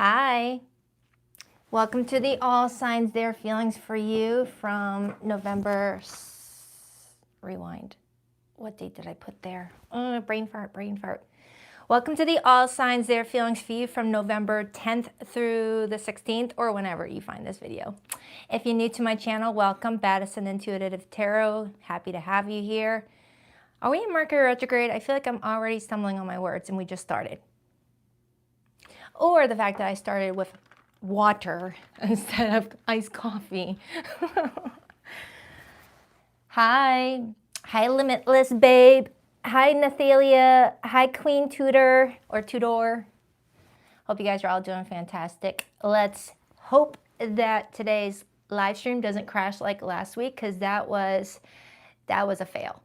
Hi, welcome to the All Signs Their Feelings for You from November, rewind, what date did I put there? Brain fart. Welcome to the All Signs Their Feelings for You from November 10th through the 16th or whenever you find this video. If you're new to my channel, welcome. Baddison Intuitive Tarot, happy to have you here. Are we in Mercury retrograde? I feel like I'm already stumbling on my words and we just started. Or the fact that I started with water instead of iced coffee. Hi Limitless Babe. Hi Nathalia. Hi Queen Tudor or Tudor. Hope you guys are all doing fantastic. Let's hope that today's live stream doesn't crash like last week, because that was a fail.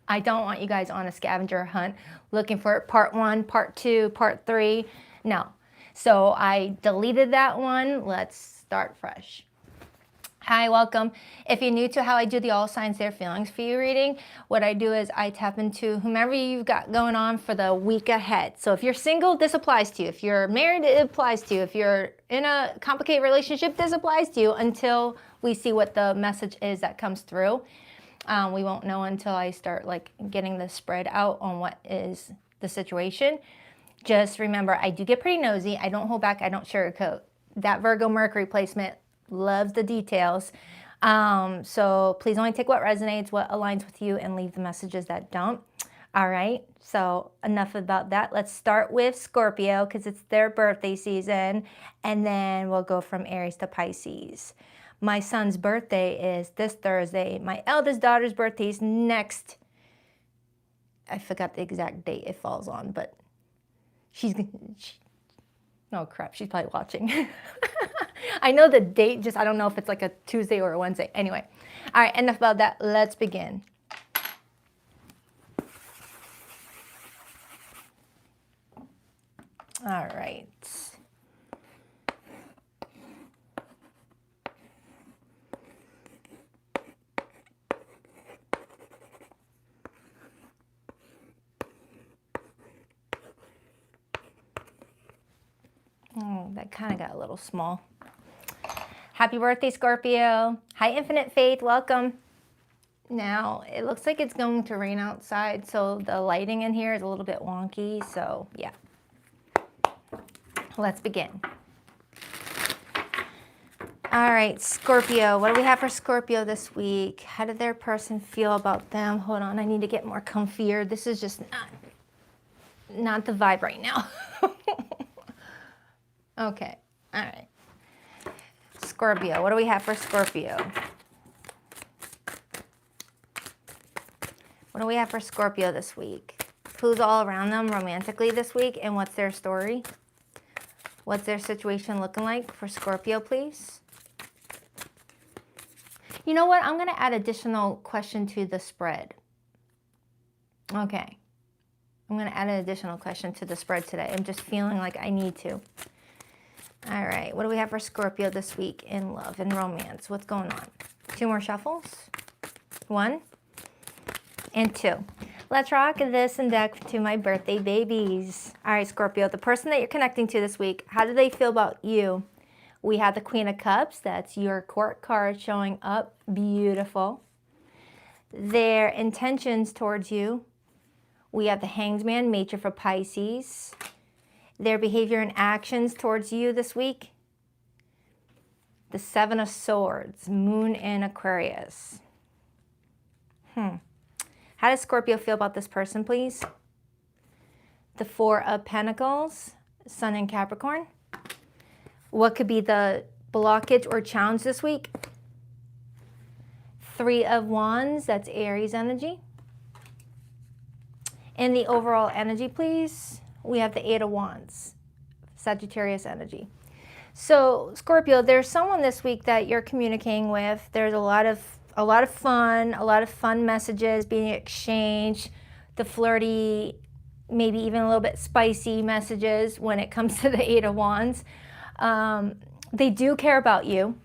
I don't want you guys on a scavenger hunt looking for part 1, part 2, part 3. No. So I deleted that one. Let's start fresh. Hi, welcome. If you're new to how I do the All Signs Their Feelings for You reading, what I do is I tap into whomever you've got going on for the week ahead. So if you're single, this applies to you. If you're married, it applies to you. If you're in a complicated relationship, this applies to you until we see what the message is that comes through. We won't know until I start getting the spread out on what is the situation. Just remember, I do get pretty nosy. I don't hold back. I don't sugarcoat. That Virgo Mercury placement loves the details. So please only take what resonates, what aligns with you, and leave the messages that don't. All right. So enough about that. Let's start with Scorpio because it's their birthday season. And then we'll go from Aries to Pisces. My son's birthday is this Thursday. My eldest daughter's birthday is next. I forgot the exact date it falls on, but oh crap, she's probably watching. I know the date, just I don't know if it's like a Tuesday or a Wednesday. Anyway, all right, enough about that. Let's begin. All right. Oh, that kind of got a little small. Happy birthday, Scorpio. Hi, Infinite Faith. Welcome. Now, it looks like it's going to rain outside, so the lighting in here is a little bit wonky. So, yeah. Let's begin. All right, Scorpio. What do we have for Scorpio this week? How did their person feel about them? Hold on, I need to get more comfier. This is just not the vibe right now. Okay, all right. Scorpio, what do we have for Scorpio? What do we have for Scorpio this week? Who's all around them romantically this week, and what's their story? What's their situation looking like for Scorpio, please? You know what? I'm going to add additional question to the spread. Okay. I'm going to add an additional question to the spread today. I'm just feeling like I need to. All right, what do we have for Scorpio this week in love and romance? What's going on? 2 more shuffles. 1 and 2. Let's rock this and deck to my birthday babies. All right, Scorpio, the person that you're connecting to this week, how do they feel about you? We have the Queen of Cups. That's your court card showing up. Beautiful. Their intentions towards you. We have the Hanged Man, Major for Pisces. Their behavior and actions towards you this week. The 7 of Swords, Moon in Aquarius. How does Scorpio feel about this person, please? The 4 of Pentacles, Sun in Capricorn. What could be the blockage or challenge this week? 3 of Wands, that's Aries energy. And the overall energy, please. We have the 8 of Wands, Sagittarius energy. So Scorpio, there's someone this week that you're communicating with. There's a lot of fun messages being exchanged, the flirty, maybe even a little bit spicy messages when it comes to the 8 of Wands. They do care about you.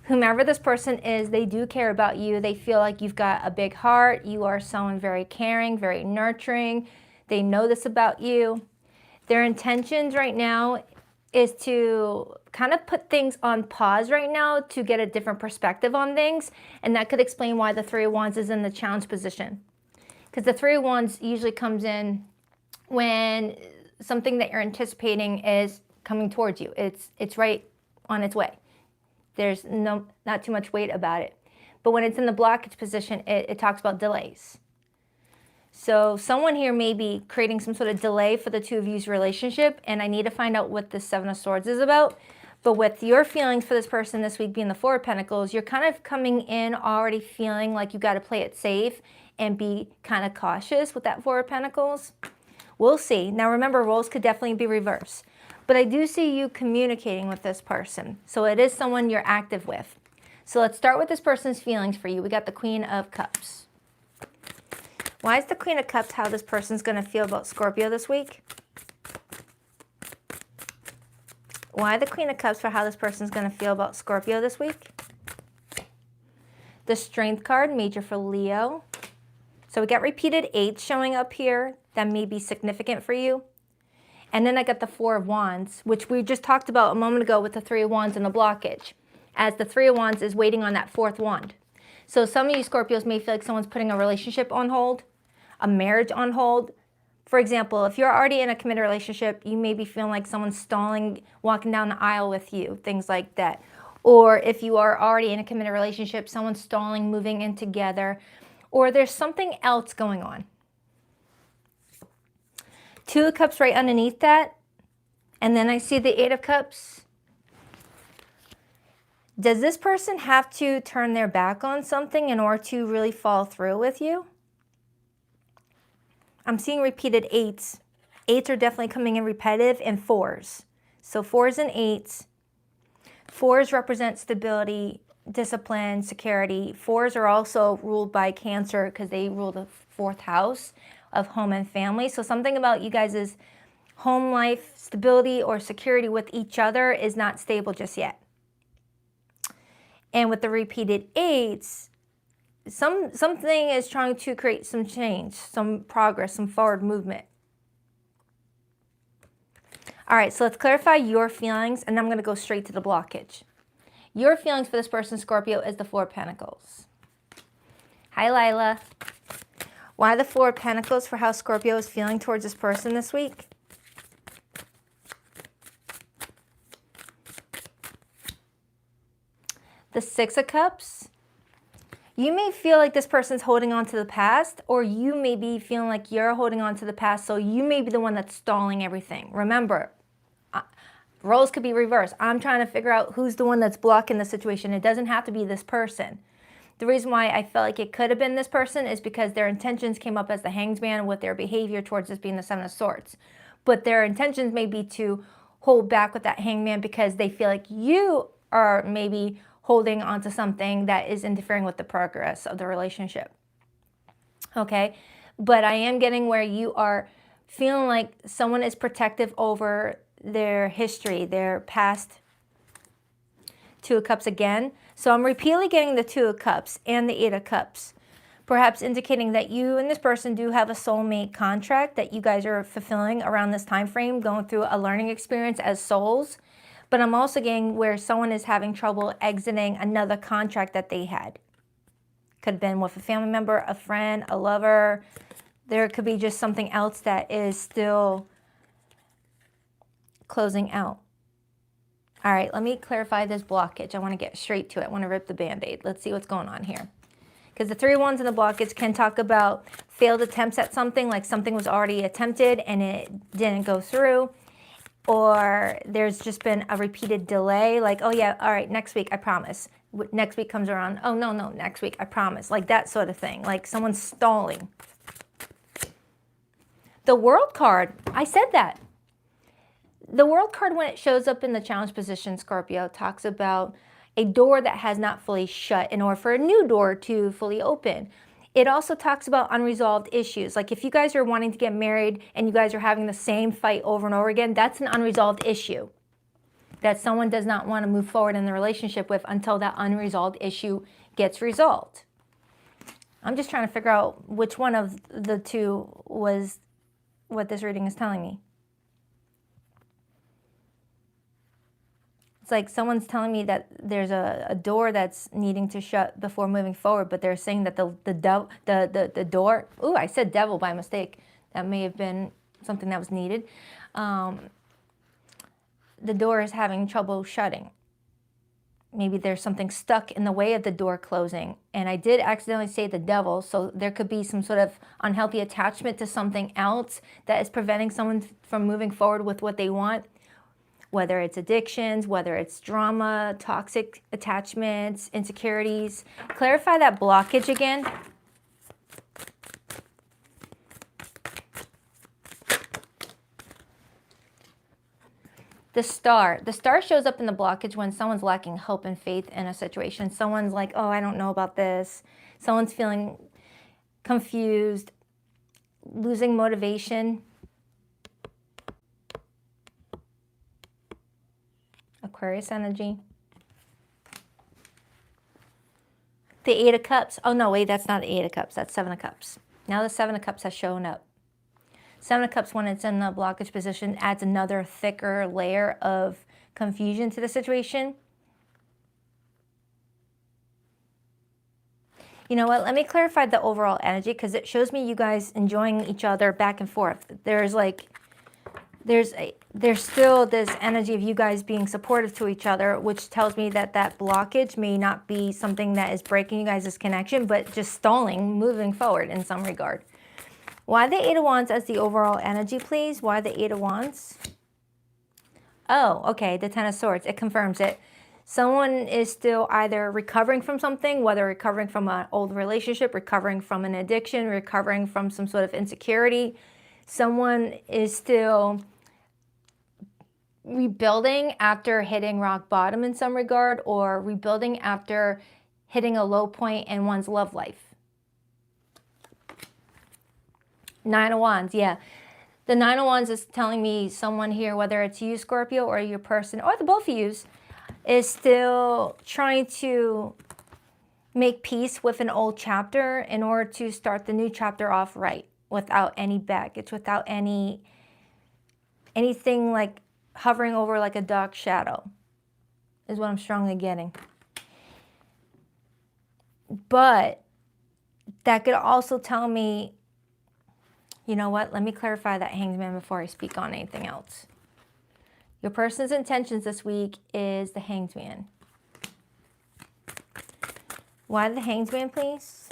Whomever this person is, they do care about you. They feel like you've got a big heart. You are someone very caring, very nurturing. They know this about you. Their intentions right now is to kind of put things on pause right now to get a different perspective on things. And that could explain why the Three of Wands is in the challenge position. Because the Three of Wands usually comes in when something that you're anticipating is coming towards you. It's right on its way. There's not too much weight about it. But when it's in the blockage position, it talks about delays. So someone here may be creating some sort of delay for the two of you's relationship, and I need to find out what the Seven of Swords is about. But with your feelings for this person this week being the Four of Pentacles, you're kind of coming in already feeling like you got to play it safe and be kind of cautious with that Four of Pentacles. We'll see. Now remember, roles could definitely be reversed. But I do see you communicating with this person. So it is someone you're active with. So let's start with this person's feelings for you. We got the Queen of Cups. Why is the Queen of Cups how this person's going to feel about Scorpio this week? Why the Queen of Cups for how this person's going to feel about Scorpio this week? The Strength card, major for Leo. So we got repeated 8s showing up here. That may be significant for you. And then I got the Four of Wands, which we just talked about a moment ago with the Three of Wands and the blockage, as the Three of Wands is waiting on that fourth wand. So some of you Scorpios may feel like someone's putting a relationship on hold, a marriage on hold. For example, if you're already in a committed relationship, you may be feeling like someone's stalling, walking down the aisle with you, things like that. Or if you are already in a committed relationship, someone's stalling, moving in together, or there's something else going on. Two of Cups right underneath that, and then I see the Eight of Cups. Does this person have to turn their back on something in order to really follow through with you? I'm seeing repeated 8s. 8s are definitely coming in repetitive, and 4s. So 4s and 8s. 4s represent stability, discipline, security. 4s are also ruled by Cancer because they rule the 4th house of home and family. So something about you guys' home life, stability, or security with each other is not stable just yet. And with the repeated 8s, something is trying to create some change, some progress, some forward movement. All right, so let's clarify your feelings, and I'm going to go straight to the blockage. Your feelings for this person, Scorpio, is the Four of Pentacles. Hi, Lila. Why the Four of Pentacles for how Scorpio is feeling towards this person this week? The Six of Cups. You may feel like this person's holding on to the past, or you may be feeling like you're holding on to the past, so you may be the one that's stalling everything. Remember, roles could be reversed. I'm trying to figure out who's the one that's blocking the situation. It doesn't have to be this person. The reason why I felt like it could have been this person is because their intentions came up as the Hanged Man with their behavior towards this being the Seven of Swords. But their intentions may be to hold back with that Hanged Man because they feel like you are maybe holding on to something that is interfering with the progress of the relationship. Okay? But I am getting where you are feeling like someone is protective over their history, their past. Two of Cups again. So I'm repeatedly getting the Two of Cups and the Eight of Cups, perhaps indicating that you and this person do have a soulmate contract that you guys are fulfilling around this time frame, going through a learning experience as souls. But I'm also getting where someone is having trouble exiting another contract that they had. Could have been with a family member, a friend, a lover. There could be just something else that is still closing out. All right, let me clarify this blockage. I want to get straight to it. I want to rip the Band-Aid. Let's see what's going on here. Because the Three of Wands in the blockage can talk about failed attempts at something, like something was already attempted and it didn't go through. Or there's just been a repeated delay, like, oh yeah, all right, next week, I promise. Next week comes around, oh no, next week, I promise. Like that sort of thing, like someone's stalling. The World card, I said that. The World card, when it shows up in the challenge position, Scorpio, talks about a door that has not fully shut in order for a new door to fully open. It also talks about unresolved issues. Like if you guys are wanting to get married and you guys are having the same fight over and over again, that's an unresolved issue that someone does not want to move forward in the relationship with until that unresolved issue gets resolved. I'm just trying to figure out which one of the two was what this reading is telling me. It's like someone's telling me that there's a door that's needing to shut before moving forward, but they're saying that the door, ooh, I said devil by mistake. That may have been something that was needed. The door is having trouble shutting. Maybe there's something stuck in the way of the door closing. And I did accidentally say the devil, so there could be some sort of unhealthy attachment to something else that is preventing someone from moving forward with what they want. Whether it's addictions, whether it's drama, toxic attachments, insecurities. Clarify that blockage again. The star shows up in the blockage when someone's lacking hope and faith in a situation. Someone's like, oh, I don't know about this. Someone's feeling confused, losing motivation. Aquarius energy. The Eight of Cups. Oh, no, wait, that's not the Eight of Cups. That's Seven of Cups. Now the Seven of Cups has shown up. Seven of Cups, when it's in the blockage position, adds another thicker layer of confusion to the situation. You know what? Let me clarify the overall energy because it shows me you guys enjoying each other back and forth. There's still this energy of you guys being supportive to each other, which tells me that that blockage may not be something that is breaking you guys' connection, but just stalling, moving forward in some regard. Why the Eight of Wands as the overall energy, please? Why the Eight of Wands? Oh, okay, the Ten of Swords. It confirms it. Someone is still either recovering from something, whether recovering from an old relationship, recovering from an addiction, recovering from some sort of insecurity. Someone is still rebuilding after hitting rock bottom in some regard, or rebuilding after hitting a low point in one's love life. Nine of Wands, yeah. The Nine of Wands is telling me someone here, whether it's you, Scorpio, or your person, or the both of yous, is still trying to make peace with an old chapter in order to start the new chapter off right, without any baggage, without anything like hovering over like a dark shadow, is what I'm strongly getting. But that could also tell me, you know what? Let me clarify that Hanged Man before I speak on anything else. Your person's intentions this week is the Hanged Man. Why the Hanged Man, please?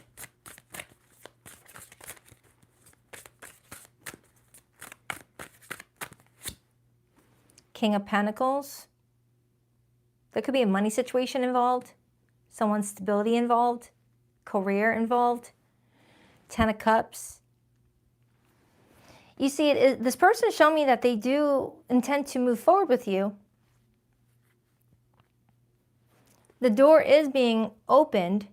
King of Pentacles. There could be a money situation involved, someone's stability involved, career involved. Ten of Cups. You see, this person is showing me that they do intend to move forward with you. The door is being opened,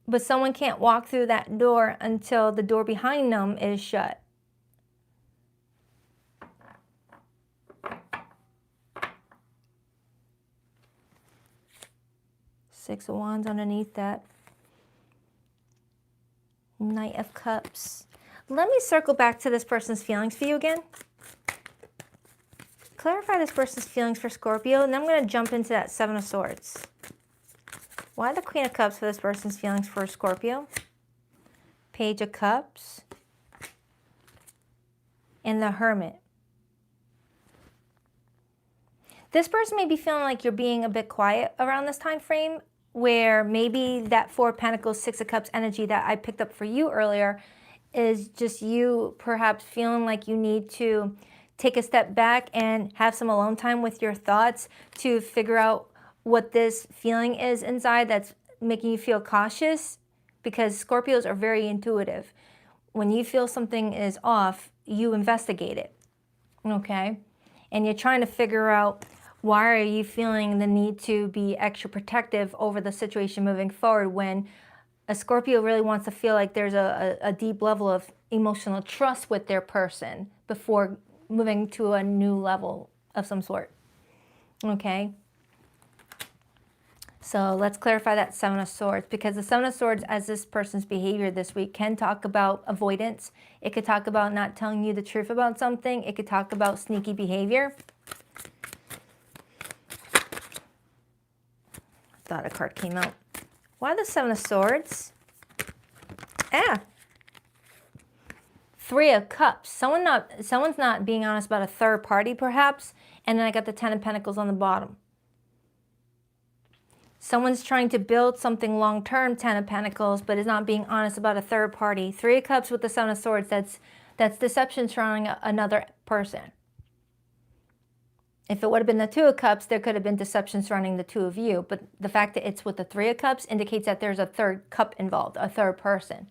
but someone can't walk through that door until the door behind them is shut. Six of Wands underneath that. Knight of Cups. Let me circle back to this person's feelings for you again. Clarify this person's feelings for Scorpio, and then I'm going to jump into that Seven of Swords. Why the Queen of Cups for this person's feelings for Scorpio? Page of Cups. And the Hermit. This person may be feeling like you're being a bit quiet around this time frame, where maybe that Four of Pentacles, Six of Cups energy that I picked up for you earlier is just you perhaps feeling like you need to take a step back and have some alone time with your thoughts to figure out what this feeling is inside that's making you feel cautious, because Scorpios are very intuitive. When you feel something is off, you investigate it, okay? And you're trying to figure out, why are you feeling the need to be extra protective over the situation moving forward, when a Scorpio really wants to feel like there's a deep level of emotional trust with their person before moving to a new level of some sort, okay? So let's clarify that Seven of Swords, because the Seven of Swords as this person's behavior this week can talk about avoidance. It could talk about not telling you the truth about something. It could talk about sneaky behavior. thought a card came out. Why the Seven of Swords? Ah. Three of Cups. Someone's not being honest about a third party, perhaps. And then I got the Ten of Pentacles on the bottom. Someone's trying to build something long-term, Ten of Pentacles, but is not being honest about a third party. Three of Cups with the Seven of Swords. That's deception surrounding another person. If it would have been the Two of Cups, there could have been deception surrounding the two of you. But the fact that it's with the Three of Cups indicates that there's a third cup involved, a third person.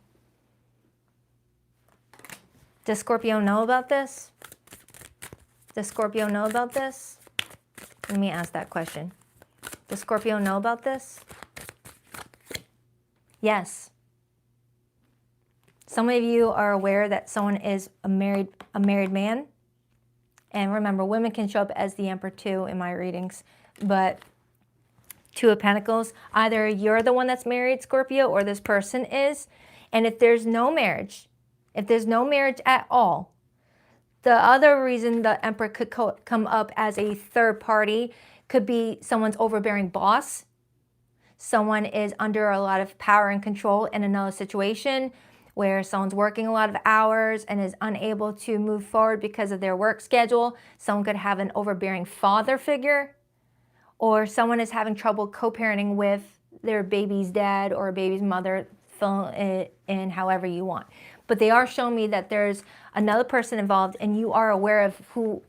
Does Scorpio know about this? Does Scorpio know about this? Let me ask that question. Does Scorpio know about this? Yes. Some of you are aware that someone is a married man. And remember, women can show up as the Emperor too in my readings. But Two of Pentacles, either you're the one that's married, Scorpio, or this person is. And if there's no marriage, at all, the other reason the Emperor could come up as a third party could be someone's overbearing boss. Someone is under a lot of power and control in another situation where someone's working a lot of hours and is unable to move forward because of their work schedule. Someone could have an overbearing father figure, or someone is having trouble co-parenting with their baby's dad or a baby's mother. Fill it in however you want. But they are showing me that there's another person involved and you are aware of who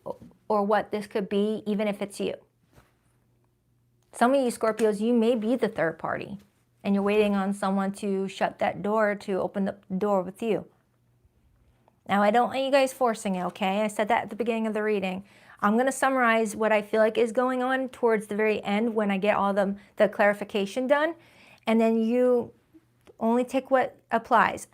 or what this could be, even if it's you. Some of you Scorpios, you may be the third party and you're waiting on someone to shut that door to open the door with you. Now, I don't want you guys forcing it, okay? I said that at the beginning of the reading. I'm going to summarize what I feel like is going on towards the very end when I get all the clarification done. And then you only take what applies.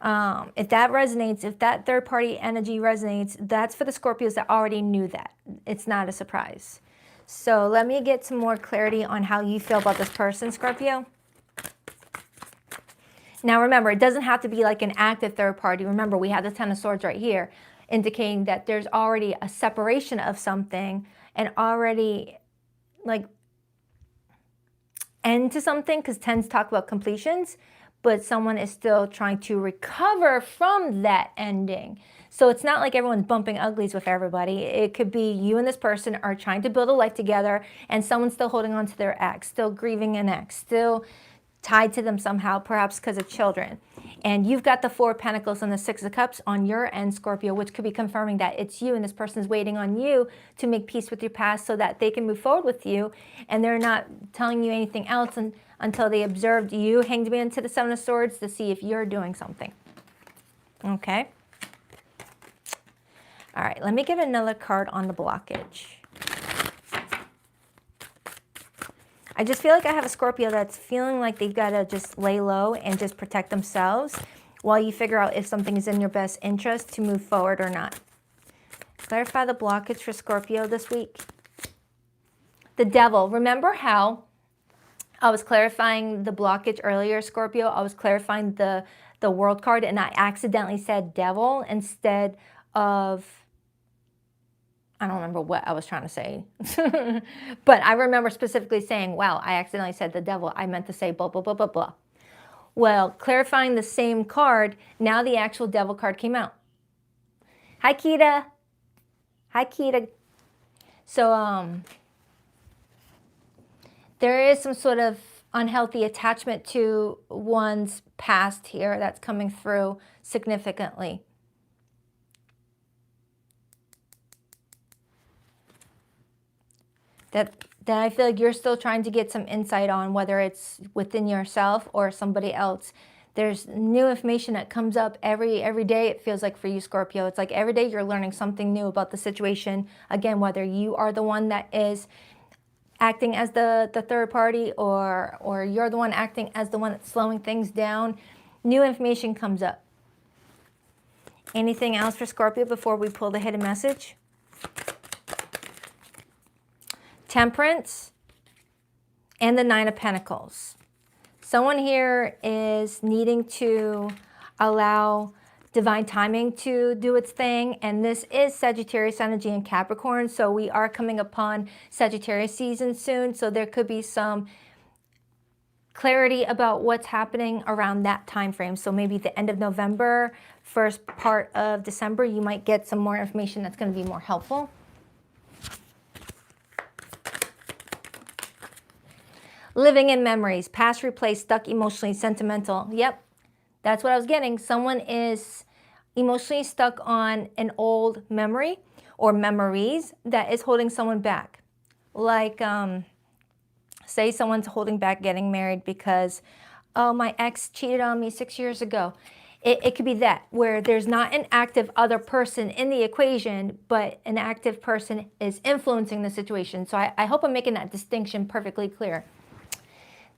If that resonates, if that third party energy resonates, that's for the Scorpios that already knew that. It's not a surprise. So let me get some more clarity on how you feel about this person, Scorpio. Now remember, it doesn't have to be like an active third party. Remember, we have the Ten of Swords right here, indicating that there's already a separation of something and already like end to something, because tens talk about completions, but someone is still trying to recover from that ending. So it's not like everyone's bumping uglies with everybody. It could be you and this person are trying to build a life together and someone's still holding on to their ex, still grieving an ex, still tied to them somehow, perhaps because of children. And you've got the Four of Pentacles and the Six of Cups on your end, Scorpio, which could be confirming that it's you and this person's waiting on you to make peace with your past so that they can move forward with you. And they're not telling you anything else until they observed you, Hanged Man, to the Seven of Swords to see if you're doing something. Okay. All right, let me get another card on the blockage. I just feel like I have a Scorpio that's feeling like they've got to just lay low and just protect themselves while you figure out if something is in your best interest to move forward or not. Clarify the blockage for Scorpio this week. The Devil. Remember how I was clarifying the blockage earlier, Scorpio? I was clarifying the World card and I accidentally said Devil instead of... I don't remember what I was trying to say, but I remember specifically saying, wow, I accidentally said the Devil. I meant to say blah, blah, blah, blah, blah. Well, clarifying the same card, now the actual Devil card came out. Hi, Kita. Hi, Kita. So, there is some sort of unhealthy attachment to one's past here that's coming through significantly. That I feel like you're still trying to get some insight on, whether it's within yourself or somebody else. There's new information that comes up every day, it feels like, for you, Scorpio. It's like every day you're learning something new about the situation. Again, whether you are the one that is acting as the third party or you're the one acting as the one that's slowing things down, new information comes up. Anything else for Scorpio before we pull the hidden message? Temperance and the Nine of Pentacles. Someone here is needing to allow divine timing to do its thing. And this is Sagittarius energy in Capricorn. So we are coming upon Sagittarius season soon. So there could be some clarity about what's happening around that time frame. So maybe the end of November, first part of December, you might get some more information that's going to be more helpful. Living in memories, past replaced, stuck emotionally, sentimental. Yep, that's what I was getting. Someone is emotionally stuck on an old memory or memories that is holding someone back. Like, say someone's holding back getting married because, oh, my ex cheated on me 6 years ago. It could be that, where there's not an active other person in the equation, but an active person is influencing the situation. So I hope I'm making that distinction perfectly clear.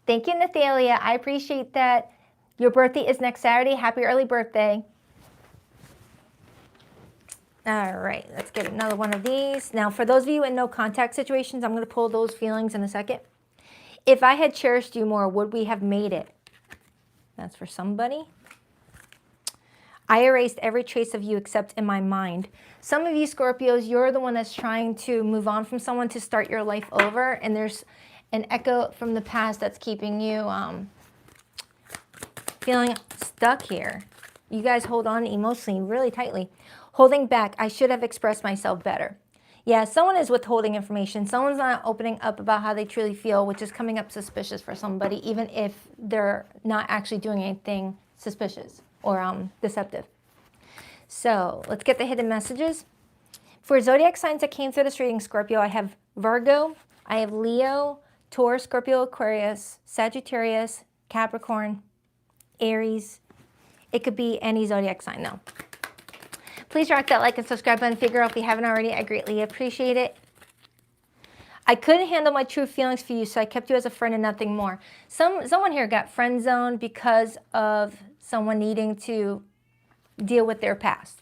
Thank you, Nathalia. I appreciate that. Your birthday is next Saturday. Happy early birthday. All right, let's get another one of these. Now, for those of you in no contact situations, I'm going to pull those feelings in a second. If I had cherished you more, would we have made it? That's for somebody. I erased every trace of you except in my mind. Some of you Scorpios, you're the one that's trying to move on from someone to start your life over, and there's an echo from the past that's keeping you feeling stuck here. You guys hold on emotionally really tightly. Holding back, I should have expressed myself better. Yeah, someone is withholding information. Someone's not opening up about how they truly feel, which is coming up suspicious for somebody, even if they're not actually doing anything suspicious or deceptive. So let's get the hidden messages. For zodiac signs that came through this reading, Scorpio, I have Virgo, I have Leo, Taurus, Scorpio, Aquarius, Sagittarius, Capricorn, Aries. It could be any zodiac sign though. Please rock that like and subscribe button. Figure out if you haven't already. I greatly appreciate it. I couldn't handle my true feelings for you, so I kept you as a friend and nothing more. Someone here got friend zoned because of someone needing to deal with their past,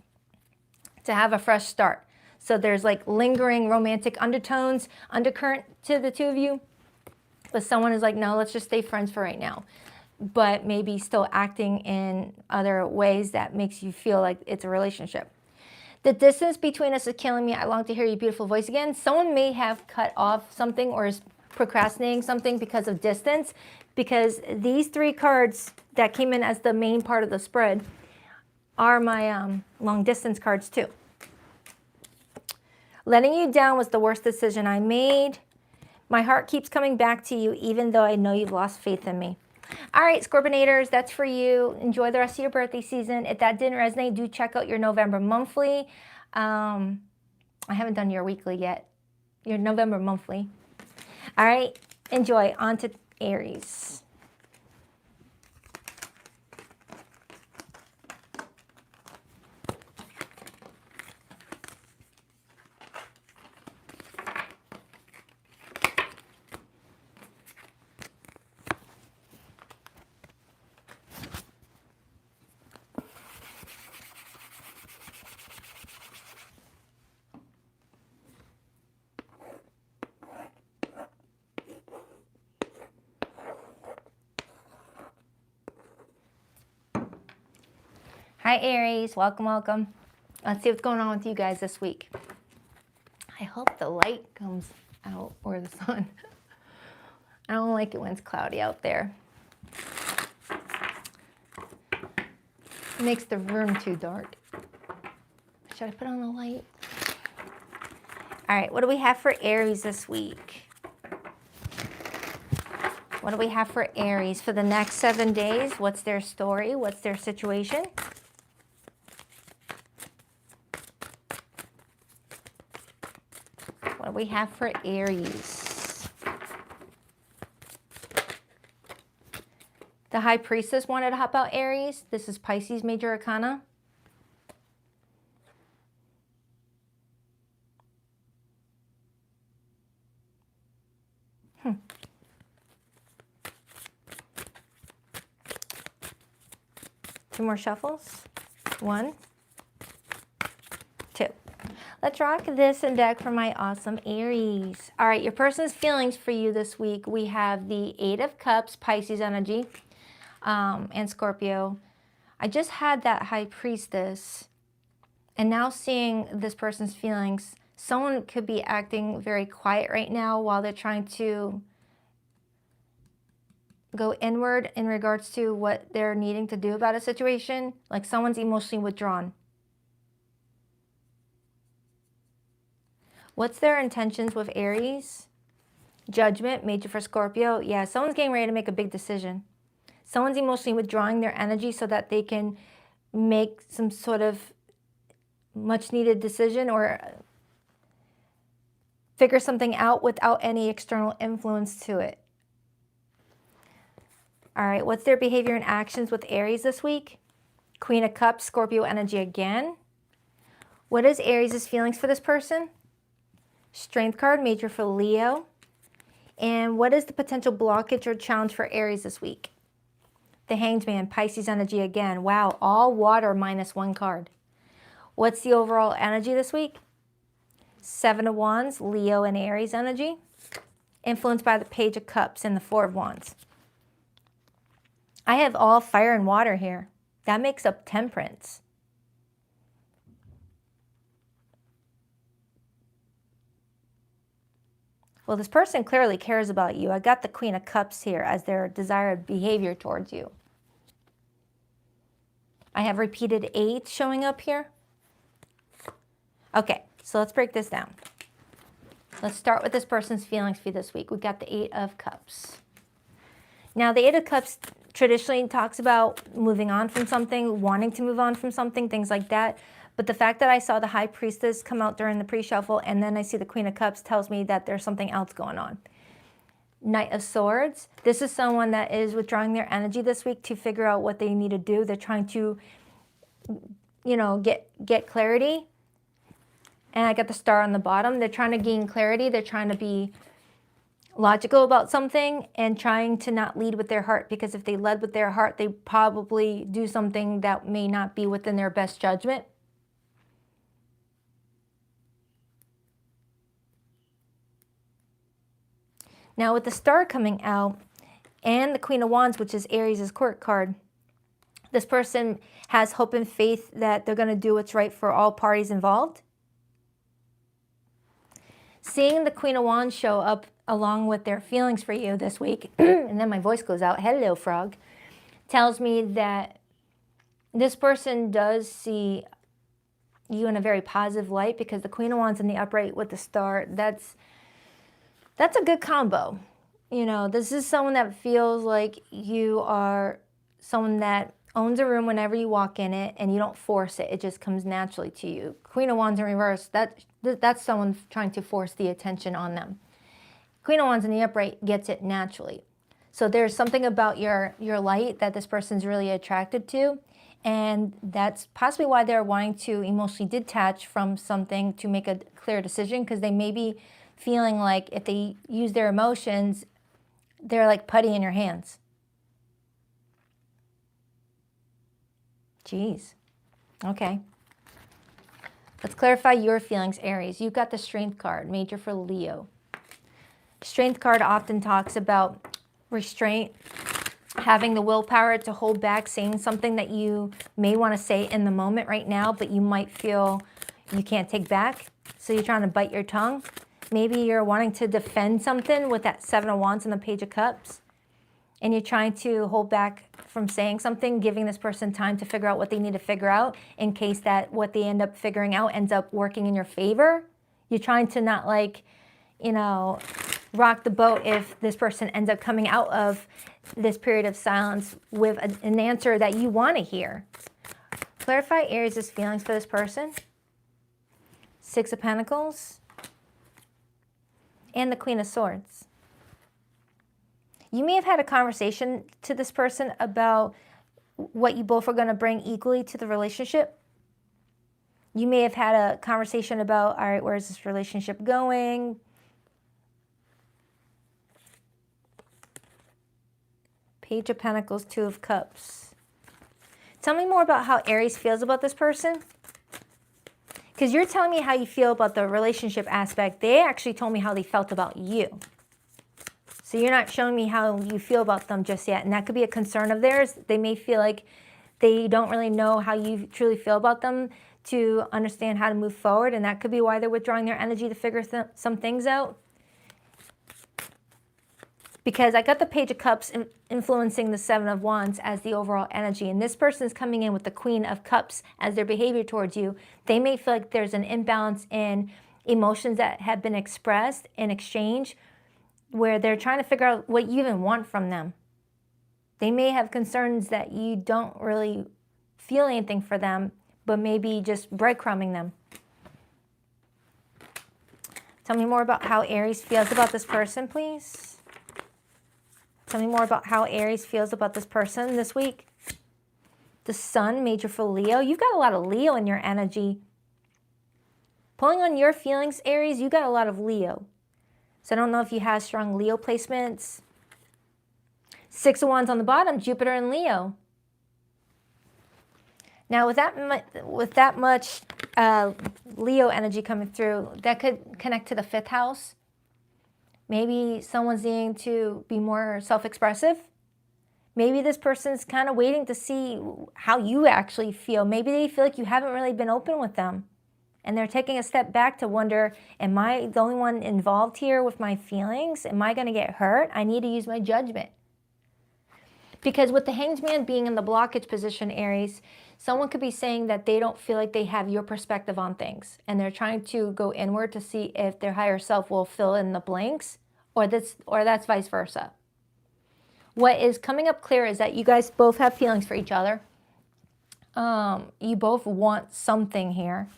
to have a fresh start. So there's like lingering romantic undertones, undercurrent to the two of you. But someone is like, no, let's just stay friends for right now. But maybe still acting in other ways that makes you feel like it's a relationship. The distance between us is killing me. I long to hear your beautiful voice again. Someone may have cut off something or is procrastinating something because of distance, because these three cards that came in as the main part of the spread are my long distance cards too. Letting you down was the worst decision I made. My heart keeps coming back to you even though I know you've lost faith in me. All right, Scorpionators, that's for you. Enjoy the rest of your birthday season. If that didn't resonate, do check out your November monthly. I haven't done your weekly yet. Your November monthly. All right, enjoy. On to Aries. Hi, Aries. Welcome, welcome. Let's see what's going on with you guys this week. I hope the light comes out, or the sun. I don't like it when it's cloudy out there. It makes the room too dark. Should I put on the light? All right, what do we have for Aries this week? What do we have for Aries for the next 7 days? What's their story? What's their situation? What do we have for Aries? The High Priestess wanted to hop out Aries. This is Pisces Major Arcana. Two more shuffles. 1, 2. Let's rock this and deck for my awesome Aries. All right, your person's feelings for you this week. We have the 8 of Cups, Pisces energy, and Scorpio. I just had that High Priestess, and now seeing this person's feelings, someone could be acting very quiet right now while they're trying to go inward in regards to what they're needing to do about a situation. Like someone's emotionally withdrawn. What's their intentions with Aries? Judgment, major for Scorpio. Yeah, someone's getting ready to make a big decision. Someone's emotionally withdrawing their energy so that they can make some sort of much needed decision or figure something out without any external influence to it. All right, what's their behavior and actions with Aries this week? Queen of Cups, Scorpio energy again. What is Aries' feelings for this person? Strength card, major for Leo. And what is the potential blockage or challenge for Aries this week? The Hanged Man, Pisces energy again. Wow, all water minus one card. What's the overall energy this week? Seven of Wands, Leo and Aries energy. Influenced by the Page of Cups and the Four of Wands. I have all fire and water here. That makes up Temperance. Well, this person clearly cares about you. I got the Queen of Cups here as their desired behavior towards you. I have repeated 8 showing up here. Okay, so let's break this down. Let's start with this person's feelings for this week. We got the 8 of Cups. Now, the 8 of Cups traditionally talks about moving on from something, wanting to move on from something, things like that. But the fact that I saw the High Priestess come out during the pre-shuffle and then I see the Queen of Cups tells me that there's something else going on. Knight of Swords. This is someone that is withdrawing their energy this week to figure out what they need to do. They're trying to, you know, get clarity. And I got the star on the bottom. They're trying to gain clarity. They're trying to be logical about something and trying to not lead with their heart, because if they led with their heart, they probably do something that may not be within their best judgment. Now with the star coming out and the Queen of Wands, which is Aries' court card, this person has hope and faith that they're going to do what's right for all parties involved. Seeing the Queen of Wands show up along with their feelings for you this week, and then my voice goes out, hello frog, tells me that this person does see you in a very positive light, because the Queen of Wands in the upright with the star, that's a good combo. You know, this is someone that feels like you are someone that owns a room whenever you walk in it and you don't force it. It just comes naturally to you. Queen of Wands in reverse, that's someone trying to force the attention on them. Queen of Wands in the upright gets it naturally. So there's something about your light that this person's really attracted to, and that's possibly why they're wanting to emotionally detach from something to make a clear decision, because they may be feeling like if they use their emotions, they're like putty in your hands. Jeez. Okay. Let's clarify your feelings, Aries. You've got the Strength card, major for Leo. Strength card often talks about restraint, having the willpower to hold back, saying something that you may want to say in the moment right now, but you might feel you can't take back. So you're trying to bite your tongue. Maybe you're wanting to defend something with that Seven of Wands and the Page of Cups, and you're trying to hold back from saying something, giving this person time to figure out what they need to figure out in case that what they end up figuring out ends up working in your favor. You're trying to not, like, you know, rock the boat if this person ends up coming out of this period of silence with an answer that you want to hear. Clarify Aries' feelings for this person. Six of Pentacles. And the Queen of Swords. You may have had a conversation to this person about what you both are going to bring equally to the relationship. You may have had a conversation about, all right, where's this relationship going? Page of Pentacles, Two of Cups. Tell me more about how Aries feels about this person. Because you're telling me how you feel about the relationship aspect. They actually told me how they felt about you. So you're not showing me how you feel about them just yet. And that could be a concern of theirs. They may feel like they don't really know how you truly feel about them to understand how to move forward, and that could be why they're withdrawing their energy to figure some things out. Because I got the Page of Cups influencing the Seven of Wands as the overall energy, and this person is coming in with the Queen of Cups as their behavior towards you. They may feel like there's an imbalance in emotions that have been expressed in exchange, where they're trying to figure out what you even want from them. They may have concerns that you don't really feel anything for them, but maybe just breadcrumbing them. Tell me more about how Aries feels about this person, please. Tell me more about how Aries feels about this person this week. The Sun, major for Leo. You've got a lot of Leo in your energy. Pulling on your feelings, Aries, you got a lot of Leo. So I don't know if you have strong Leo placements. Six of Wands on the bottom, Jupiter and Leo. Now with that much Leo energy coming through, that could connect to the 5th house. Maybe someone's needing to be more self-expressive. Maybe this person's kind of waiting to see how you actually feel. Maybe they feel like you haven't really been open with them. And they're taking a step back to wonder, am I the only one involved here with my feelings? Am I going to get hurt? I need to use my judgment. Because with the Hanged Man being in the blockage position, Aries, someone could be saying that they don't feel like they have your perspective on things. And they're trying to go inward to see if their higher self will fill in the blanks, or that's vice versa. What is coming up clear is that you guys both have feelings for each other. You both want something here.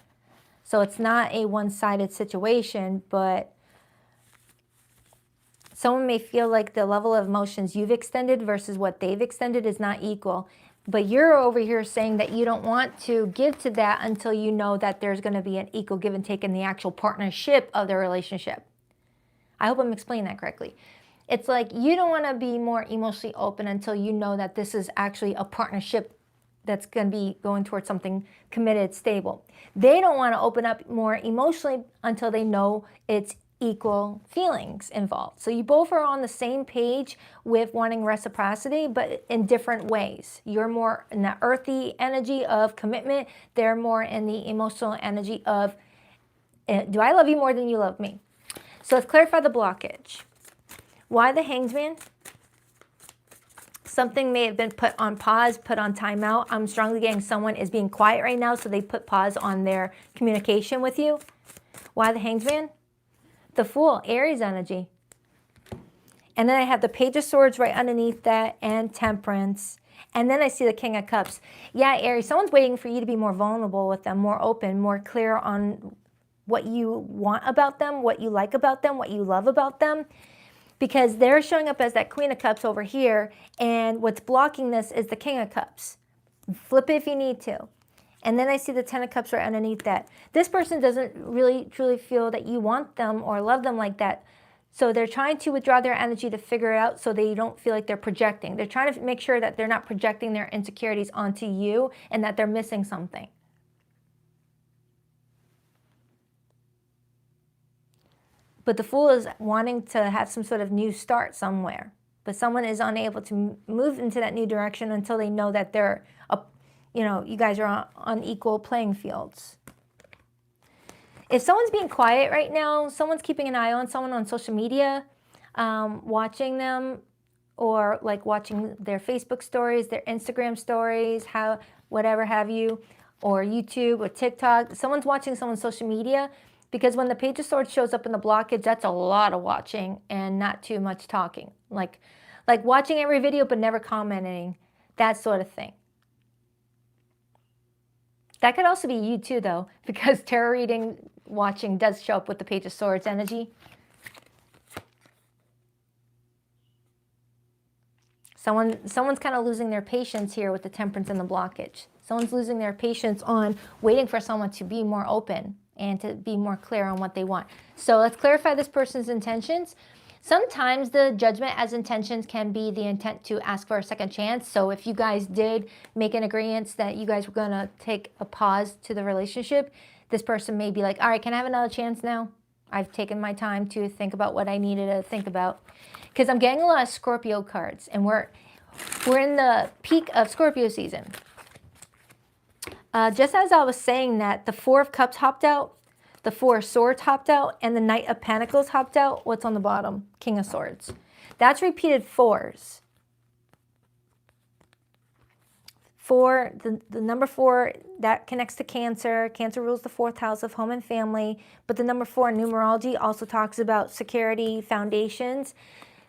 So it's not a one-sided situation, but someone may feel like the level of emotions you've extended versus what they've extended is not equal. But you're over here saying that you don't want to give to that until you know that there's going to be an equal give and take in the actual partnership of the relationship. I hope I'm explaining that correctly. It's like you don't want to be more emotionally open until you know that this is actually a partnership that's going to be going towards something committed, stable. They don't want to open up more emotionally until they know it's equal feelings involved. So you both are on the same page with wanting reciprocity, but in different ways. You're more in the earthy energy of commitment. They're more in the emotional energy of, do I love you more than you love me? So let's clarify the blockage. Why the Hanged Man? Something may have been put on pause, put on timeout. I'm strongly getting someone is being quiet right now, so they put pause on their communication with you. Why the Hanged Man? The Fool, Aries energy. And then I have the Page of Swords right underneath that, and Temperance. And then I see the King of Cups. Yeah, Aries, someone's waiting for you to be more vulnerable with them, more open, more clear on what you want about them, what you like about them, what you love about them. Because they're showing up as that Queen of Cups over here, and what's blocking this is the King of Cups. Flip it if you need to. And then I see the 10 of Cups right underneath that. This person doesn't really truly feel that you want them or love them like that. So they're trying to withdraw their energy to figure it out so they don't feel like they're projecting. They're trying to make sure that they're not projecting their insecurities onto you and that they're missing something. But the Fool is wanting to have some sort of new start somewhere. But someone is unable to move into that new direction until they know that they're, you guys are on equal playing fields. If someone's being quiet right now, someone's keeping an eye on someone on social media, watching them, or like watching their Facebook stories, their Instagram stories, whatever have you, or YouTube or TikTok. Someone's watching someone's social media. Because when the Page of Swords shows up in the blockage, that's a lot of watching and not too much talking. Like watching every video but never commenting, that sort of thing. That could also be you too, though, because tarot reading, watching does show up with the Page of Swords energy. Someone's kind of losing their patience here with the Temperance and the blockage. Someone's losing their patience on waiting for someone to be more open and to be more clear on what they want. So let's clarify this person's intentions. Sometimes the judgment as intentions can be the intent to ask for a second chance. So if you guys did make an agreement that you guys were going to take a pause to the relationship, this person may be like, all right, can I have another chance now? I've taken my time to think about what I needed to think about. Because I'm getting a lot of Scorpio cards, and we're in the peak of Scorpio season. Just as I was saying that, the Four of Cups hopped out, the Four of Swords hopped out, and the Knight of Pentacles hopped out. What's on the bottom? King of Swords. That's repeated fours. Four, the number 4, that connects to Cancer. Cancer rules the 4th house of home and family. But the number 4 in numerology also talks about security, foundations.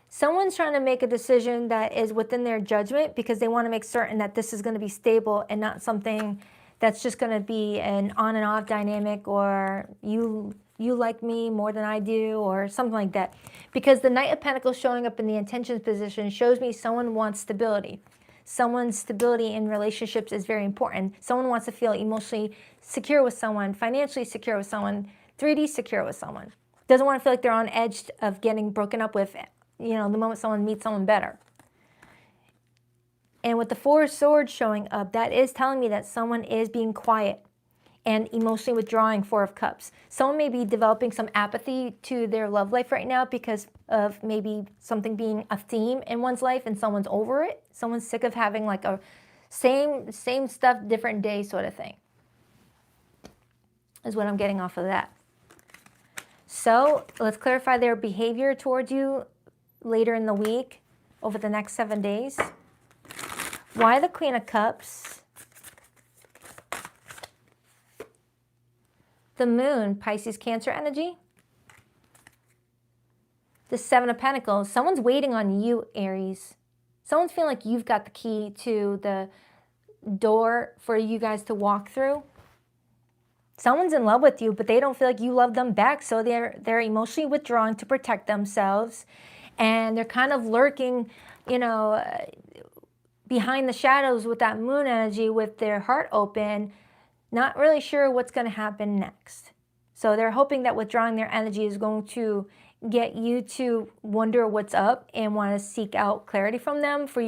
Someone's trying to make a decision that is within their judgment because they want to make certain that this is going to be stable and not something that's just going to be an on and off dynamic, or you like me more than I do, or something like that. Because the Knight of Pentacles showing up in the intentions position shows me someone wants stability. Someone's stability in relationships is very important. Someone wants to feel emotionally secure with someone, financially secure with someone, 3D secure with someone. Doesn't want to feel like they're on edge of getting broken up with, the moment someone meets someone better. And with the Four of Swords showing up, that is telling me that someone is being quiet and emotionally withdrawing. 4 of Cups. Someone may be developing some apathy to their love life right now because of maybe something being a theme in one's life and someone's over it. Someone's sick of having like a same stuff, different day sort of thing, is what I'm getting off of that. So let's clarify their behavior towards you later in the week, over the next 7 days. Why the Queen of Cups? The Moon, Pisces, Cancer energy. The 7 of Pentacles. Someone's waiting on you, Aries. Someone's feeling like you've got the key to the door for you guys to walk through. Someone's in love with you, but they don't feel like you love them back, so they're emotionally withdrawing to protect themselves, and they're kind of lurking, behind the shadows with that Moon energy, with their heart open, not really sure what's going to happen next. So they're hoping that withdrawing their energy is going to get you to wonder what's up and want to seek out clarity from them for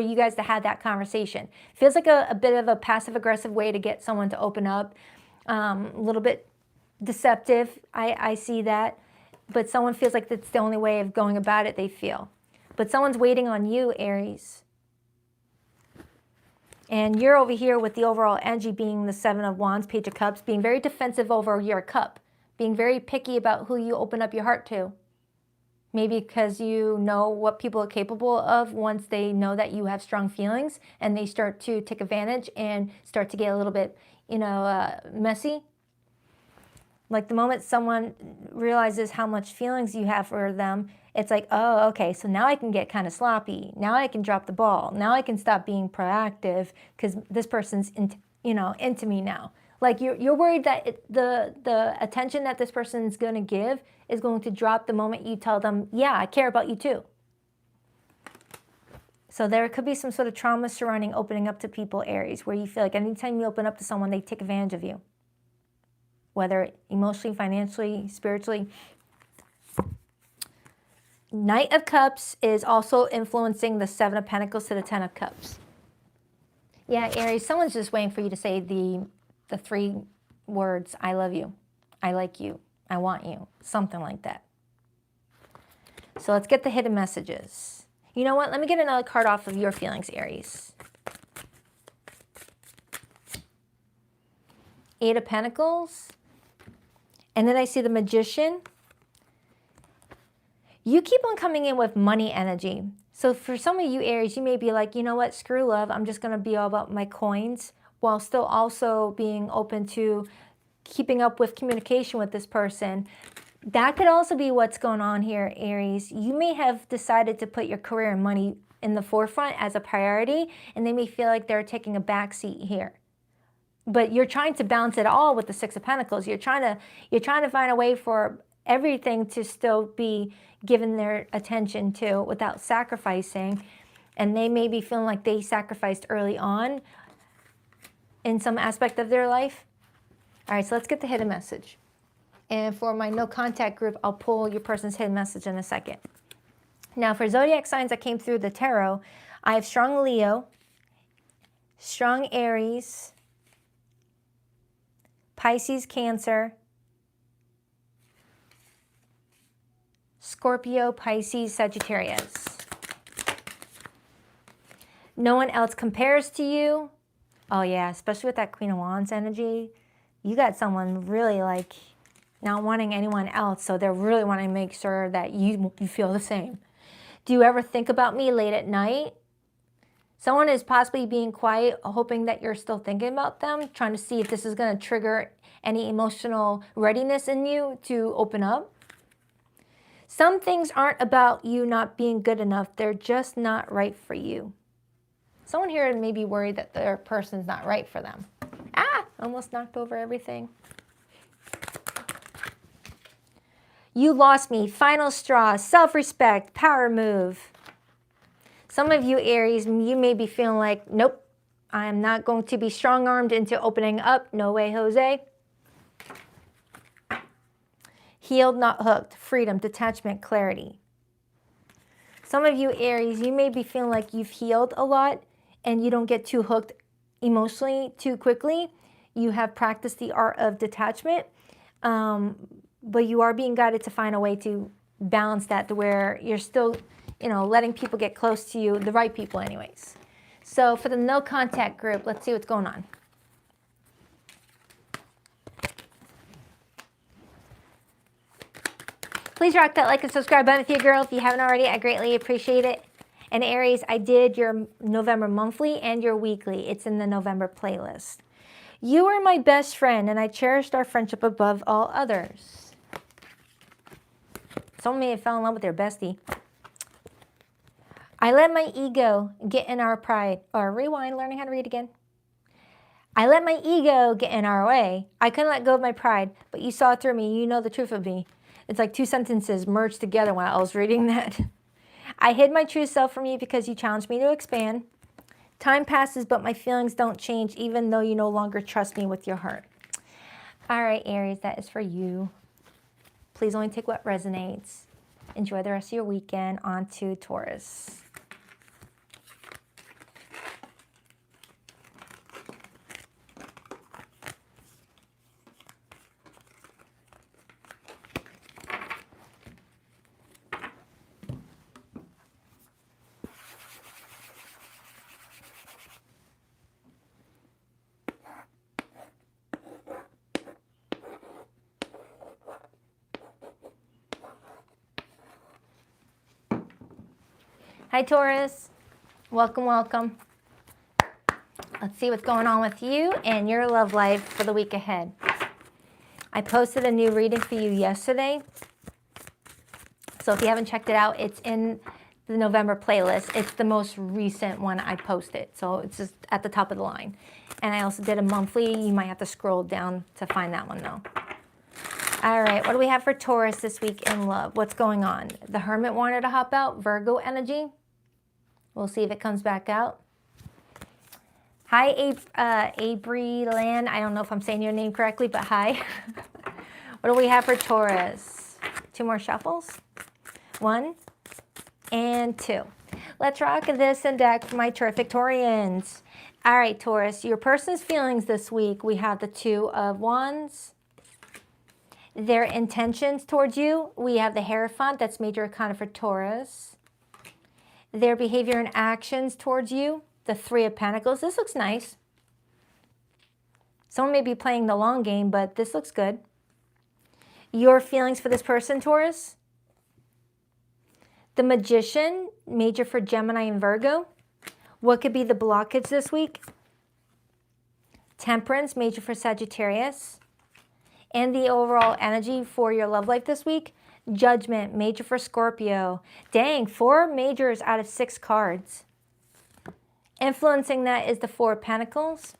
you guys to have that conversation. Feels like a bit of a passive-aggressive way to get someone to open up. A little bit deceptive, I see that. But someone feels like that's the only way of going about it, they feel. But someone's waiting on you, Aries. And you're over here with the overall energy being the 7 of Wands, Page of Cups, being very defensive over your cup, being very picky about who you open up your heart to. Maybe because you know what people are capable of once they know that you have strong feelings, and they start to take advantage and start to get a little bit, messy. Like the moment someone realizes how much feelings you have for them, it's like, oh, okay, so now I can get kind of sloppy. Now I can drop the ball. Now I can stop being proactive because this person's into me now. Like you're worried that the attention that this person's going to give is going to drop the moment you tell them, yeah, I care about you too. So there could be some sort of trauma surrounding opening up to people, Aries, where you feel like anytime you open up to someone, they take advantage of you. Whether emotionally, financially, spiritually. Knight of Cups is also influencing the 7 of Pentacles to the 10 of Cups. Yeah, Aries, someone's just waiting for you to say the 3 words, I love you, I like you, I want you, something like that. So let's get the hidden messages. You know what? Let me get another card off of your feelings, Aries. 8 of Pentacles. And then I see the Magician. You keep on coming in with money energy. So for some of you, Aries, you may be like, you know what, screw love. I'm just going to be all about my coins, while still also being open to keeping up with communication with this person. That could also be what's going on here, Aries. You may have decided to put your career and money in the forefront as a priority, and they may feel like they're taking a back seat here. But you're trying to balance it all with the 6 of Pentacles. You're trying to find a way for everything to still be given their attention to without sacrificing. And they may be feeling like they sacrificed early on in some aspect of their life. All right, so let's get the hidden message. And for my no contact group, I'll pull your person's hidden message in a second. Now for zodiac signs that came through the tarot, I have strong Leo, strong Aries, Pisces, Cancer, Scorpio, Pisces, Sagittarius. No one else compares to you. Oh yeah, especially with that Queen of Wands energy. You got someone really like not wanting anyone else, so they're really wanting to make sure that you feel the same. Do you ever think about me late at night? Someone is possibly being quiet, hoping that you're still thinking about them, trying to see if this is going to trigger any emotional readiness in you to open up. Some things aren't about you not being good enough. They're just not right for you. Someone here may be worried that their person's not right for them. Ah, almost knocked over everything. You lost me, final straw, self-respect, power move. Some of you Aries, you may be feeling like, nope, I am not going to be strong-armed into opening up. No way, Jose. Healed, not hooked, freedom, detachment, clarity. Some of you Aries, you may be feeling like you've healed a lot and you don't get too hooked emotionally too quickly. You have practiced the art of detachment, but you are being guided to find a way to balance that to where you're still, you know, letting people get close to you, the right people anyways. So for the no contact group, let's see what's going on. Please rock that like and subscribe button if you're a girl. If you haven't already, I greatly appreciate it. And Aries, I did your November monthly and your weekly. It's in the November playlist. You are my best friend, and I cherished our friendship above all others. Someone may have fell in love with their bestie. I let my ego get in our pride. Or rewind, learning how to read again. I let my ego get in our way. I couldn't let go of my pride, but you saw through me. You know the truth of me. It's like two sentences merged together while I was reading that. I hid my true self from you because you challenged me to expand. Time passes, but my feelings don't change, even though you no longer trust me with your heart. All right, Aries, that is for you. Please only take what resonates. Enjoy the rest of your weekend. On to Taurus. Hi, Taurus. Welcome, welcome. Let's see what's going on with you and your love life for the week ahead. I posted a new reading for you yesterday. So if you haven't checked it out, it's in the November playlist. It's the most recent one I posted. So it's just at the top of the line. And I also did a monthly. You might have to scroll down to find that one though. All right, what do we have for Taurus this week in love? What's going on? The Hermit wanted to hop out, Virgo energy. We'll see if it comes back out. Hi, Abri Land. I don't know if I'm saying your name correctly, but hi. What do we have for Taurus? 2 more shuffles. 1 and 2. Let's rock this and deck for my terrific Taurians. All right, Taurus, your person's feelings this week. We have the 2 of Wands. Their intentions towards you. We have the Hierophant. That's major arcana for Taurus. Their behavior and actions towards you, the 3 of Pentacles. This looks nice. Someone may be playing the long game, but this looks good. Your feelings for this person, Taurus. The Magician, major for Gemini and Virgo. What could be the blockage this week? Temperance, major for Sagittarius. And the overall energy for your love life this week. Judgment, major for Scorpio. Dang, 4 majors out of 6 cards. Influencing that is the 4 of Pentacles.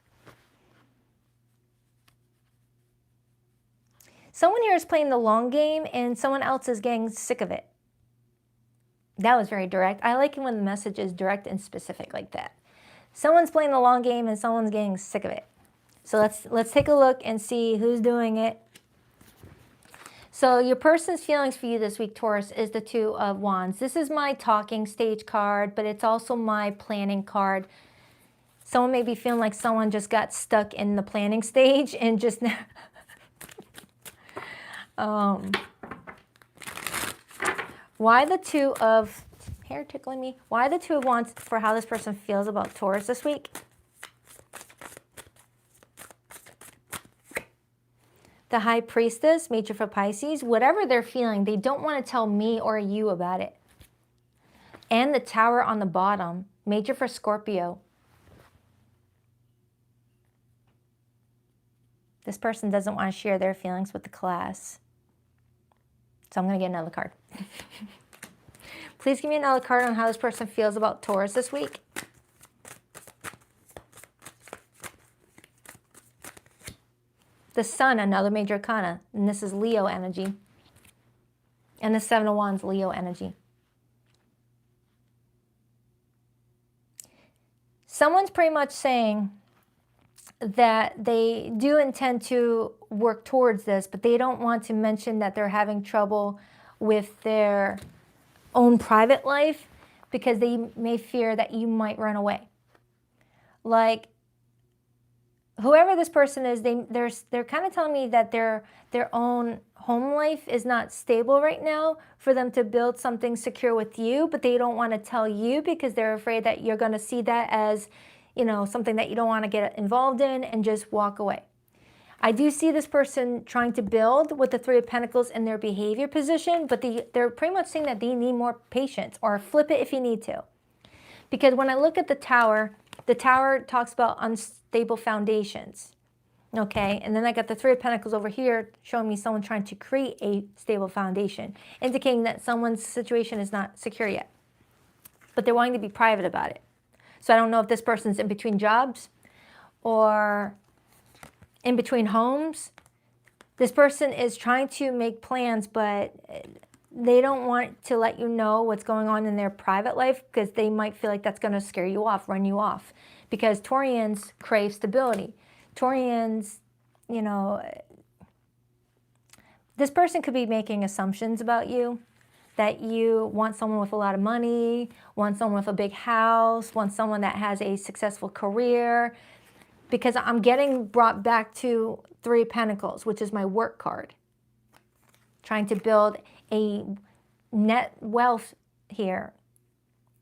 Someone here is playing the long game and someone else is getting sick of it. That was very direct. I like it when the message is direct and specific like that. Someone's playing the long game and someone's getting sick of it. So let's take a look and see who's doing it. So your person's feelings for you this week, Taurus, is the 2 of Wands. This is my talking stage card, but it's also my planning card. Someone may be feeling like someone just got stuck in the planning stage and just why the 2 of hair tickling me? Why the 2 of Wands for how this person feels about Taurus this week? The High Priestess, major for Pisces. Whatever they're feeling, they don't want to tell me or you about it. And the Tower on the bottom, major for Scorpio. This person doesn't want to share their feelings with the class. So I'm going to get another card. Please give me another card on how this person feels about Taurus this week. The Sun, another major arcana, and this is Leo energy. And the Seven of Wands, Leo energy. Someone's pretty much saying that they do intend to work towards this, but they don't want to mention that they're having trouble with their own private life because they may fear that you might run away. Like, whoever this person is, they're kind of telling me that their own home life is not stable right now for them to build something secure with you, but they don't want to tell you because they're afraid that you're going to see that as, you know, something that you don't want to get involved in and just walk away. I do see this person trying to build with the Three of Pentacles in their behavior position, but they're pretty much saying that they need more patience, or flip it if you need to. Because when I look at the Tower talks about unstable foundations. Okay, and then I got the Three of Pentacles over here showing me someone trying to create a stable foundation, indicating that someone's situation is not secure yet. But they're wanting to be private about it. So I don't know if this person's in between jobs or in between homes. This person is trying to make plans, but they don't want to let you know what's going on in their private life because they might feel like that's going to scare you off, run you off. Because Taurians crave stability. Taurians, you know, this person could be making assumptions about you, that you want someone with a lot of money, want someone with a big house, want someone that has a successful career. Because I'm getting brought back to Three of Pentacles, which is my work card. Trying to build a net wealth here,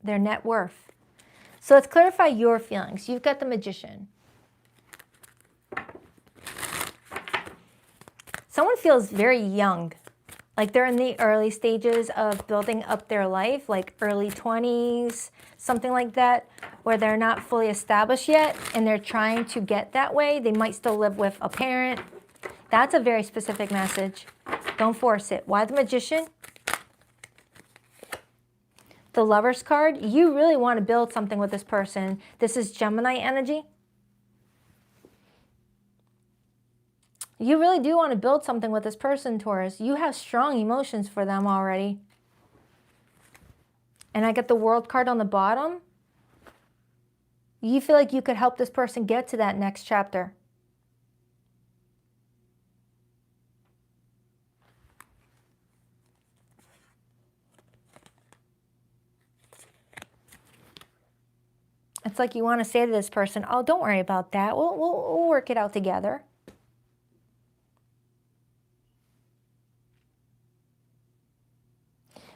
their net worth. So let's clarify your feelings. You've got the Magician. Someone feels very young, like they're in the early stages of building up their life, like early 20s, something like that, where they're not fully established yet and they're trying to get that way. They might still live with a parent. That's a very specific message. Don't force it. Why the Magician? The Lover's card, you really want to build something with this person. This is Gemini energy. You really do want to build something with this person, Taurus. You have strong emotions for them already. And I get the World card on the bottom. You feel like you could help this person get to that next chapter. It's like you want to say to this person, oh, don't worry about that. We'll work it out together.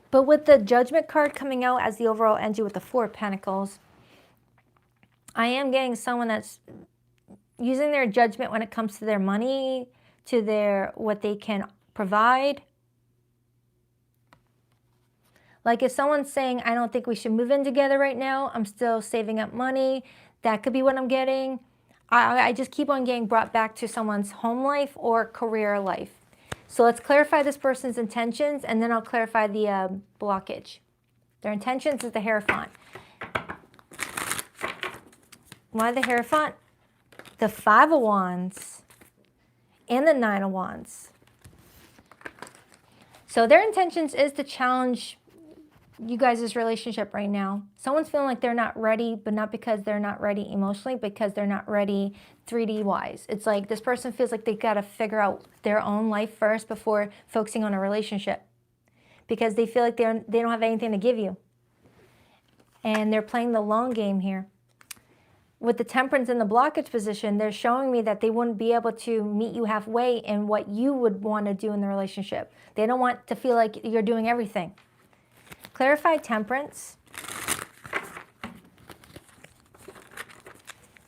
But with the Judgment card coming out as the overall energy with the Four of Pentacles, I am getting someone that's using their judgment when it comes to their money, to their what they can provide. Like if someone's saying, I don't think we should move in together right now, I'm still saving up money, that could be what I'm getting. I just keep on getting brought back to someone's home life or career life. So let's clarify this person's intentions, and then I'll clarify the blockage. Their intentions is the Hierophant. Why the Hierophant? The Five of Wands and the Nine of Wands. So their intentions is to challenge you guys' relationship right now. Someone's feeling like they're not ready, but not because they're not ready emotionally, because they're not ready 3D wise. It's like this person feels like they got to figure out their own life first before focusing on a relationship, because they feel like they don't have anything to give you. And they're playing the long game here. With the Temperance in the blockage position, they're showing me that they wouldn't be able to meet you halfway in what you would want to do in the relationship. They don't want to feel like you're doing everything. Clarify Temperance.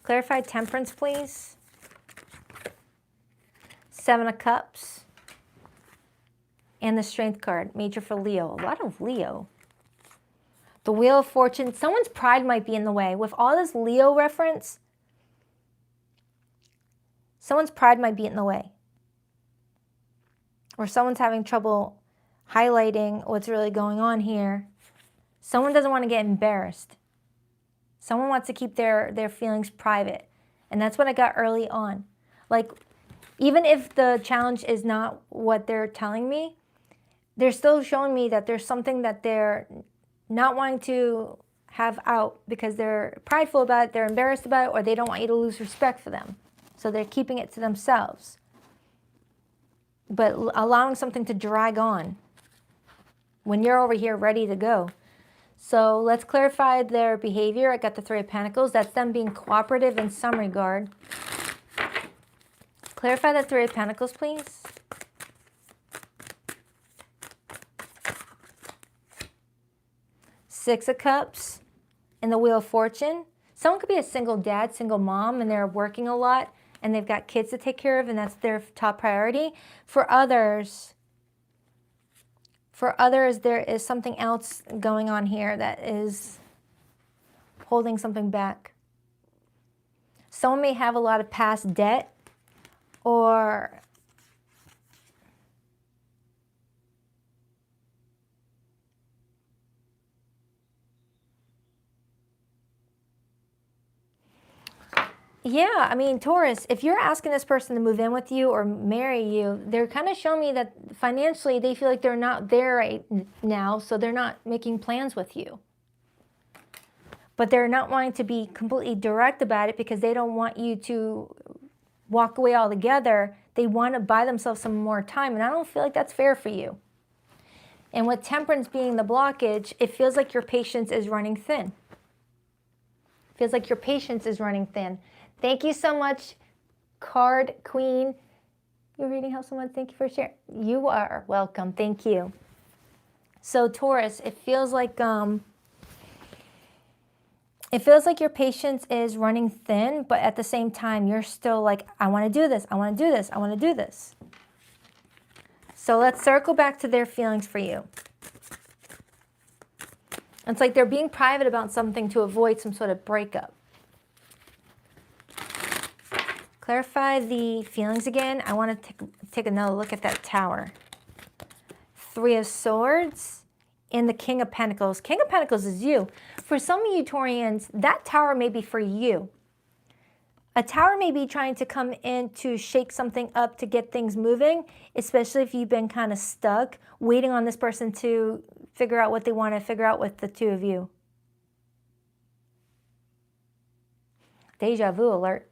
Clarify Temperance, please. Seven of Cups. And the Strength card, major for Leo. A lot of Leo. The Wheel of Fortune. Someone's pride might be in the way. With all this Leo reference, someone's pride might be in the way. Or someone's having trouble highlighting what's really going on here. Someone doesn't want to get embarrassed. Someone wants to keep their feelings private. And that's what I got early on. Like, even if the challenge is not what they're telling me, they're still showing me that there's something that they're not wanting to have out because they're prideful about it, they're embarrassed about it, or they don't want you to lose respect for them. So they're keeping it to themselves. But allowing something to drag on when you're over here ready to go. So let's clarify their behavior. I got the Three of Pentacles. That's them being cooperative in some regard. Clarify the Three of Pentacles, please. Six of Cups and the Wheel of Fortune. Someone could be a single dad, single mom, and they're working a lot, and they've got kids to take care of, and that's their top priority. For others, there is something else going on here that is holding something back. Someone may have a lot of past debt, or yeah, I mean, Taurus, if you're asking this person to move in with you or marry you, they're kind of showing me that financially they feel like they're not there right now, so they're not making plans with you. But they're not wanting to be completely direct about it because they don't want you to walk away altogether. They want to buy themselves some more time, and I don't feel like that's fair for you. And with Temperance being the blockage, it feels like your patience is running thin. Feels like your patience is running thin. Thank you so much, Card Queen. You're reading how someone, thank you for sharing. You are welcome, thank you. So Taurus, it feels like your patience is running thin, but at the same time, you're still like, I want to do this, I want to do this, I want to do this. So let's circle back to their feelings for you. It's like they're being private about something to avoid some sort of breakup. Clarify the feelings again. I want to take another look at that Tower. Three of Swords and the King of Pentacles. King of Pentacles is you. For some of you Taurians, that Tower may be for you. A Tower may be trying to come in to shake something up to get things moving, especially if you've been kind of stuck, waiting on this person to figure out what they want to figure out with the two of you. Deja vu alert.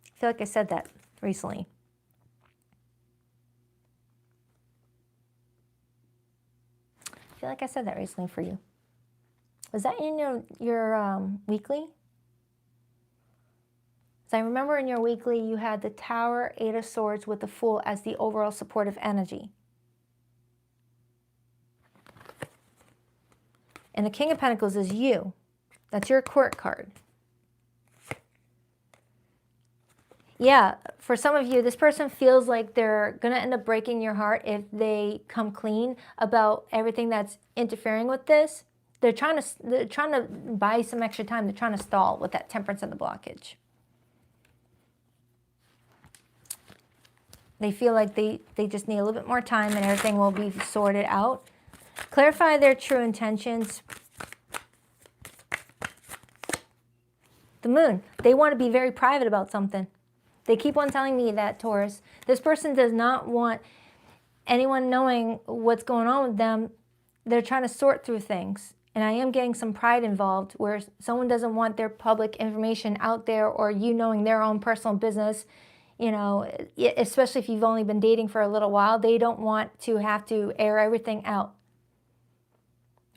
I feel like I said that recently. I feel like I said that recently for you. Was that in your weekly? So I remember in your weekly you had the Tower, Eight of Swords with the Fool as the overall supportive energy. And the King of Pentacles is you. That's your court card. Yeah, for some of you, this person feels like they're going to end up breaking your heart if they come clean about everything that's interfering with this. They're trying to buy some extra time. They're trying to stall with that Temperance and the blockage. They feel like they just need a little bit more time and everything will be sorted out. Clarify their true intentions. The Moon. They want to be very private about something. They keep on telling me that, Taurus. This person does not want anyone knowing what's going on with them. They're trying to sort through things. And I am getting some pride involved where someone doesn't want their public information out there or you knowing their own personal business. You know, especially if you've only been dating for a little while, they don't want to have to air everything out.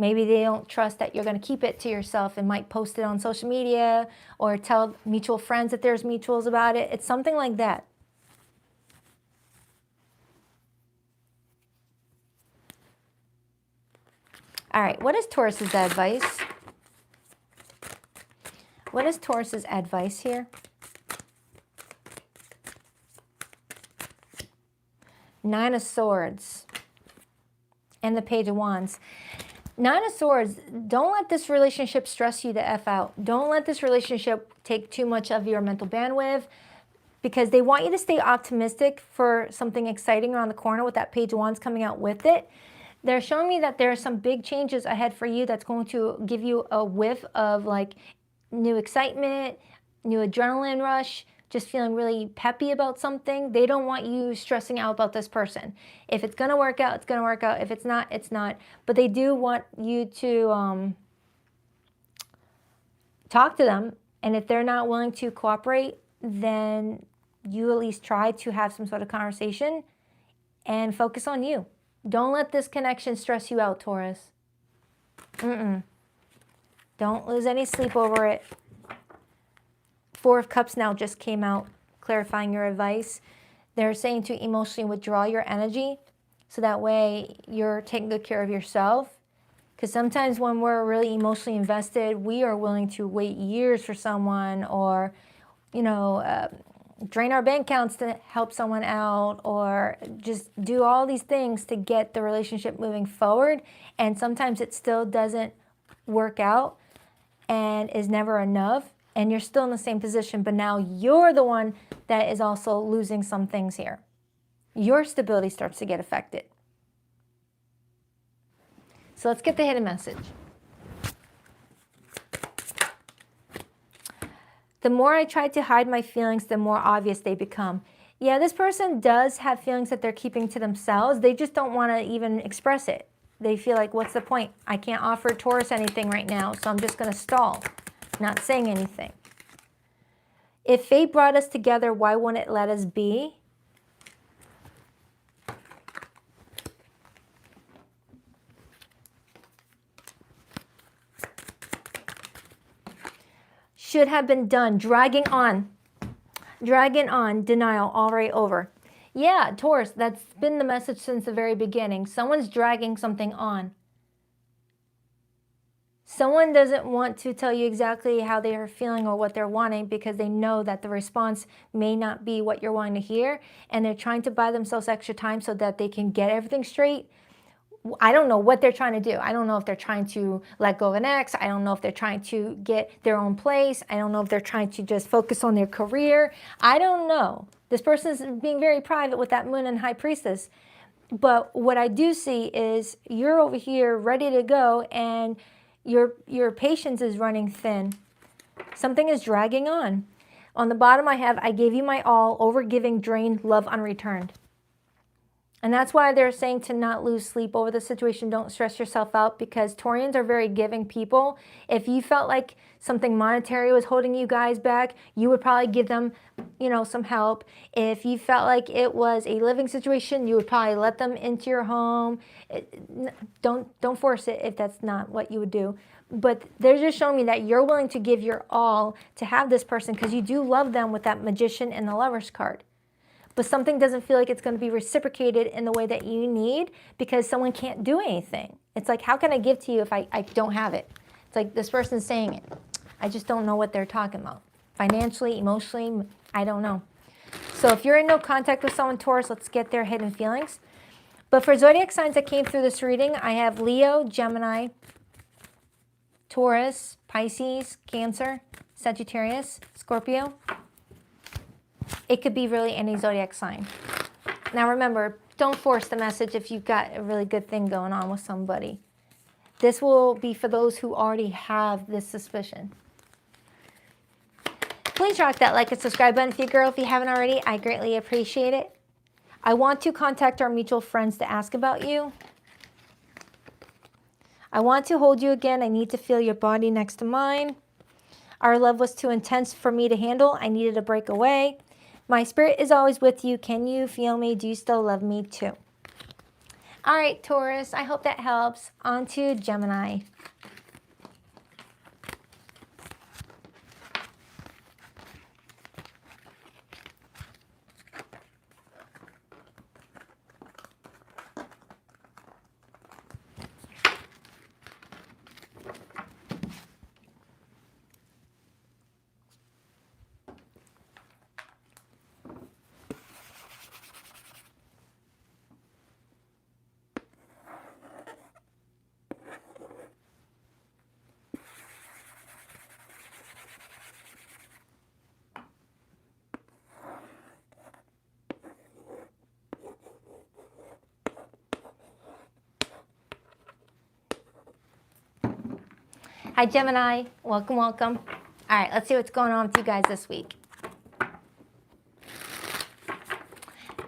Maybe they don't trust that you're going to keep it to yourself and might post it on social media or tell mutual friends that there's mutuals about it. It's something like that. All right, what is Taurus's advice? What is Taurus's advice here? Nine of Swords and the Page of Wands. Nine of Swords, don't let this relationship stress you the F out. Don't let this relationship take too much of your mental bandwidth, because they want you to stay optimistic for something exciting around the corner with that Page of Wands coming out with it. They're showing me that there are some big changes ahead for you that's going to give you a whiff of like new excitement, new adrenaline rush, just feeling really peppy about something. They don't want you stressing out about this person. If it's going to work out, it's going to work out. If it's not, it's not. But they do want you to talk to them. And if they're not willing to cooperate, then you at least try to have some sort of conversation and focus on you. Don't let this connection stress you out, Taurus. Don't lose any sleep over it. Four of Cups now just came out, clarifying your advice. They're saying to emotionally withdraw your energy so that way you're taking good care of yourself. Because sometimes when we're really emotionally invested, we are willing to wait years for someone, or, you know, drain our bank accounts to help someone out, or just do all these things to get the relationship moving forward. And sometimes it still doesn't work out and is never enough. And you're still in the same position, but now you're the one that is also losing some things here. Your stability starts to get affected. So let's get the hidden message. The more I try to hide my feelings, the more obvious they become. Yeah, this person does have feelings that they're keeping to themselves. They just don't want to even express it. They feel like, what's the point? I can't offer Taurus anything right now, so I'm just going to stall. Not saying anything. If fate brought us together, why wouldn't it let us be? Should have been done. Dragging on. Dragging on. Denial. Already over. Yeah, Taurus, that's been the message since the very beginning. Someone's dragging something on. Someone doesn't want to tell you exactly how they are feeling or what they're wanting, because they know that the response may not be what you're wanting to hear, and they're trying to buy themselves extra time so that they can get everything straight. I don't know what they're trying to do. I don't know if they're trying to let go of an ex. I don't know if they're trying to get their own place. I don't know if they're trying to just focus on their career. I don't know. This person is being very private with that Moon and High Priestess. But what I do see is you're over here ready to go, and your patience is running thin. Something is dragging on. On the bottom I have, I gave you my all, overgiving, drained, love unreturned. And that's why they're saying to not lose sleep over the situation. Don't stress yourself out, because Taurians are very giving people. If you felt like something monetary was holding you guys back, you would probably give them, you know, some help. If you felt like it was a living situation, you would probably let them into your home. Don't force it if that's not what you would do. But they're just showing me that you're willing to give your all to have this person, because you do love them with that Magician and the Lovers card. But something doesn't feel like it's going to be reciprocated in the way that you need, because someone can't do anything. It's like, how can I give to you if I don't have it? It's like this person's saying it. I just don't know what they're talking about. Financially, emotionally, I don't know. So if you're in no contact with someone, Taurus, let's get their hidden feelings. But for zodiac signs that came through this reading, I have Leo, Gemini, Taurus, Pisces, Cancer, Sagittarius, Scorpio. It could be really any zodiac sign. Now remember, don't force the message if you've got a really good thing going on with somebody. This will be for those who already have this suspicion. Please rock that like and subscribe button if you haven't already. I greatly appreciate it. I want to contact our mutual friends to ask about you. I want to hold you again. I need to feel your body next to mine. Our love was too intense for me to handle. I needed a break away. My spirit is always with you. Can you feel me? Do you still love me too? All right, Taurus, I hope that helps. On to Gemini. Hi, Gemini. Welcome, welcome. All right, let's see what's going on with you guys this week.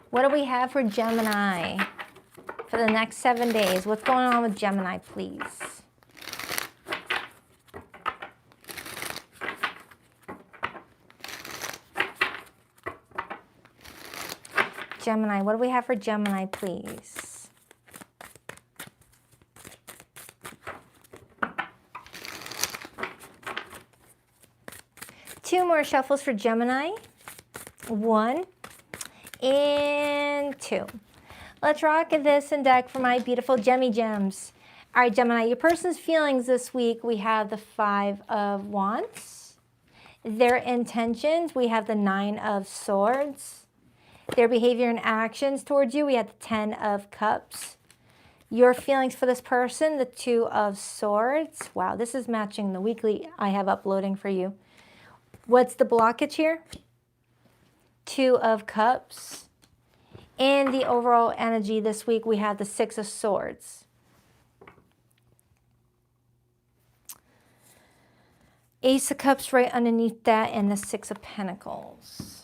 What do we have for Gemini for the next 7 days? What's going on with Gemini, please? Gemini, what do we have for Gemini, please? Two more shuffles for Gemini. 1 and 2. Let's rock this and deck for my beautiful Gemmy Gems. All right, Gemini, your person's feelings this week, we have the 5 of Wands. Their intentions, we have the 9 of Swords. Their behavior and actions towards you, we have the 10 of Cups. Your feelings for this person, the 2 of Swords. Wow, this is matching the weekly I have uploading for you. What's the blockage here? 2 of Cups. And the overall energy this week, we have the 6 of Swords. Ace of Cups right underneath that, and the 6 of Pentacles.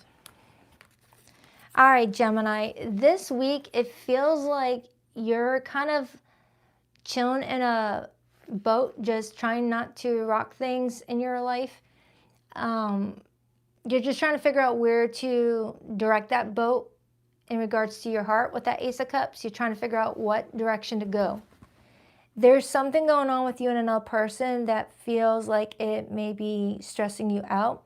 All right, Gemini, this week it feels like you're kind of chilling in a boat, just trying not to rock things in your life. You're just trying to figure out where to direct that boat in regards to your heart with that Ace of Cups. You're trying to figure out what direction to go. There's something going on with you and another person that feels like it may be stressing you out.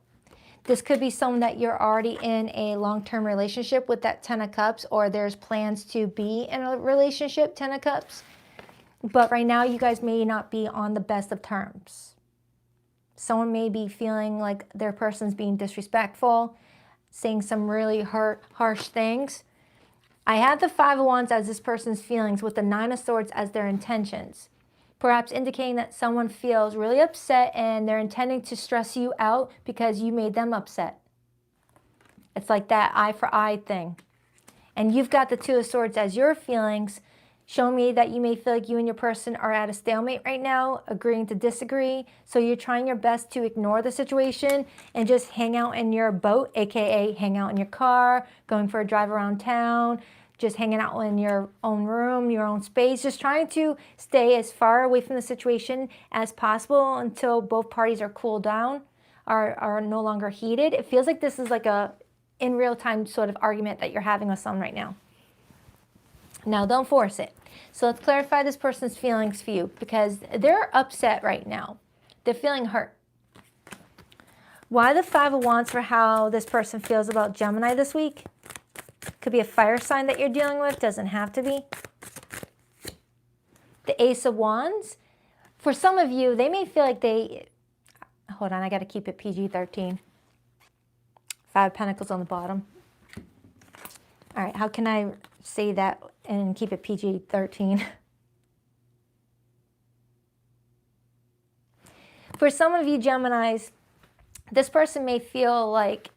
This could be someone that you're already in a long-term relationship with, that 10 of Cups, or there's plans to be in a relationship, 10 of Cups. But right now, you guys may not be on the best of terms. Someone may be feeling like their person's being disrespectful, saying some really harsh things. I have the 5 of Wands as this person's feelings with the 9 of Swords as their intentions. Perhaps indicating that someone feels really upset and they're intending to stress you out because you made them upset. It's like that eye for eye thing. And you've got the 2 of Swords as your feelings, showing me that you may feel like you and your person are at a stalemate right now, agreeing to disagree. So you're trying your best to ignore the situation and just hang out in your boat, aka hang out in your car, going for a drive around town, just hanging out in your own room, your own space, just trying to stay as far away from the situation as possible until both parties are cooled down, are no longer heated. It feels like this is like a in real time sort of argument that you're having with someone right now. Now, don't force it. So let's clarify this person's feelings for you, because they're upset right now. They're feeling hurt. Why the 5 of Wands for how this person feels about Gemini this week? Could be a fire sign that you're dealing with. Doesn't have to be. The Ace of Wands. For some of you, they may feel like they... Hold on, I got to keep it PG-13. 5 of Pentacles on the bottom. All right, how can I say that and keep it PG-13? For some of you Geminis, this person may feel like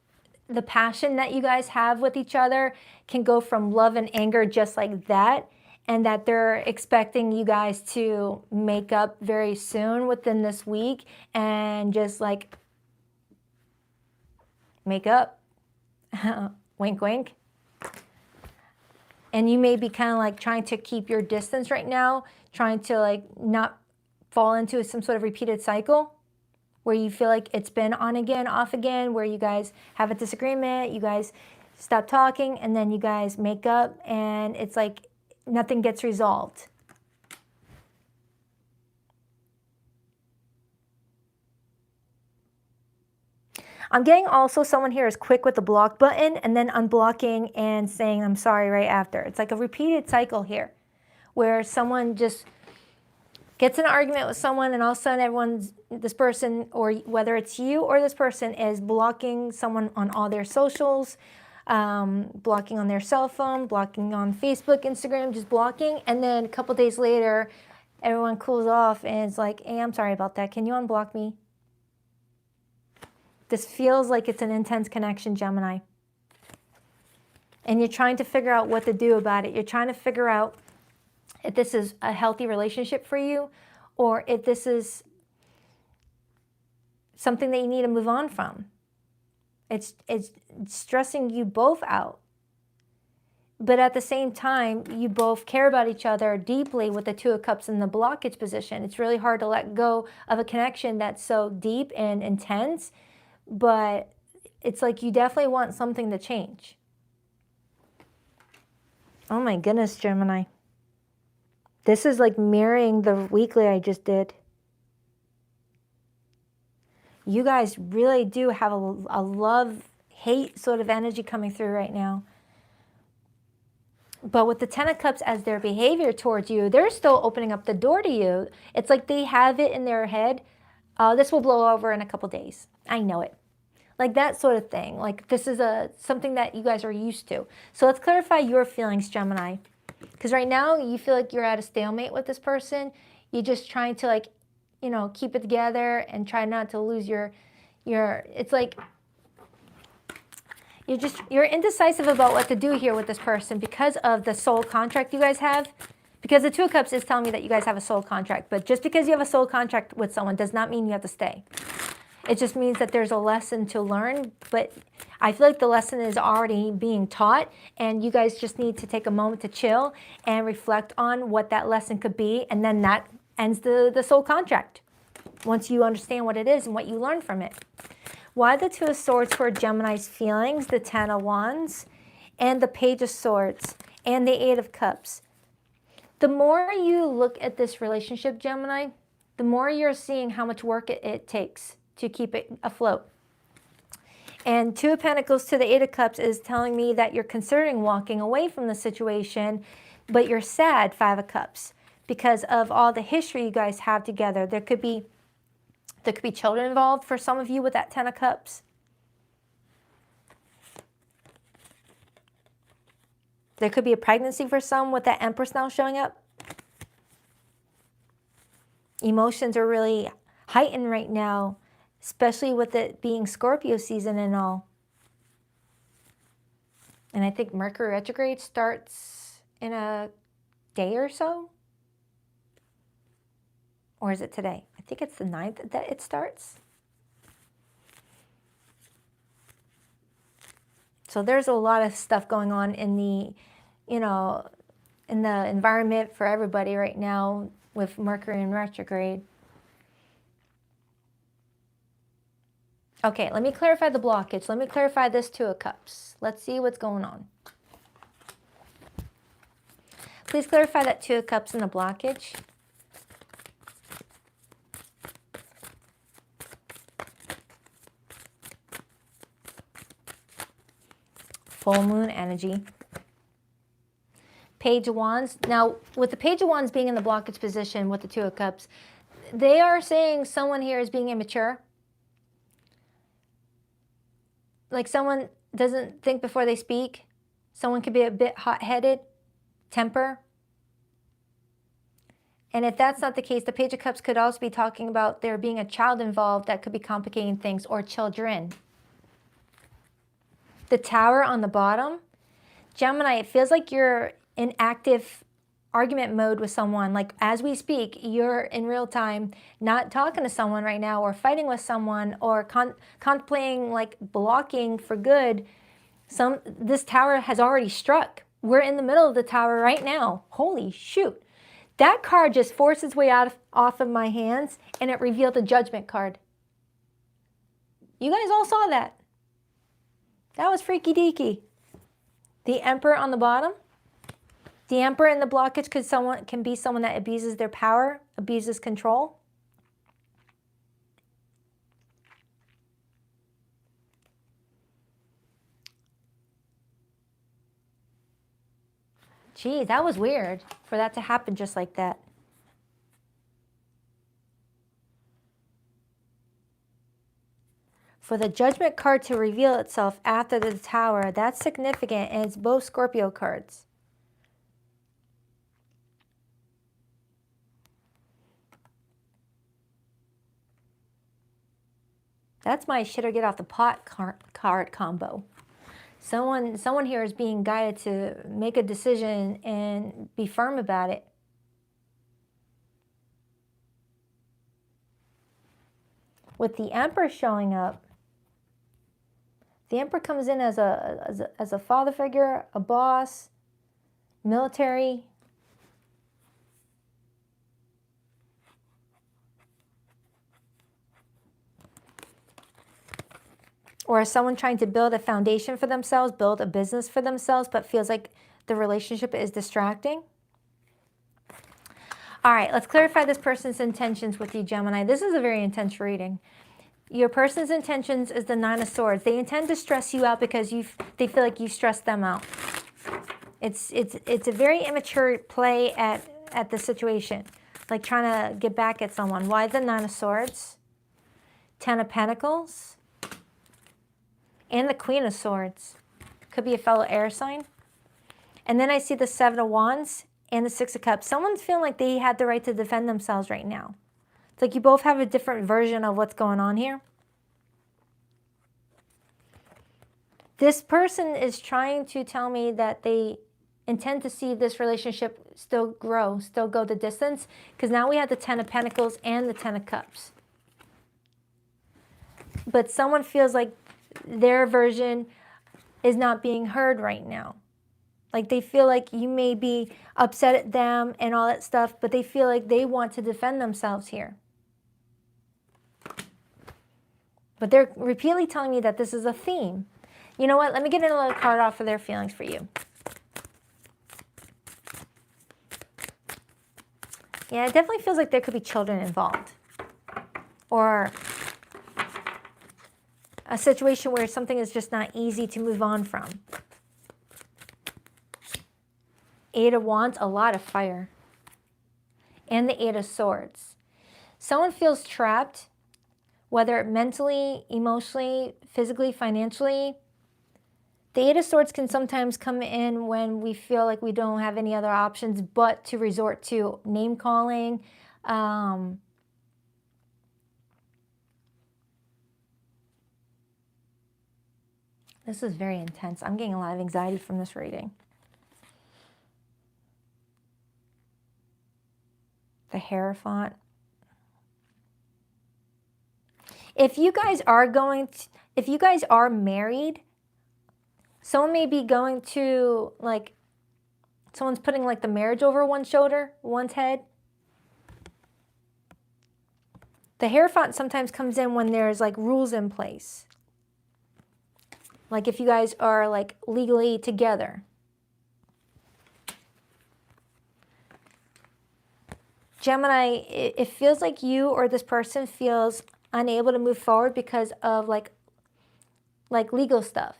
the passion that you guys have with each other can go from love and anger just like that, and that they're expecting you guys to make up very soon within this week and just like make up. Wink, wink. And you may be kind of like trying to keep your distance right now, trying to like not fall into some sort of repeated cycle where you feel like it's been on again, off again, where you guys have a disagreement, you guys stop talking, and then you guys make up, and it's like nothing gets resolved. I'm getting also someone here is quick with the block button and then unblocking and saying I'm sorry right after. It's like a repeated cycle here where someone just gets in an argument with someone and all of a sudden this person, or whether it's you or this person, is blocking someone on all their socials, blocking on their cell phone, blocking on Facebook, Instagram, just blocking. And then a couple days later, everyone cools off and it's like, hey, I'm sorry about that. Can you unblock me? This feels like it's an intense connection, Gemini. And you're trying to figure out what to do about it. You're trying to figure out if this is a healthy relationship for you, or if this is something that you need to move on from. It's stressing you both out. But at the same time, you both care about each other deeply with the Two of Cups in the blockage position. It's really hard to let go of a connection that's so deep and intense, but it's like you definitely want something to change. Oh my goodness, Gemini. This is like mirroring the weekly I just did. You guys really do have a love-hate sort of energy coming through right now. But with the Ten of Cups as their behavior towards you, they're still opening up the door to you. It's like they have it in their head, this will blow over in a couple days. I know it. Like that sort of thing. Like this is something that you guys are used to. So let's clarify your feelings, Gemini. Because right now you feel like you're at a stalemate with this person. You're just trying to like, you know, keep it together and try not to lose your it's like you're indecisive about what to do here with this person because of the soul contract you guys have. Because the Two of Cups is telling me that you guys have a soul contract. But just because you have a soul contract with someone does not mean you have to stay. It just means that there's a lesson to learn. But I feel like the lesson is already being taught. And you guys just need to take a moment to chill and reflect on what that lesson could be. And then that ends the soul contract. Once you understand what it is and what you learn from it. Why the Two of Swords for Gemini's feelings, the Ten of Wands, and the Page of Swords, and the Eight of Cups. The more you look at this relationship, Gemini, the more you're seeing how much work it takes to keep it afloat. And Two of Pentacles to the Eight of Cups is telling me that you're considering walking away from the situation, but you're sad, Five of Cups, because of all the history you guys have together. There could be children involved for some of you with that Ten of Cups. There could be a pregnancy for some with that Empress now showing up. Emotions are really heightened right now, especially with it being Scorpio season and all. And I think Mercury retrograde starts in a day or so. Or is it today? I think it's the 9th that it starts. So there's a lot of stuff going on in the, you know, in the environment for everybody right now with Mercury in retrograde. Okay, let me clarify the blockage. Let me clarify this Two of Cups. Let's see what's going on. Please clarify that Two of Cups in the blockage. Full moon energy. Page of Wands. Now, with the Page of Wands being in the blockage position with the Two of Cups, they are saying someone here is being immature. Like someone doesn't think before they speak. Someone could be a bit hot-headed, temper. And if that's not the case, the Page of Cups could also be talking about there being a child involved that could be complicating things, or children. The Tower on the bottom. Gemini, it feels like you're in active argument mode with someone. Like as we speak, you're in real time not talking to someone right now, or fighting with someone, or contemplating like blocking for good. This Tower has already struck. We're in the middle of the Tower right now. Holy shoot. That card just forced its way off of my hands, and it revealed the Judgment card. You guys all saw that. That was freaky deaky. The Emperor on the bottom. The Emperor in the blockage can be someone that abuses their power, abuses control. Gee, that was weird for that to happen just like that. For the Judgment card to reveal itself after the Tower, that's significant, and it's both Scorpio cards. That's my shit or get off the pot card combo. Someone here is being guided to make a decision and be firm about it. with the Emperor showing up. The Emperor comes in as a father figure, a boss, military. Or someone trying to build a foundation for themselves, build a business for themselves, but feels like the relationship is distracting. All right, let's clarify this person's intentions with you, Gemini. This is a very intense reading. Your person's intentions is the Nine of Swords. They intend to stress you out because they feel like you stressed them out. It's a very immature play at the situation, like trying to get back at someone. Why the Nine of Swords? Ten of Pentacles. And the Queen of Swords. Could be a fellow air sign. And then I see the Seven of Wands and the Six of Cups. Someone's feeling like they had the right to defend themselves right now. It's like you both have a different version of what's going on here. This person is trying to tell me that they intend to see this relationship still grow, still go the distance, because now we have the Ten of Pentacles and the Ten of Cups. But someone feels like their version is not being heard right now. Like they feel like you may be upset at them and all that stuff, but they feel like they want to defend themselves here. But they're repeatedly telling me that this is a theme. You know what? Let me get another card off of their feelings for you. Yeah, it definitely feels like there could be children involved. Or a situation where something is just not easy to move on from. Eight of Wands, a lot of fire. And the Eight of Swords. Someone feels trapped, whether mentally, emotionally, physically, financially. The Eight of Swords can sometimes come in when we feel like we don't have any other options but to resort to name calling. This is very intense. I'm getting a lot of anxiety from this reading. The Hierophant. If you guys are married, someone may be going to, like, someone's putting like the marriage over one's shoulder, one's head. The Hierophant sometimes comes in when there's like rules in place. Like if you guys are like legally together. Gemini, it feels like you or this person feels unable to move forward because of like legal stuff.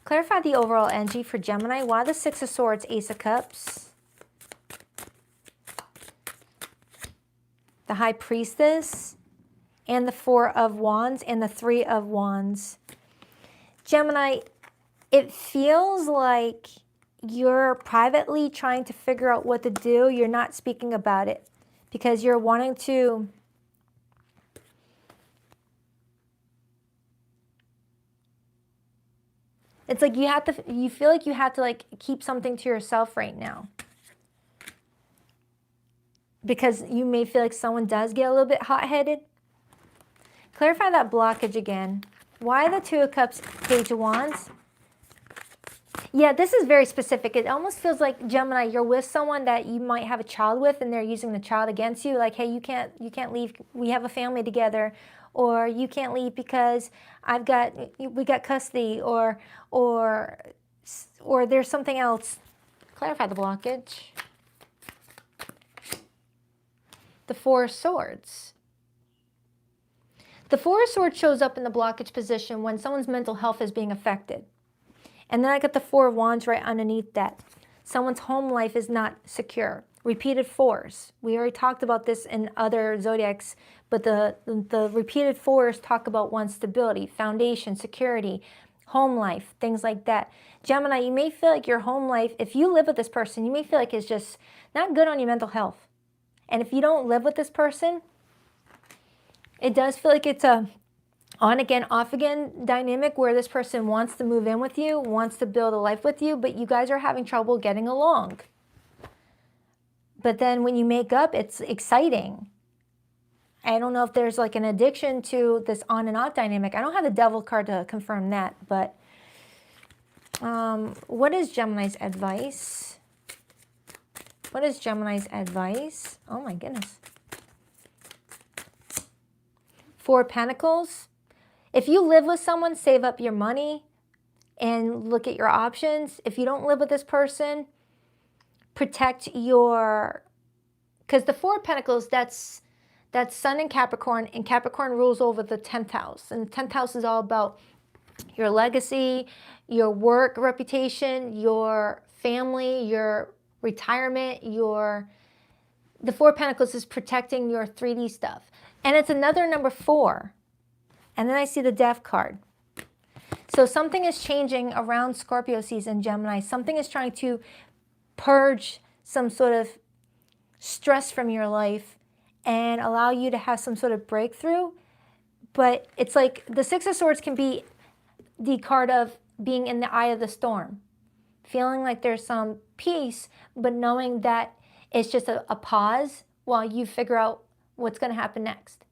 Clarify the overall energy for Gemini. Why the Six of Swords, Ace of Cups? The High Priestess and the Four of Wands and the Three of Wands. Gemini, it feels like you're privately trying to figure out what to do. You're not speaking about it because you're wanting to it's like you feel like you have to like keep something to yourself right now. Because you may feel like someone does get a little bit hot-headed. Clarify that blockage again. Why the Two of Cups, Page of Wands? Yeah, this is very specific. It almost feels like, Gemini, you're with someone that you might have a child with and they're using the child against you. Like, hey, you can't leave. We have a family together. Or you can't leave because we got custody. Or there's something else. Clarify the blockage. The Four of Swords. The Four of Swords shows up in the blockage position when someone's mental health is being affected. And then I got the Four of Wands right underneath that. Someone's home life is not secure. Repeated fours. We already talked about this in other zodiacs, but the repeated fours talk about one's stability, foundation, security, home life, things like that. Gemini, you may feel like your home life, if you live with this person, you may feel like it's just not good on your mental health. And if you don't live with this person, it does feel like it's a on again, off again dynamic where this person wants to move in with you, wants to build a life with you, but you guys are having trouble getting along. But then when you make up, it's exciting. I don't know if there's like an addiction to this on and off dynamic. I don't have the devil card to confirm that, but what is Gemini's advice? What is Gemini's advice? Oh my goodness. Four of Pentacles. If you live with someone, save up your money and look at your options. If you don't live with this person, protect your, because the Four of Pentacles, that's Sun in Capricorn, and Capricorn rules over the 10th house. And the 10th house is all about your legacy, your work reputation, your family, your retirement, the Four of Pentacles is protecting your 3D stuff. And it's another number 4. And then I see the Death card. So something is changing around Scorpio season, Gemini. Something is trying to purge some sort of stress from your life and allow you to have some sort of breakthrough. But it's like the Six of Swords can be the card of being in the eye of the storm, feeling like there's some peace, but knowing that it's just a pause while you figure out what's going to happen next.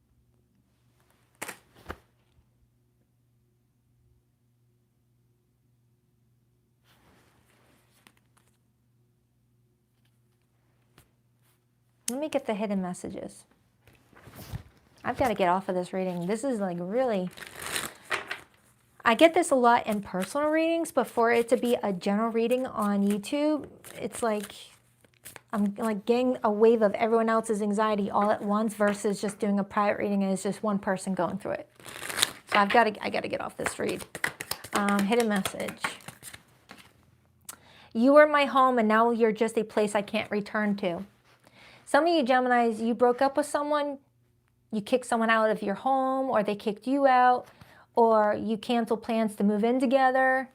Let me get the hidden messages. I've got to get off of this reading. This is like really, I get this a lot in personal readings, but for it to be a general reading on YouTube, it's like I'm like getting a wave of everyone else's anxiety all at once versus just doing a private reading and it's just one person going through it. So I got to get off this read. Hidden message. You were my home and now you're just a place I can't return to. Some of you Geminis, you broke up with someone, you kicked someone out of your home, or they kicked you out, or you canceled plans to move in together.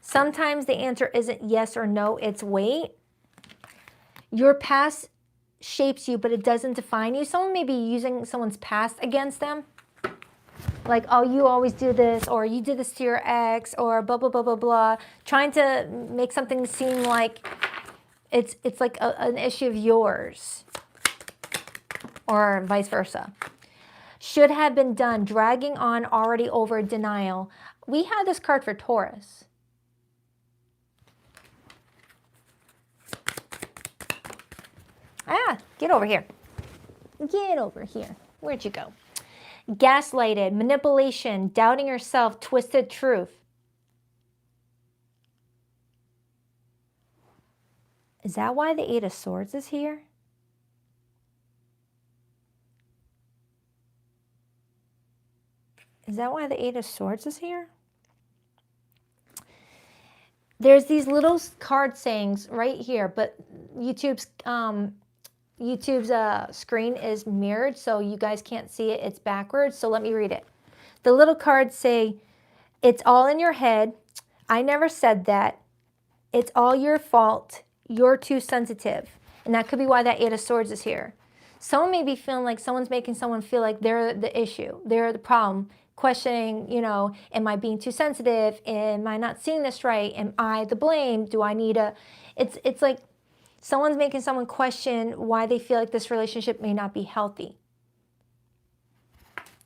Sometimes the answer isn't yes or no, it's wait. Your past shapes you, but it doesn't define you. Someone may be using someone's past against them. Like, oh, you always do this, or you did this to your ex, or blah, blah, blah, blah, blah. Trying to make something seem like it's like an issue of yours, or vice versa. Should have been done, dragging on, already over, denial. We had this card for Taurus. Ah, get over here. Get over here. Where'd you go? Gaslighted, manipulation, doubting yourself, twisted truth. Is that why the Eight of Swords is here? Is that why the Eight of Swords is here? There's these little card sayings right here, but YouTube's screen is mirrored, so you guys can't see it. It's backwards, so let me read it. The little cards say, it's all in your head. I never said that. It's all your fault. You're too sensitive. And that could be why that Eight of Swords is here. Someone may be feeling like someone's making someone feel like they're the issue. They're the problem. Questioning, you know, am I being too sensitive? Am I not seeing this right? Am I the blame? Do I need a... It's like someone's making someone question why they feel like this relationship may not be healthy.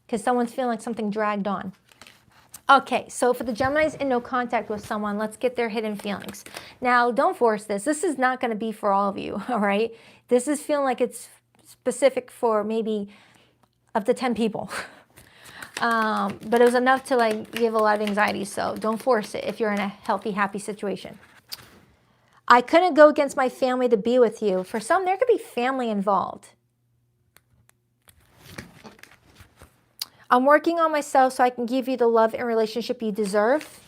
Because someone's feeling like something dragged on. Okay, so for the Geminis in no contact with someone, let's get their hidden feelings. Now, don't force this. This is not going to be for all of you, all right? This is feeling like it's specific for maybe up to 10 people. But it was enough to like give a lot of anxiety, so don't force it if you're in a healthy, happy situation. I couldn't go against my family to be with you. For some, there could be family involved. I'm working on myself so I can give you the love and relationship you deserve.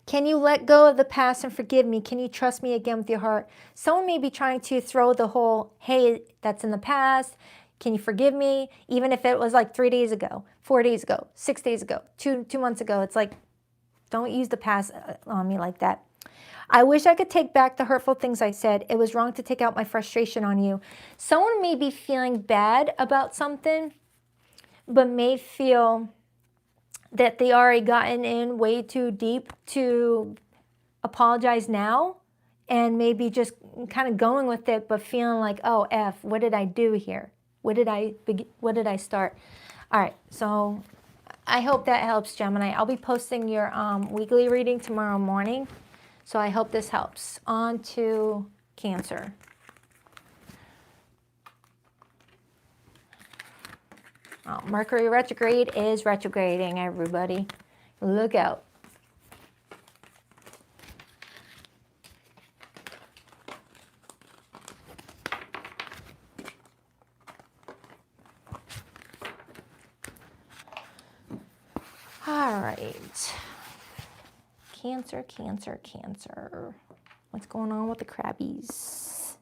Can you let go of the past and forgive me? Can you trust me again with your heart? Someone may be trying to throw the whole, hey, that's in the past. Can you forgive me? Even if it was like 3 days ago, 4 days ago, 6 days ago, two months ago. It's like, don't use the past on me like that. I wish I could take back the hurtful things I said. It was wrong to take out my frustration on you. Someone may be feeling bad about something, but may feel that they already gotten in way too deep to apologize now, and maybe just kind of going with it, but feeling like, oh, F, what did I do here? What did I start? All right, so I hope that helps, Gemini. I'll be posting your weekly reading tomorrow morning, so I hope this helps. On to Cancer. Oh, Mercury retrograde is retrograding, everybody. Look out. All right. Cancer, Cancer, Cancer. What's going on with the crabbies?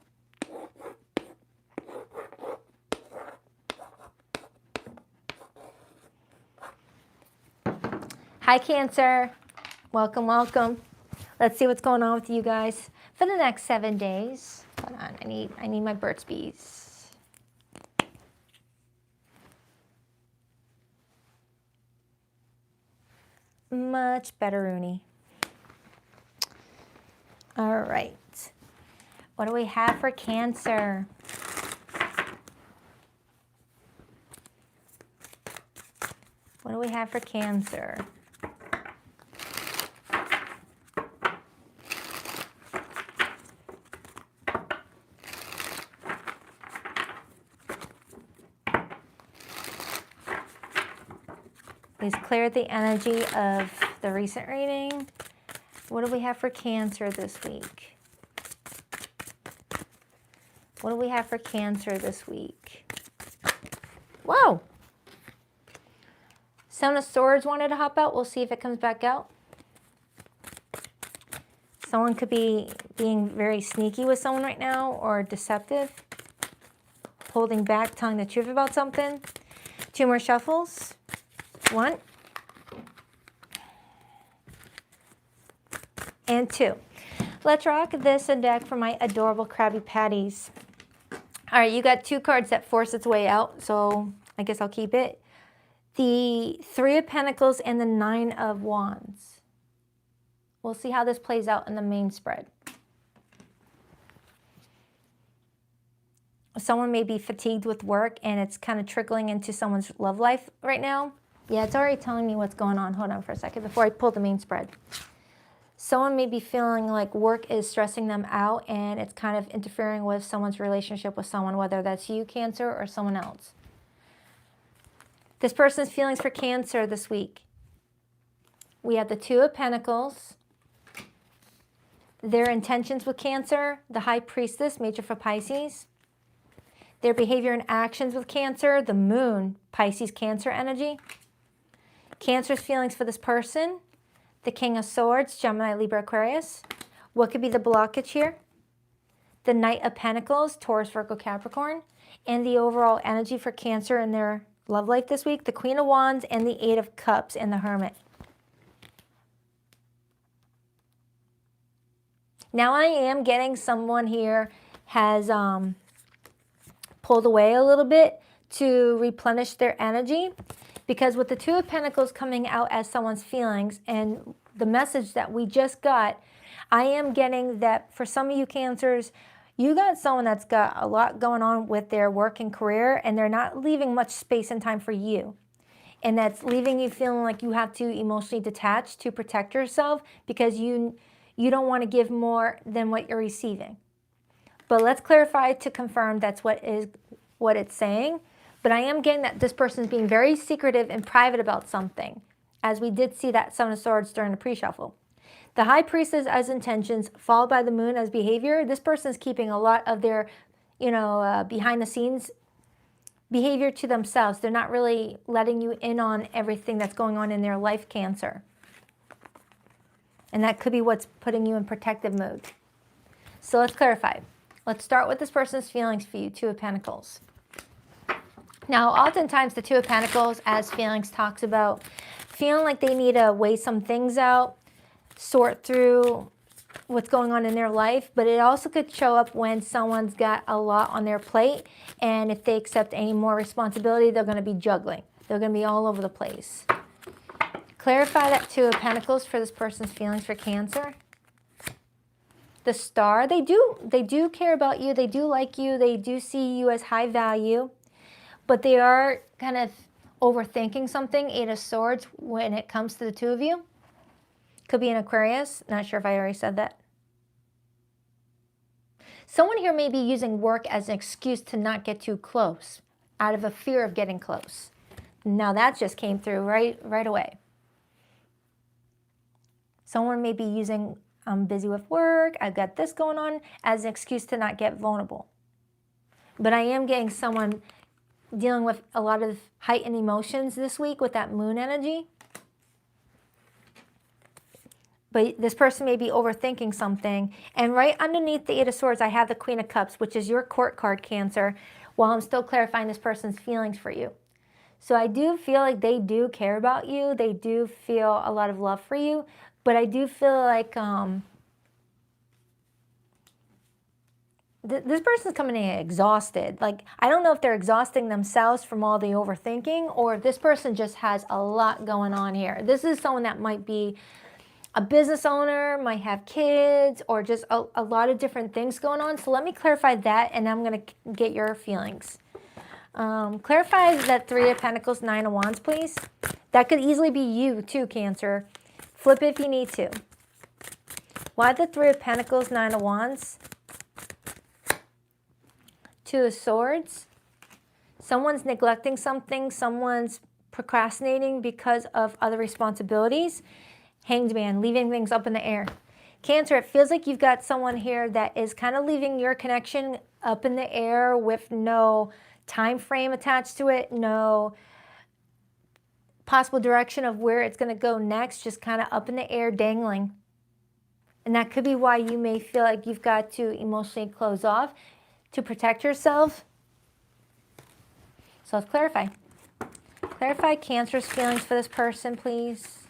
Hi, Cancer. Welcome, welcome. Let's see what's going on with you guys for the next 7 days. Hold on, I need my Burt's Bees. Much better, Rooney. All right. What do we have for Cancer? What do we have for Cancer? Please clear the energy of the recent reading. What do we have for Cancer this week? What do we have for Cancer this week? Whoa! Seven of Swords wanted to hop out. We'll see if it comes back out. Someone could be being very sneaky with someone right now, or deceptive. Holding back, telling the truth about something. 2 more shuffles. 1 and 2. Let's rock this deck for my adorable Krabby Patties. All right, you got 2 cards that force its way out, so I guess I'll keep it. The 3 of Pentacles and the 9 of Wands. We'll see how this plays out in the main spread. Someone may be fatigued with work and it's kind of trickling into someone's love life right now. Yeah, it's already telling me what's going on. Hold on for a second before I pull the main spread. Someone may be feeling like work is stressing them out and it's kind of interfering with someone's relationship with someone, whether that's you, Cancer, or someone else. This person's feelings for Cancer this week. We have the 2 of Pentacles. Their intentions with Cancer, the High Priestess, Major for Pisces. Their behavior and actions with Cancer, the Moon, Pisces, Cancer energy. Cancer's feelings for this person, the King of Swords, Gemini, Libra, Aquarius. What could be the blockage here? The Knight of Pentacles, Taurus, Virgo, Capricorn. And the overall energy for Cancer in their love life this week, the Queen of Wands and the 8 of Cups and the Hermit. Now I am getting someone here has pulled away a little bit to replenish their energy, because with the 2 of Pentacles coming out as someone's feelings and the message that we just got, I am getting that for some of you Cancers, you got someone that's got a lot going on with their work and career, and they're not leaving much space and time for you. And that's leaving you feeling like you have to emotionally detach to protect yourself, because you don't want to give more than what you're receiving. But let's clarify to confirm that's what it's saying. But I am getting that this person is being very secretive and private about something, as we did see that 7 of Swords during the pre-shuffle. The High Priestess as intentions, followed by the Moon as behavior. This person is keeping a lot of their, behind the scenes behavior to themselves. They're not really letting you in on everything that's going on in their life, Cancer. And that could be what's putting you in protective mode. So let's clarify. Let's start with this person's feelings for you, 2 of Pentacles. Now, oftentimes the 2 of Pentacles as feelings talks about feeling like they need to weigh some things out, sort through what's going on in their life, but it also could show up when someone's got a lot on their plate, and if they accept any more responsibility, they're going to be juggling. They're going to be all over the place. Clarify that Two of Pentacles for this person's feelings for Cancer. The Star, they do care about you. They do like you. They do see you as high value, but they are kind of overthinking something. Eight of Swords when it comes to the two of you. Could be an Aquarius. Not sure if I already said that. Someone here may be using work as an excuse to not get too close out of a fear of getting close. Now that just came through right away. Someone may be using, I'm busy with work, I've got this going on, as an excuse to not get vulnerable. But I am getting someone dealing with a lot of heightened emotions this week with that moon energy. But this person may be overthinking something. And right underneath the Eight of Swords, I have the Queen of Cups, which is your court card, Cancer, while I'm still clarifying this person's feelings for you. So I do feel like they do care about you. They do feel a lot of love for you. But I do feel like this person's coming in exhausted. Like, I don't know if they're exhausting themselves from all the overthinking, or if this person just has a lot going on here. This is someone that might be a business owner, might have kids, or just a lot of different things going on. So let me clarify that, and I'm going to get your feelings. Clarify that Three of Pentacles, Nine of Wands, please. That could easily be you too, Cancer. Flip it if you need to. Why the Three of Pentacles, Nine of Wands? Two of Swords. Someone's neglecting something. Someone's procrastinating because of other responsibilities. Hanged Man, leaving things up in the air. Cancer, it feels like you've got someone here that is kind of leaving your connection up in the air with no time frame attached to it, no possible direction of where it's going to go next, just kind of up in the air, dangling. And that could be why you may feel like you've got to emotionally close off to protect yourself. So let's clarify. Clarify Cancer's feelings for this person, please.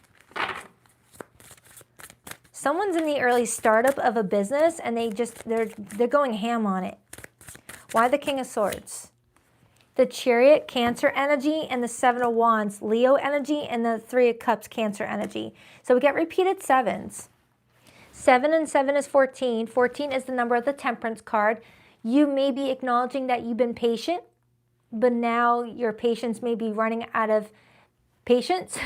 Someone's in the early startup of a business, and they're going ham on it. Why the King of Swords? The Chariot, Cancer energy, and the Seven of Wands, Leo energy, and the Three of Cups, Cancer energy. So we get repeated sevens. 7 and 7 is 14. 14 is the number of the Temperance card. You may be acknowledging that you've been patient, but now your patience may be running out of patience,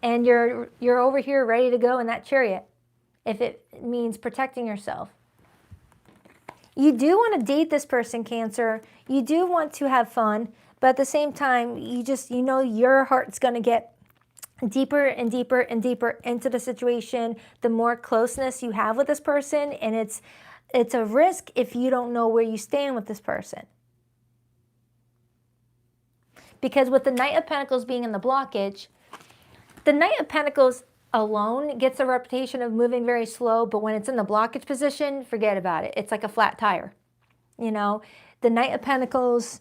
and you're over here ready to go in that Chariot, if it means protecting yourself. You do want to date this person, Cancer. You do want to have fun, but at the same time, you know your heart's going to get deeper and deeper and deeper into the situation the more closeness you have with this person, and it's a risk if you don't know where you stand with this person. Because with the Knight of Pentacles being in the blockage, the Knight of Pentacles alone gets a reputation of moving very slow, but when it's in the blockage position, forget about it. It's like a flat tire. You know, the Knight of Pentacles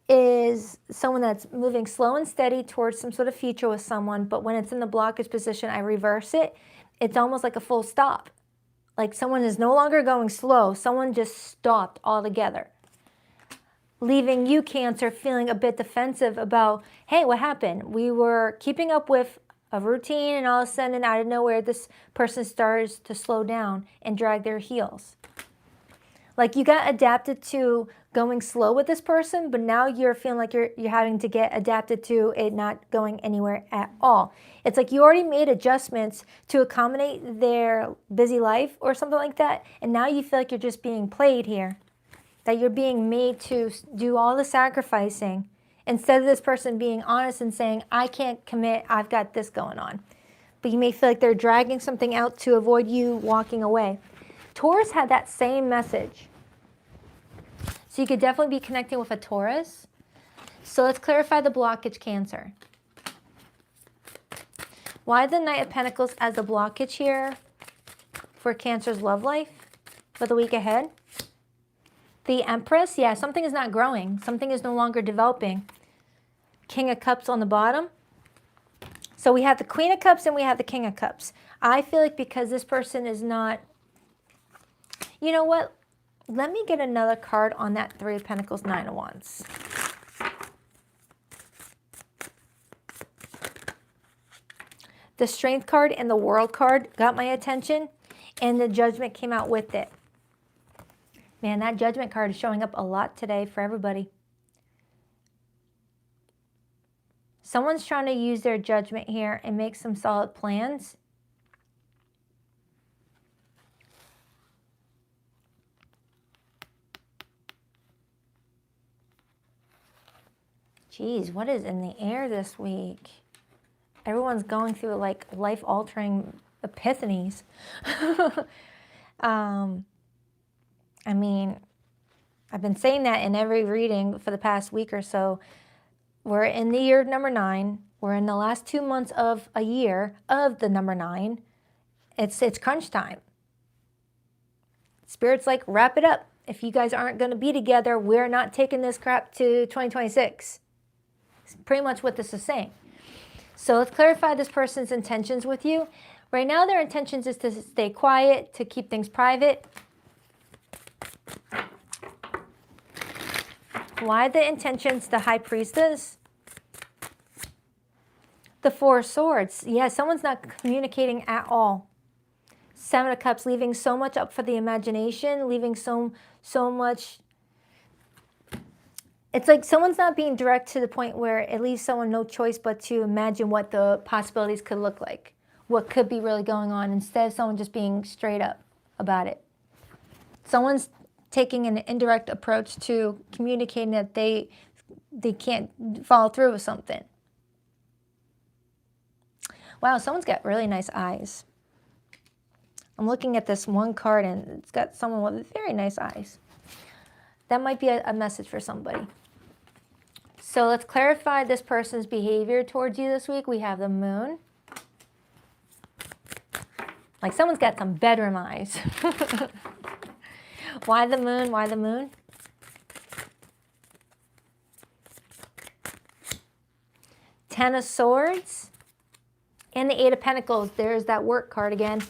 is someone that's moving slow and steady towards some sort of future with someone, but when it's in the blockage position, I reverse it. It's almost like a full stop. Like someone is no longer going slow. Someone just stopped altogether, leaving you, Cancer, feeling a bit defensive about, hey, what happened? We were keeping up with a routine, and all of a sudden, out of nowhere, this person starts to slow down and drag their heels. Like you got adapted to going slow with this person, but now you're feeling like you're having to get adapted to it not going anywhere at all. It's like you already made adjustments to accommodate their busy life or something like that, and now you feel like you're just being played here, that you're being made to do all the sacrificing, instead of this person being honest and saying, I can't commit, I've got this going on. But you may feel like they're dragging something out to avoid you walking away. Taurus had that same message. So you could definitely be connecting with a Taurus. So let's clarify the blockage, Cancer. Why the Knight of Pentacles as a blockage here for Cancer's love life for the week ahead? The Empress, yeah, something is not growing. Something is no longer developing. King of Cups on the bottom. So we have the Queen of Cups and we have the King of Cups. I feel like because this person is not You know what? Let me get another card on that Three of Pentacles, Nine of Wands. The Strength card and the World card got my attention, and the Judgment came out with it. Man, that Judgment card is showing up a lot today for everybody. Someone's trying to use their judgment here and make some solid plans. Geez, what is in the air this week? Everyone's going through like life-altering epiphanies. I mean, I've been saying that in every reading for the past week or so. We're in the year number 9. We're in the last 2 months of a year of the number 9. It's crunch time. Spirit's like, wrap it up. If you guys aren't going to be together, we're not taking this crap to 2026. It's pretty much what this is saying. So let's clarify this person's intentions with you. Right now, their intentions is to stay quiet, to keep things private. Why the intentions? The High Priestess. The Four of Swords. Yeah, someone's not communicating at all. Seven of Cups, leaving so much up for the imagination, leaving so much. It's like someone's not being direct to the point where it leaves someone no choice but to imagine what the possibilities could look like, what could be really going on, instead of someone just being straight up about it. Someone's taking an indirect approach to communicating that they can't follow through with something. Wow, someone's got really nice eyes. I'm looking at this one card and it's got someone with very nice eyes. That might be a message for somebody. So let's clarify this person's behavior towards you this week. We have the Moon. Like someone's got some bedroom eyes. Why the Moon? Why the Moon? Ten of Swords and the Eight of Pentacles. There's that work card again.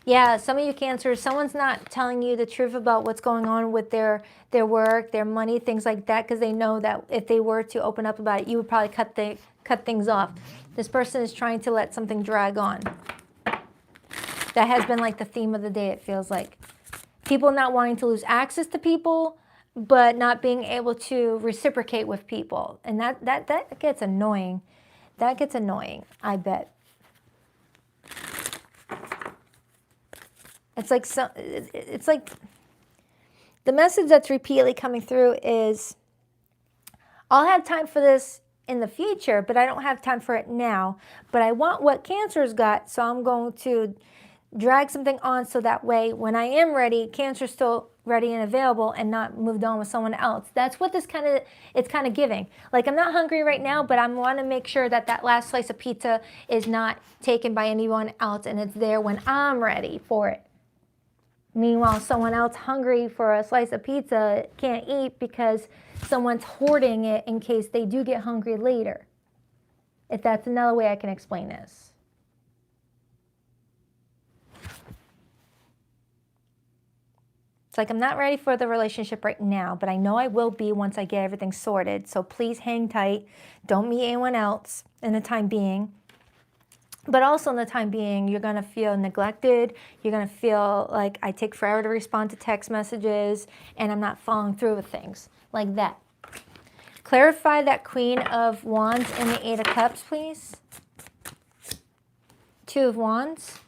Yeah, some of you Cancers, someone's not telling you the truth about what's going on with their work, their money, things like that, because they know that if they were to open up about it, you would probably cut things off. This person is trying to let something drag on. That has been like the theme of the day, it feels like. People not wanting to lose access to people, but not being able to reciprocate with people. And that gets annoying. That gets annoying, I bet. It's like the message that's repeatedly coming through is, I'll have time for this in the future, but I don't have time for it now. But I want what Cancer's got, so I'm going to drag something on so that way when I am ready, Cancer's still ready and available and not moved on with someone else. That's what it's kind of giving. Like, I'm not hungry right now, but I want to make sure that that last slice of pizza is not taken by anyone else and it's there when I'm ready for it. Meanwhile, someone else hungry for a slice of pizza can't eat because someone's hoarding it in case they do get hungry later. If that's another way I can explain this. It's like, I'm not ready for the relationship right now, but I know I will be once I get everything sorted. So please hang tight. Don't meet anyone else in the time being. But also in the time being, you're going to feel neglected. You're going to feel like I take forever to respond to text messages and I'm not following through with things like that. Clarify that Queen of Wands and the Eight of Cups, please. Two of Wands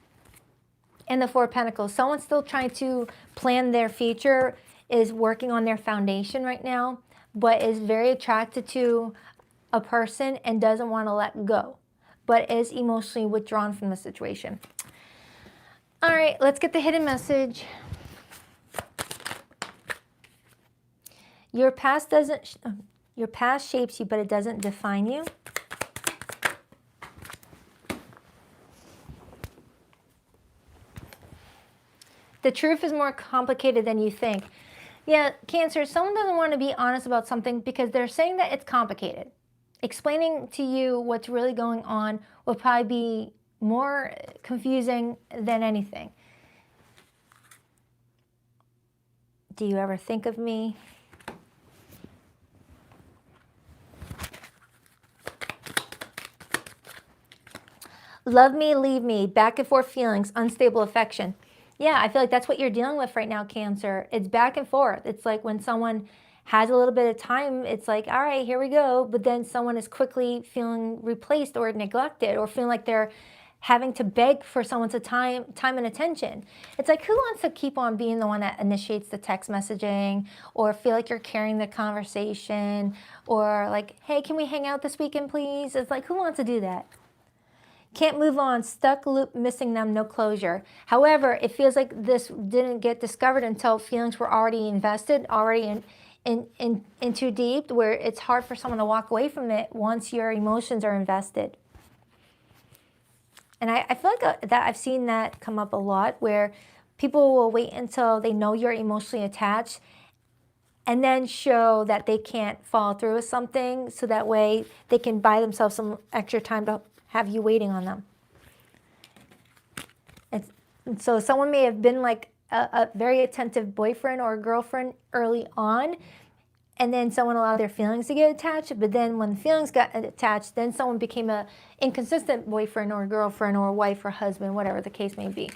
and the Four of Pentacles. Someone's still trying to plan their future, is working on their foundation right now, but is very attracted to a person and doesn't want to let go, but is emotionally withdrawn from the situation. All right, let's get the hidden message. Your past shapes you, but it doesn't define you. The truth is more complicated than you think. Yeah, Cancer, someone doesn't want to be honest about something because they're saying that it's complicated. Explaining to you what's really going on will probably be more confusing than anything. Do you ever think of me? Love me, leave me, back and forth feelings, unstable affection. Yeah, I feel like that's what you're dealing with right now, Cancer. It's back and forth. It's like when someone has a little bit of time, it's like, all right, here we go. But then someone is quickly feeling replaced or neglected, or feeling like they're having to beg for someone's time and attention. It's like, who wants to keep on being the one that initiates the text messaging, or feel like you're carrying the conversation, or like, hey, can we hang out this weekend, please? It's like, who wants to do that? Can't move on, stuck loop, missing them, no closure. However, it feels like this didn't get discovered until feelings were already invested, already in too deep, where it's hard for someone to walk away from it once your emotions are invested. And I feel like that I've seen that come up a lot, where people will wait until they know you're emotionally attached and then show that they can't follow through with something, so that way they can buy themselves some extra time to have you waiting on them. And so someone may have been like a very attentive boyfriend or girlfriend early on, and then someone allowed their feelings to get attached, but then when the feelings got attached, then someone became a inconsistent boyfriend or girlfriend or wife or husband, whatever the case may be.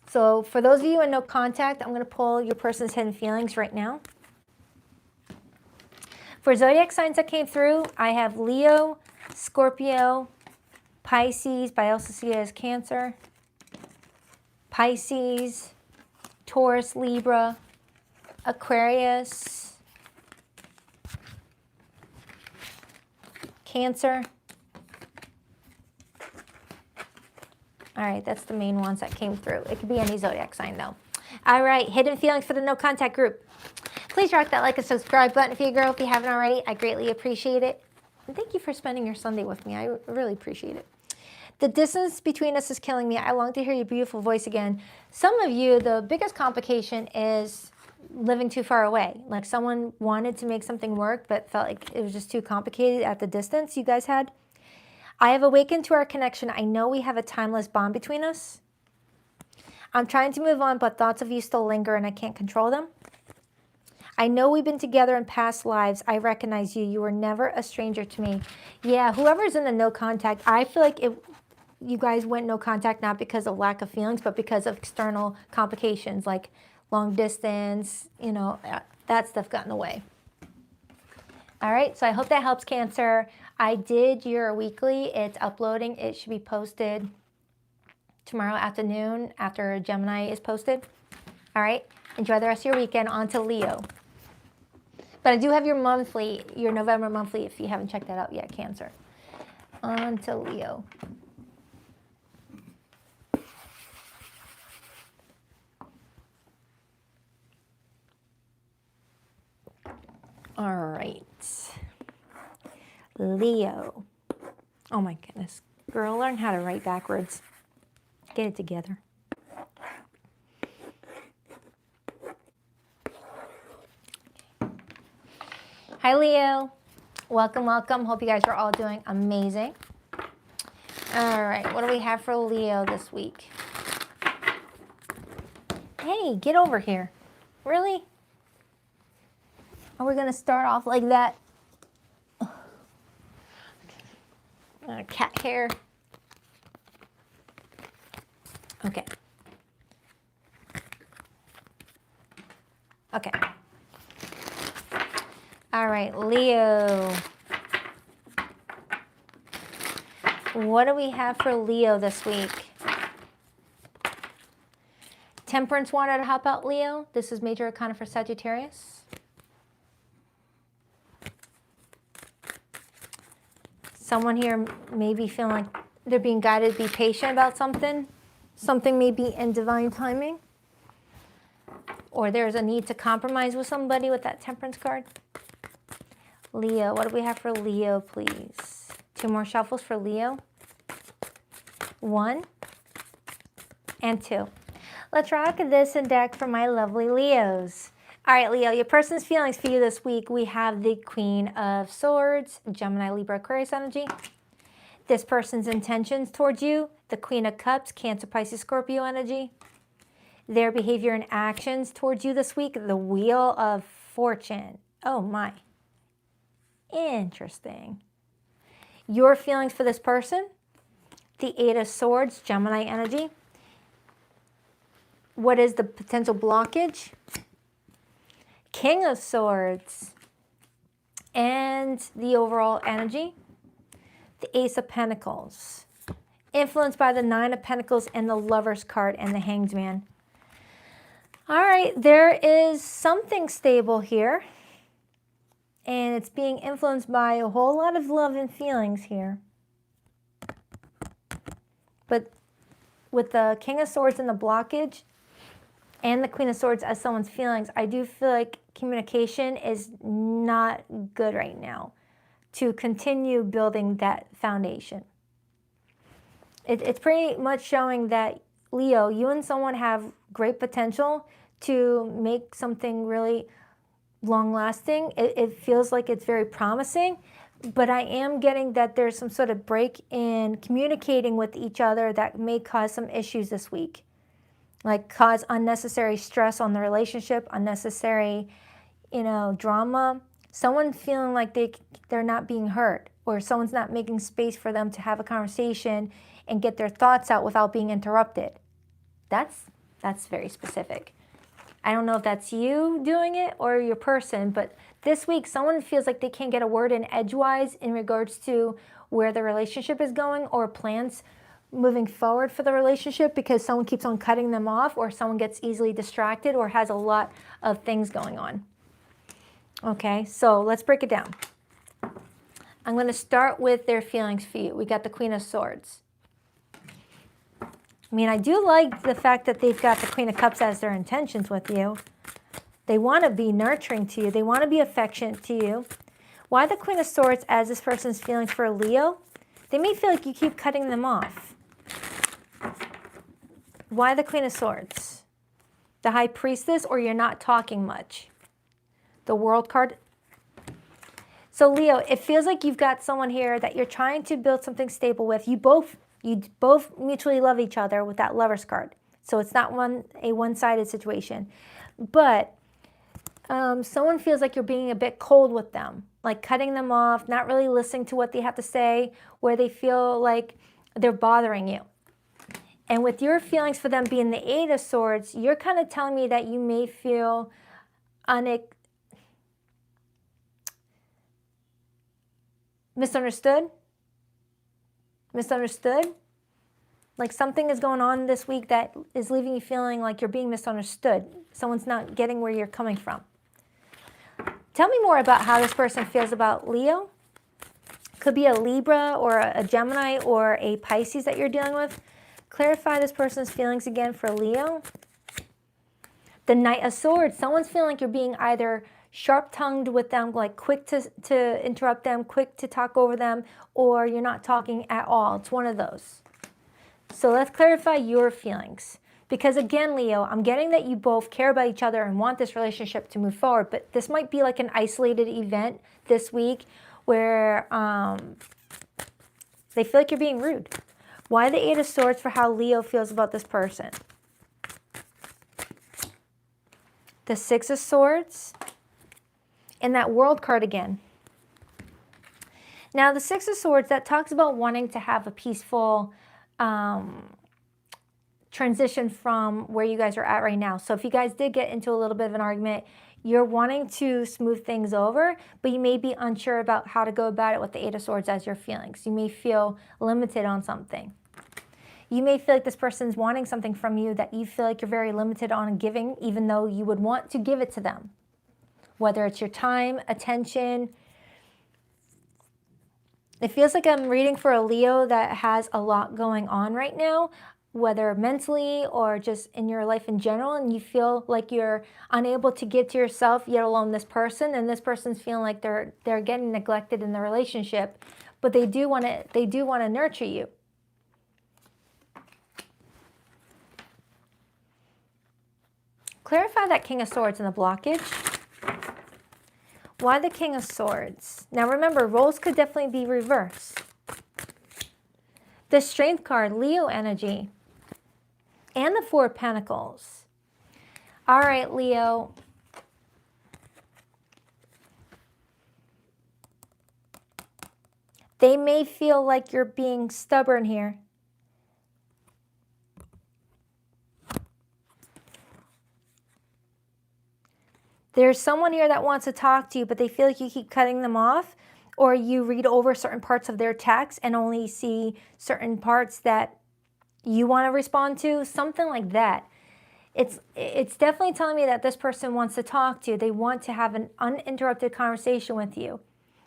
So for those of you in no contact, I'm going to pull your person's hidden feelings right now. For zodiac signs that came through, I have Leo, Scorpio, Pisces, but I also see it as Cancer, Pisces, Taurus, Libra, Aquarius, Cancer. All right, that's the main ones that came through. It could be any zodiac sign though. All right, hidden feelings for the no contact group. Please rock that like and subscribe button if you're a girl, if you haven't already. I greatly appreciate it. And thank you for spending your Sunday with me. I really appreciate it. The distance between us is killing me. I long to hear your beautiful voice again. Some of you, the biggest complication is living too far away. Like someone wanted to make something work, but felt like it was just too complicated at the distance you guys had. I have awakened to our connection. I know we have a timeless bond between us. I'm trying to move on, but thoughts of you still linger and I can't control them. I know we've been together in past lives. I recognize you. You were never a stranger to me. Yeah, whoever's in the no contact, I feel like you guys went no contact not because of lack of feelings, but because of external complications like long distance, you know, that stuff got in the way. All right, so I hope that helps, Cancer. I did your weekly. It's uploading. It should be posted tomorrow afternoon after Gemini is posted. All right, enjoy the rest of your weekend. On to Leo. But I do have your monthly, your November monthly, if you haven't checked that out yet, Cancer. On to Leo. All right. Leo. Oh my goodness. Girl, learn how to write backwards. Get it together. Hi, Leo. Welcome, welcome. Hope you guys are all doing amazing. All right, what do we have for Leo this week? Hey, get over here. Really? Are we going to start off like that? Cat hair. Okay. Okay. All right, Leo. What do we have for Leo this week? Temperance wanted to help out Leo. This is major arcana for Sagittarius. Someone here may be feeling like they're being guided to be patient about something. Something may be in divine timing. Or there's a need to compromise with somebody with that Temperance card. Leo, what do we have for Leo, please? 2 more shuffles for Leo. 1 and 2. Let's rock this deck for my lovely Leos. All right, Leo, your person's feelings for you this week. We have the Queen of Swords, Gemini, Libra, Aquarius energy. This person's intentions towards you, the Queen of Cups, Cancer, Pisces, Scorpio energy. their behavior and actions towards you this week. The Wheel of Fortune. Oh my. Interesting. Your feelings for this person. The Eight of Swords, Gemini energy. What is the potential blockage? King of Swords. And the overall energy. The Ace of Pentacles. Influenced by the Nine of Pentacles and the Lover's card and the Hanged Man. All right, there is something stable here. And it's being influenced by a whole lot of love and feelings here. But with the King of Swords and the blockage and the Queen of Swords as someone's feelings, I do feel like communication is not good right now to continue building that foundation. It's pretty much showing that, Leo, you and someone have great potential to make something really long-lasting. It feels like it's very promising, but I am getting that there's some sort of break in communicating with each other that may cause some issues this week. Like cause unnecessary stress on the relationship, unnecessary, drama. Someone feeling like they're not being heard, or someone's not making space for them to have a conversation and get their thoughts out without being interrupted. That's very specific. I don't know if that's you doing it or your person, but this week someone feels like they can't get a word in edgewise in regards to where the relationship is going or plans moving forward for the relationship because someone keeps on cutting them off, or someone gets easily distracted or has a lot of things going on. Okay, so let's break it down. I'm going to start with their feelings for you. We got the Queen of Swords. I mean, I do like the fact that they've got the Queen of Cups as their intentions with you. They want to be nurturing to you. They want to be affectionate to you. Why the Queen of Swords as this person's feelings for Leo? They may feel like you keep cutting them off. Why the Queen of Swords? The High Priestess, or you're not talking much. The World card. So Leo, it feels like you've got someone here that you're trying to build something stable with. You both mutually love each other with that Lover's card. So it's not a one-sided situation. But someone feels like you're being a bit cold with them, like cutting them off, not really listening to what they have to say, where they feel like they're bothering you. And with your feelings for them being the Eight of Swords, you're kind of telling me that you may feel misunderstood? Like something is going on this week that is leaving you feeling like you're being misunderstood. Someone's not getting where you're coming from. Tell me more about how this person feels about Leo. Could be a Libra or a Gemini or a Pisces that you're dealing with. Clarify this person's feelings again for Leo. The Knight of Swords. Someone's feeling like you're being either sharp-tongued with them, like quick to interrupt them, quick to talk over them, or you're not talking at all. It's one of those. So let's clarify your feelings. Because again, Leo, I'm getting that you both care about each other and want this relationship to move forward, but this might be like an isolated event this week where they feel like you're being rude. Why the Eight of Swords for how Leo feels about this person? The Six of Swords and that World card again. Now, the Six of Swords, that talks about wanting to have a peaceful transition from where you guys are at right now. So if you guys did get into a little bit of an argument, you're wanting to smooth things over, but you may be unsure about how to go about it with the Eight of Swords as your feelings. You may feel limited on something. You may feel like this person's wanting something from you that you feel like you're very limited on giving, even though you would want to give it to them. Whether it's your time, attention. It feels like I'm reading for a Leo that has a lot going on right now, whether mentally or just in your life in general, and you feel like you're unable to give to yourself, yet alone this person, and this person's feeling like they're getting neglected in the relationship, but they do want to nurture you. Clarify that King of Swords and the blockage. Why the King of Swords? Now remember, roles could definitely be reversed. The Strength card, Leo energy, and the Four of Pentacles. All right, Leo. They may feel like you're being stubborn here. There's someone here that wants to talk to you, but they feel like you keep cutting them off, or you read over certain parts of their text and only see certain parts that you want to respond to, something like that. It's definitely telling me that this person wants to talk to you. They want to have an uninterrupted conversation with you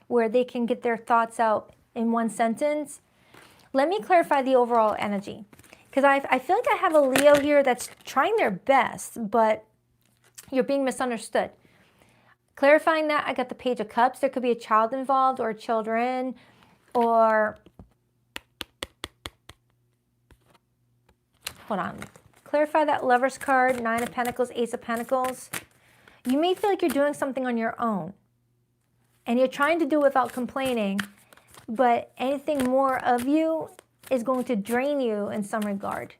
where they can get their thoughts out in one sentence. Let me clarify the overall energy, because I feel like I have a Leo here that's trying their best, but you're being misunderstood. Clarifying that, I got the Page of Cups. There could be a child involved or children, or hold on. Clarify that Lover's card, Nine of Pentacles, Ace of Pentacles. You may feel like you're doing something on your own, and you're trying to do it without complaining, but anything more of you is going to drain you in some regard.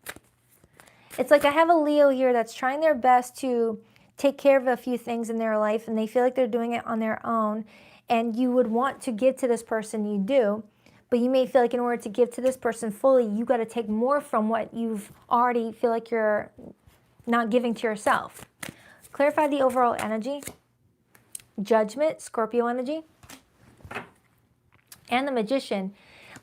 It's like I have a Leo here that's trying their best to take care of a few things in their life, and they feel like they're doing it on their own, and you would want to give to this person, you do, but you may feel like in order to give to this person fully, you got to take more from what you've already feel like you're not giving to yourself. Clarify the overall energy. Judgment, Scorpio energy. And the Magician.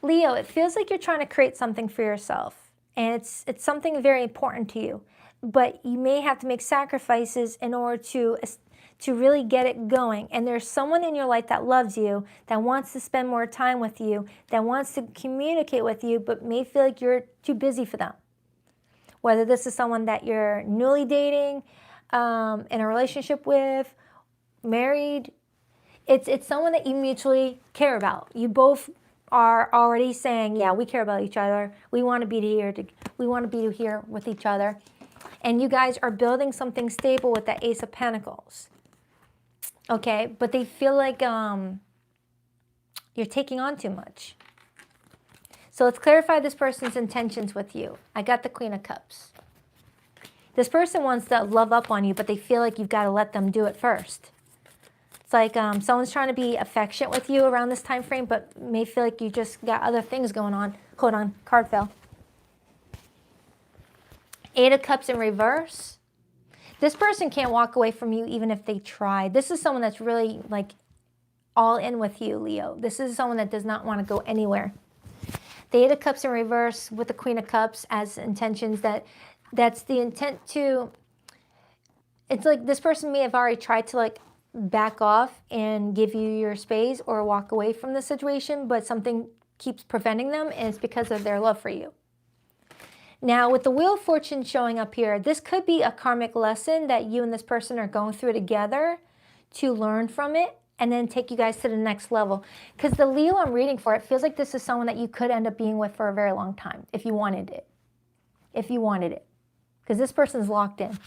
Leo, it feels like you're trying to create something for yourself, and it's something very important to you, but you may have to make sacrifices in order to really get it going. And there's someone in your life that loves you, that wants to spend more time with you, that wants to communicate with you, but may feel like you're too busy for them. Whether this is someone that you're newly dating, in a relationship with, married, it's someone that you mutually care about. You both are already saying, yeah, we care about each other. We want to be here. We want to be here with each other. And you guys are building something stable with that Ace of Pentacles. Okay, but they feel like you're taking on too much. So let's clarify this person's intentions with you. I got the Queen of Cups. This person wants to love up on you, but they feel like you've got to let them do it first. It's like someone's trying to be affectionate with you around this time frame, but may feel like you just got other things going on. Hold on, card fell. Eight of Cups in reverse. This person can't walk away from you even if they try. This is someone that's really like all in with you, Leo. This is someone that does not want to go anywhere. The Eight of Cups in reverse with the Queen of Cups as intentions, that's the intent to, it's like this person may have already tried to like back off and give you your space or walk away from the situation, but something keeps preventing them, and it's because of their love for you. Now, with the Wheel of Fortune showing up here, this could be a karmic lesson that you and this person are going through together to learn from it and then take you guys to the next level. Because the Leo I'm reading for, it feels like this is someone that you could end up being with for a very long time if you wanted it. If you wanted it. Because this person's locked in.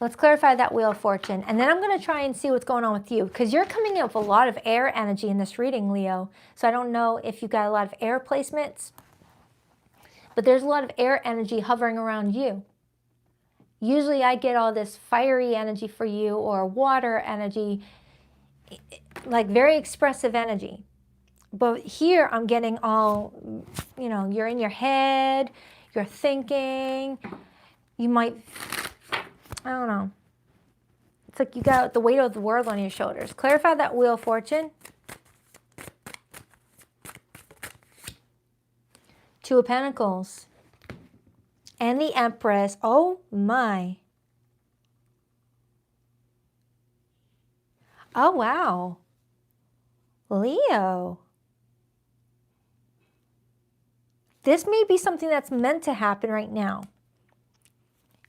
Let's clarify that Wheel of Fortune. And then I'm going to try and see what's going on with you. Because you're coming in with a lot of air energy in this reading, Leo. So I don't know if you got a lot of air placements. But there's a lot of air energy hovering around you. Usually I get all this fiery energy for you, or water energy. Like very expressive energy. But here I'm getting all, you know, you're in your head. You're thinking. You might... I don't know. It's like you got the weight of the world on your shoulders. Clarify that Wheel of Fortune. Two of Pentacles. And the Empress. Oh my. Oh wow. Leo. This may be something that's meant to happen right now.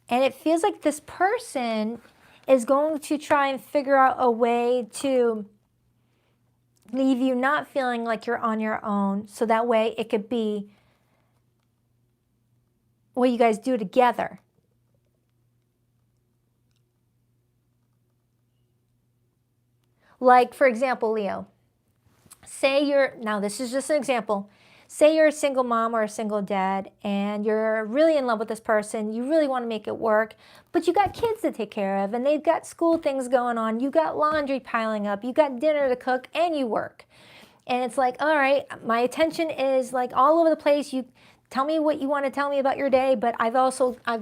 And it feels like this person is going to try and figure out a way to leave you not feeling like you're on your own. So that way it could be what you guys do together. Like, for example, Leo, say you're, now this is just an example. Say you're a single mom or a single dad and you're really in love with this person, you really want to make it work, but you got kids to take care of and they've got school things going on, you got laundry piling up, you got dinner to cook, and you work. And it's like, all right, my attention is like all over the place. You tell me what you want to tell me about your day, but I've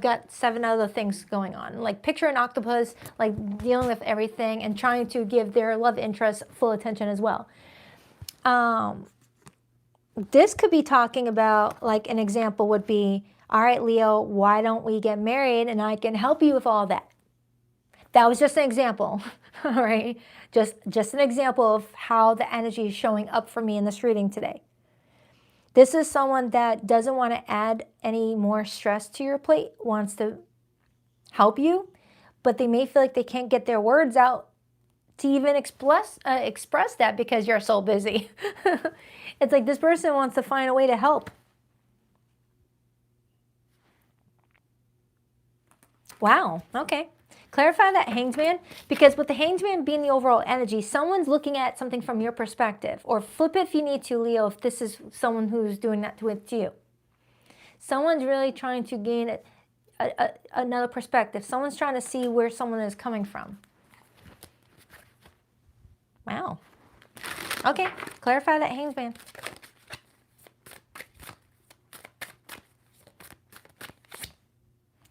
got 7 other things going on. Like picture an octopus, like dealing with everything and trying to give their love interest full attention as well. This could be talking about, like an example would be, all right, Leo, why don't we get married and I can help you with all that. That was just an example, all right? Just an example of how the energy is showing up for me in this reading today. This is someone that doesn't want to add any more stress to your plate, wants to help you, but they may feel like they can't get their words out to even express that because you're so busy. It's like this person wants to find a way to help. Wow, okay. Clarify that, Hangman, because with the Hangman being the overall energy, someone's looking at something from your perspective. Or flip it if you need to, Leo, if this is someone who's doing that with you. Someone's really trying to gain another perspective. Someone's trying to see where someone is coming from. Wow. Okay, clarify that, Hangman.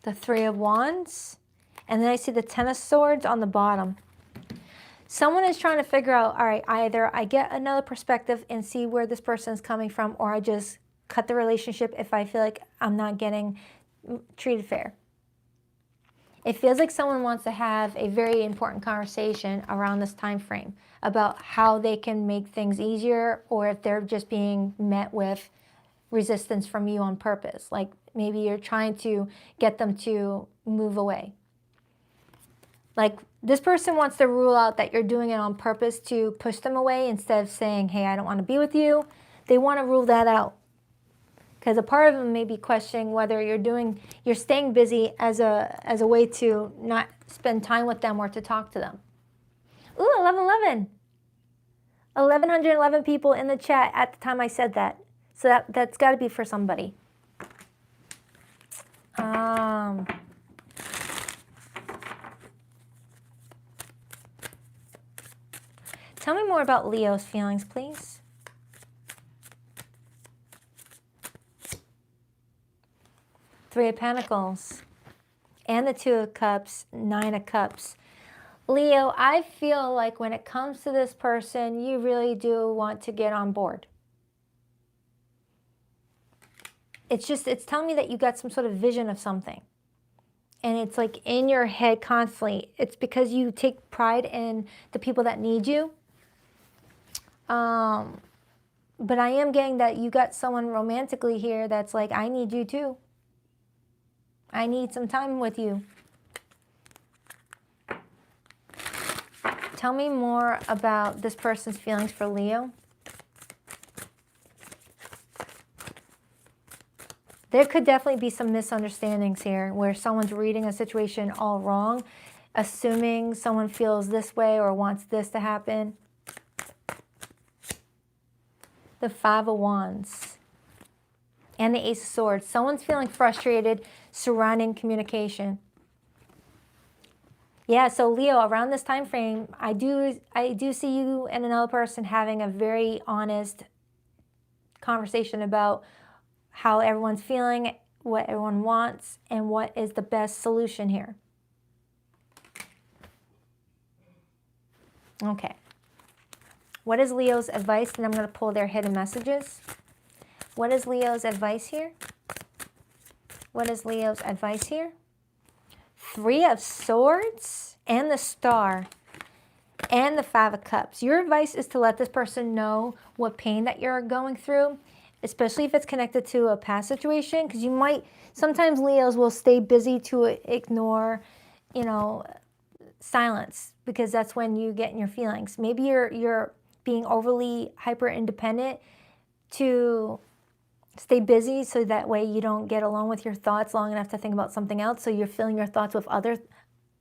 The 3 of Wands. And then I see the 10 of Swords on the bottom. Someone is trying to figure out, all right, either I get another perspective and see where this person is coming from, or I just cut the relationship if I feel like I'm not getting treated fair. It feels like someone wants to have a very important conversation around this time frame about how they can make things easier, or if they're just being met with resistance from you on purpose. Like maybe you're trying to get them to move away. Like this person wants to rule out that you're doing it on purpose to push them away instead of saying, hey, I don't want to be with you. They want to rule that out. Because a part of them may be questioning whether you're staying busy as a way to not spend time with them or to talk to them. Ooh, 1111. 1,111 people in the chat at the time I said that. So that's got to be for somebody. Tell me more about Leo's feelings, please. Three of Pentacles and the 2 of Cups, 9 of Cups. Leo, I feel like when it comes to this person, you really do want to get on board. It's telling me that you got some sort of vision of something. And it's like in your head constantly. It's because you take pride in the people that need you. But I am getting that you got someone romantically here that's like, I need you too. I need some time with you. Tell me more about this person's feelings for Leo. There could definitely be some misunderstandings here where someone's reading a situation all wrong, assuming someone feels this way or wants this to happen. The 5 of Wands and the Ace of Swords. Someone's feeling frustrated surrounding communication. Yeah, so Leo, around this time frame, I do see you and another person having a very honest conversation about how everyone's feeling, what everyone wants, and what is the best solution here. Okay. What is Leo's advice? And I'm going to pull their hidden messages. What is Leo's advice here? What is Leo's advice here? 3 of Swords and the Star and the 5 of Cups. Your advice is to let this person know what pain that you're going through, especially if it's connected to a past situation, because you might, sometimes Leos will stay busy to ignore, silence, because that's when you get in your feelings. Maybe you're being overly hyper independent to stay busy so that way you don't get alone with your thoughts long enough to think about something else, so you're filling your thoughts with other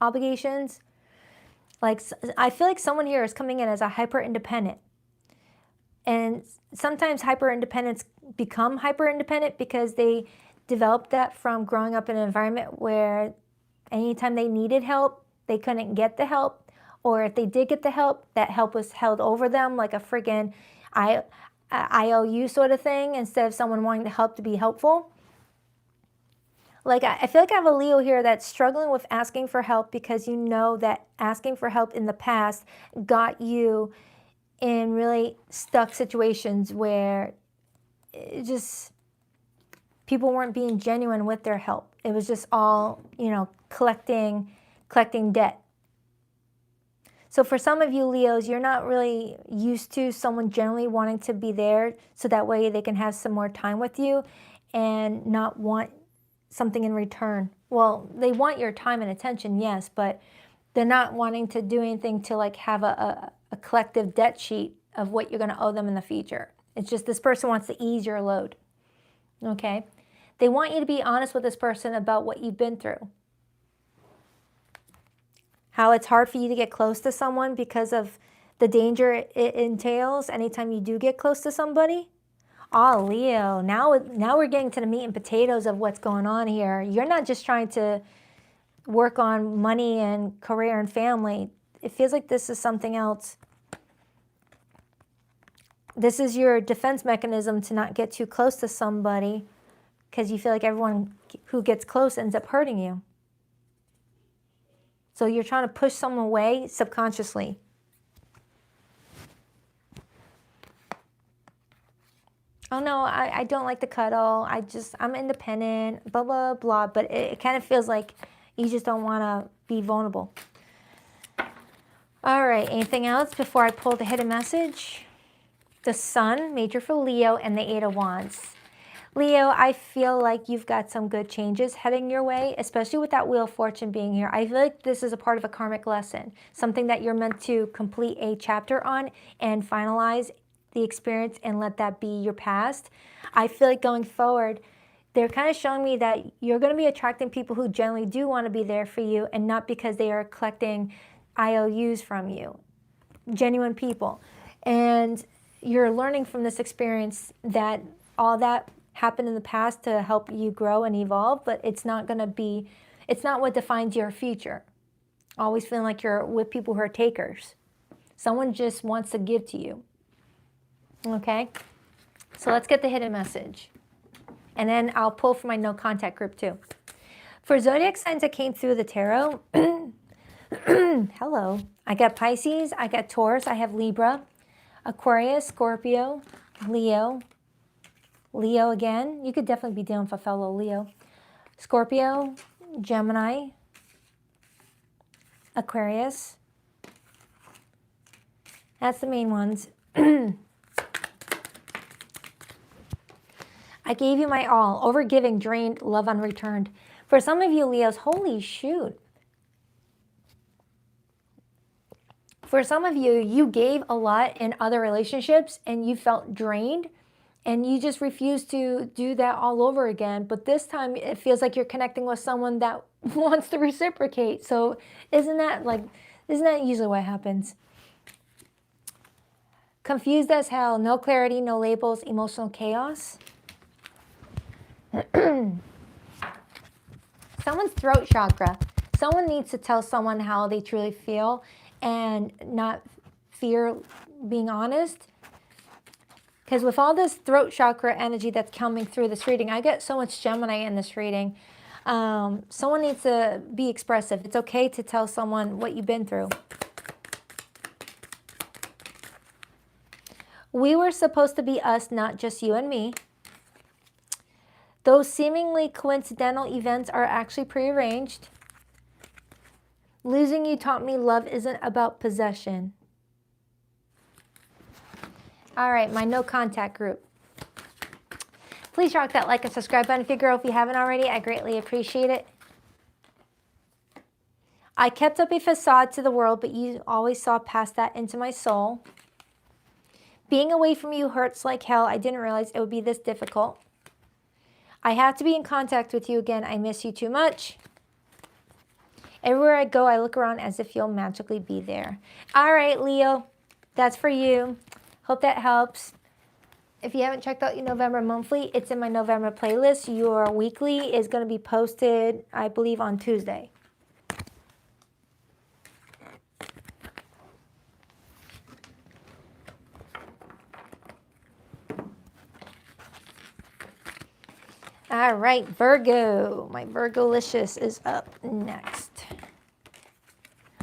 obligations. Like, I feel like someone here is coming in as a hyper independent. And sometimes hyper-independents become hyper-independent because they developed that from growing up in an environment where anytime they needed help, they couldn't get the help. Or if they did get the help, that help was held over them like a friggin' IOU sort of thing, instead of someone wanting to help to be helpful. Like, I feel like I have a Leo here that's struggling with asking for help because you know that asking for help in the past got you in really stuck situations where it just, people weren't being genuine with their help. It was just all, you know, collecting debt. So for some of you Leos, you're not really used to someone generally wanting to be there so that way they can have some more time with you and not want something in return. Well, they want your time and attention, yes, but they're not wanting to do anything to like have a collective debt sheet of what you're going to owe them in the future. It's just this person wants to ease your load, okay? They want you to be honest with this person about what you've been through. How it's hard for you to get close to someone because of the danger it entails anytime you do get close to somebody. Oh, Leo, now we're getting to the meat and potatoes of what's going on here. You're not just trying to work on money and career and family. It feels like this is something else. This is your defense mechanism to not get too close to somebody because you feel like everyone who gets close ends up hurting you. So you're trying to push someone away subconsciously. Oh no, I don't like to cuddle. I'm independent, blah, blah, blah. But it kind of feels like you just don't want to be vulnerable. All right, anything else before I pull the hidden message? The Sun, major for Leo, and the Eight of Wands. Leo, I feel like you've got some good changes heading your way, especially with that Wheel of Fortune being here. I feel like this is a part of a karmic lesson, something that you're meant to complete a chapter on and finalize the experience and let that be your past. I feel like going forward, they're kind of showing me that you're going to be attracting people who generally do want to be there for you and not because they are collecting IOUs from you. Genuine people. And you're learning from this experience that all that happened in the past to help you grow and evolve, but it's not what defines your future. Always feeling like you're with people who are takers. Someone just wants to give to you. Okay? So let's get the hidden message. And then I'll pull from my no contact group too. For zodiac signs that came through the tarot, hello. I got Pisces, I got Taurus, I have Libra, Aquarius, Scorpio, Leo again. You could definitely be dealing with a fellow Leo. Scorpio, Gemini, Aquarius. That's the main ones. I gave you my all. Overgiving, drained, love unreturned. For some of you Leos, holy shoot. For some of you, you gave a lot in other relationships and you felt drained and you just refused to do that all over again. But this time it feels like you're connecting with someone that wants to reciprocate. So isn't that usually what happens? Confused as hell, no clarity, no labels, emotional chaos. Someone's throat chakra. Someone needs to tell someone how they truly feel and not fear being honest. Because with all this throat chakra energy that's coming through this reading, I get so much Gemini in this reading. Someone needs to be expressive. It's okay to tell someone what you've been through. We were supposed to be us, not just you and me. Those seemingly coincidental events are actually prearranged. Losing you taught me love isn't about possession. All right, my no contact group. Please rock that like and subscribe button if you're a girl. If you haven't already, I greatly appreciate it. I kept up a facade to the world, but you always saw past that into my soul. Being away from you hurts like hell. I didn't realize it would be this difficult. I have to be in contact with you again. I miss you too much. Everywhere I go, I look around as if you'll magically be there. All right, Leo, that's for you. Hope that helps. If you haven't checked out your November monthly, it's in my November playlist. Your weekly is going to be posted, I believe, on Tuesday. All right, Virgo. My Virgolicious is up next.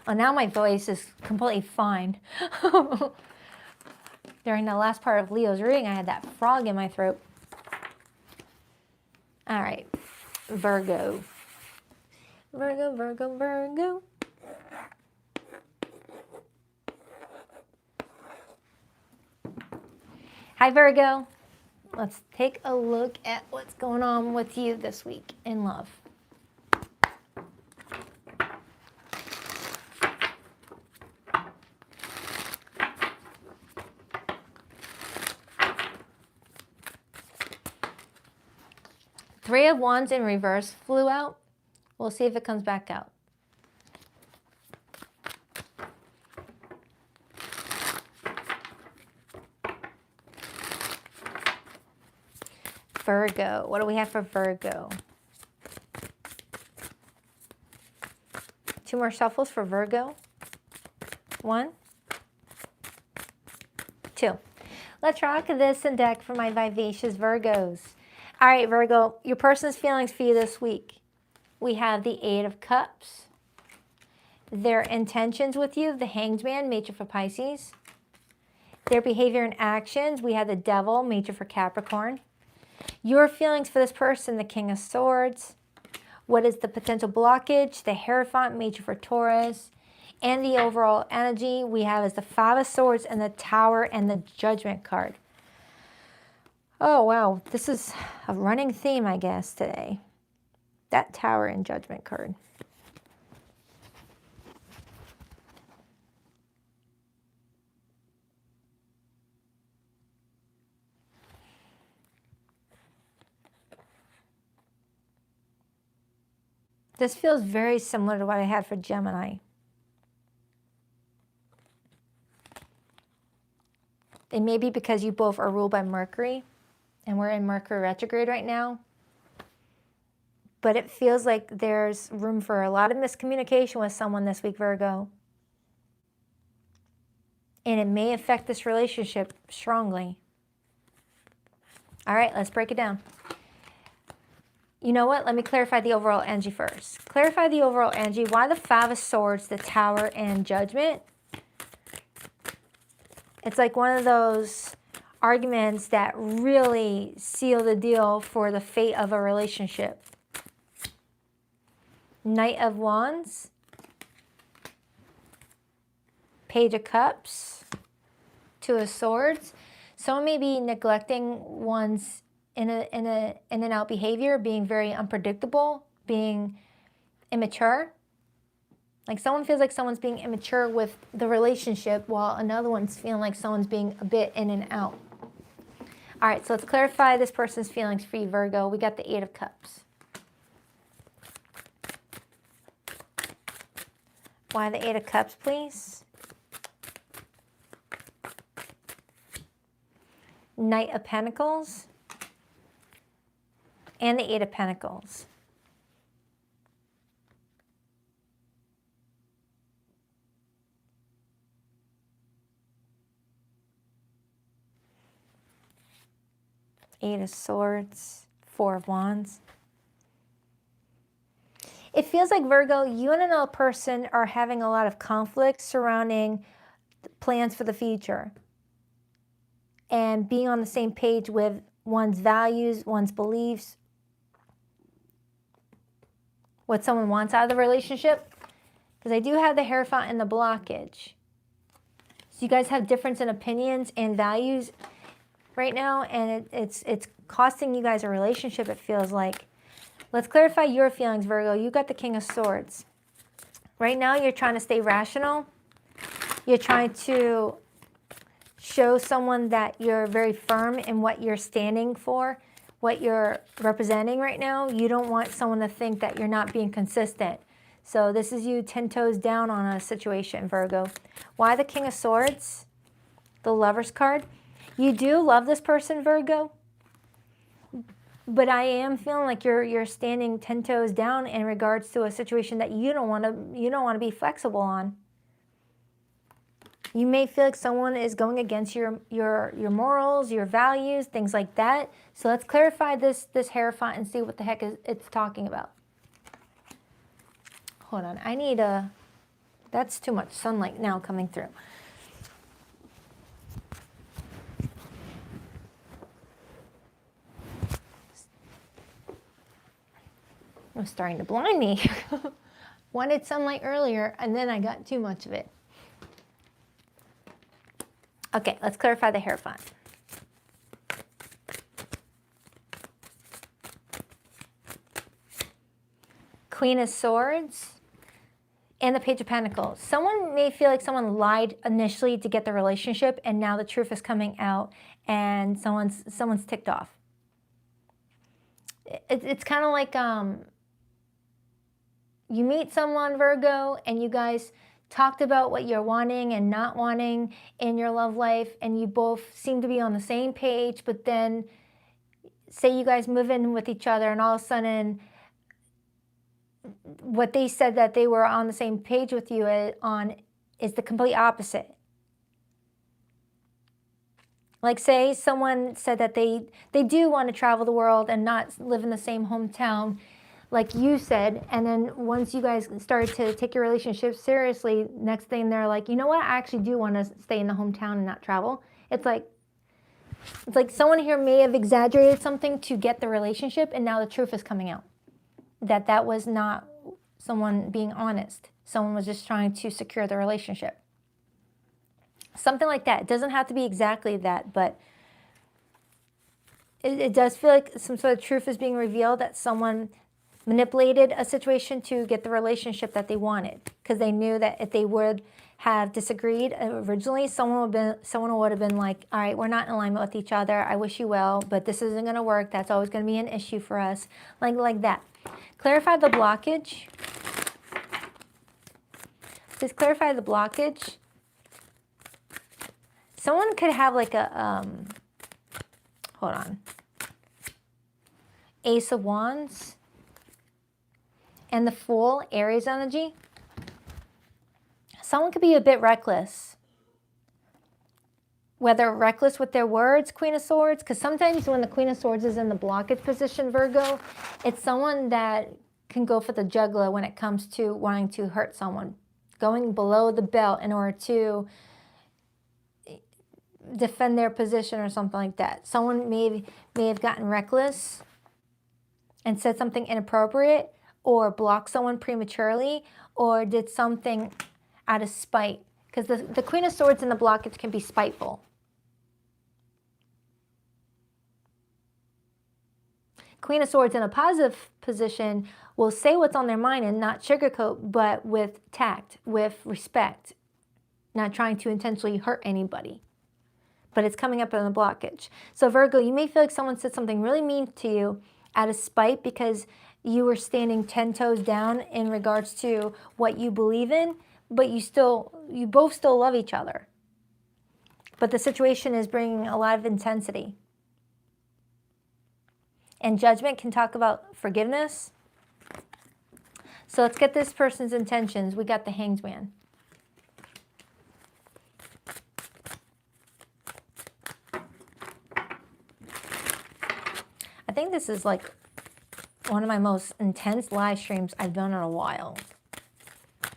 Oh, now my voice is completely fine. During the last part of Leo's reading, I had that frog in my throat. All right, Virgo. Virgo, Virgo, Virgo. Hi, Virgo. Let's take a look at what's going on with you this week in love. Three of Wands in reverse flew out. We'll see if it comes back out. Virgo. What do we have for Virgo? Two more shuffles for Virgo. 1, 2. Let's rock this and deck for my vivacious Virgos. All right, Virgo, your person's feelings for you this week. We have the 8 of Cups. Their intentions with you, the Hanged Man, major for Pisces. Their behavior and actions, we have the Devil, major for Capricorn. Your feelings for this person, the King of Swords. What is the potential blockage? The Hierophant, major for Taurus. And the overall energy we have is the 5 of Swords and the Tower and the Judgment card. Oh, wow. This is a running theme, I guess, today. That Tower and Judgment card. This feels very similar to what I had for Gemini. It may be because you both are ruled by Mercury, and we're in Mercury retrograde right now. But it feels like there's room for a lot of miscommunication with someone this week, Virgo. And it may affect this relationship strongly. All right, let's break it down. You know what? Let me clarify the overall energy first. Clarify the overall energy. Why the 5 of Swords, the Tower, and Judgment? It's like one of those arguments that really seal the deal for the fate of a relationship. Knight of Wands. Page of Cups. 2 of Swords. Someone may be neglecting one's in and out behavior, being very unpredictable, being immature. Like someone feels like someone's being immature with the relationship while another one's feeling like someone's being a bit in and out. All right, so let's clarify this person's feelings for you, Virgo. We got the 8 of Cups. Why the 8 of Cups, please? Knight of Pentacles. And the 8 of Pentacles. Eight of Swords, 4 of Wands. It feels like, Virgo, you and another person are having a lot of conflict surrounding plans for the future. And being on the same page with one's values, one's beliefs, what someone wants out of the relationship. Because I do have the Hierophant and the blockage. So you guys have difference in opinions and values right now, and it's costing you guys a relationship, it feels like. Let's clarify your feelings, Virgo. You got the King of Swords. Right now, you're trying to stay rational. You're trying to show someone that you're very firm in what you're standing for, what you're representing right now. You don't want someone to think that you're not being consistent. So this is you 10 toes down on a situation, Virgo. Why the King of Swords? the Lover's card. You do love this person, Virgo, but I am feeling like you're standing 10 toes down in regards to a situation that you don't want to be flexible on. You may feel like someone is going against your morals, your values, things like that. So let's clarify this Hierophant and see what the heck it's talking about. Hold on, I need that's too much sunlight now coming through. It was starting to blind me. Wanted sunlight earlier, and then I got too much of it. Okay, let's clarify the Hierophant. Queen of Swords and the Page of Pentacles. Someone may feel like someone lied initially to get the relationship, and now the truth is coming out, and someone's ticked off. It's kind of like you meet someone, Virgo, and you guys talked about what you're wanting and not wanting in your love life, and you both seem to be on the same page, but then say you guys move in with each other, and all of a sudden what they said that they were on the same page with you on is the complete opposite. Like, say someone said that they do want to travel the world and not live in the same hometown like you said, and then once you guys started to take your relationship seriously, next thing they're like, you know what, I actually do want to stay in the hometown and not travel. It's like someone here may have exaggerated something to get the relationship, and now the truth is coming out. That was not someone being honest. Someone was just trying to secure the relationship. Something like that. It doesn't have to be exactly that, but it does feel like some sort of truth is being revealed, that someone manipulated a situation to get the relationship that they wanted, because they knew that if they would have disagreed originally, someone would have been like, all right, we're not in alignment with each other. I wish you well, but this isn't going to work. That's always going to be an issue for us. Like that. Clarify the blockage. Just clarify the blockage. Someone could have like a, hold on. Ace of Wands. And the Fool, Aries energy. Someone could be a bit reckless. Whether reckless with their words, Queen of Swords, because sometimes when the Queen of Swords is in the blockage position, Virgo, it's someone that can go for the jugular when it comes to wanting to hurt someone. Going below the belt in order to defend their position or something like that. Someone may have gotten reckless and said something inappropriate, or blocked someone prematurely, or did something out of spite. Because the Queen of Swords in the blockage can be spiteful. Queen of Swords in a positive position will say what's on their mind and not sugarcoat, but with tact, with respect, not trying to intentionally hurt anybody. But it's coming up in the blockage. So Virgo, you may feel like someone said something really mean to you out of spite because you were standing 10 toes down in regards to what you believe in, but you both still love each other. But the situation is bringing a lot of intensity. And Judgment can talk about forgiveness. So let's get this person's intentions. We got the Hanged Man. I think this is like one of my most intense live streams I've done in a while.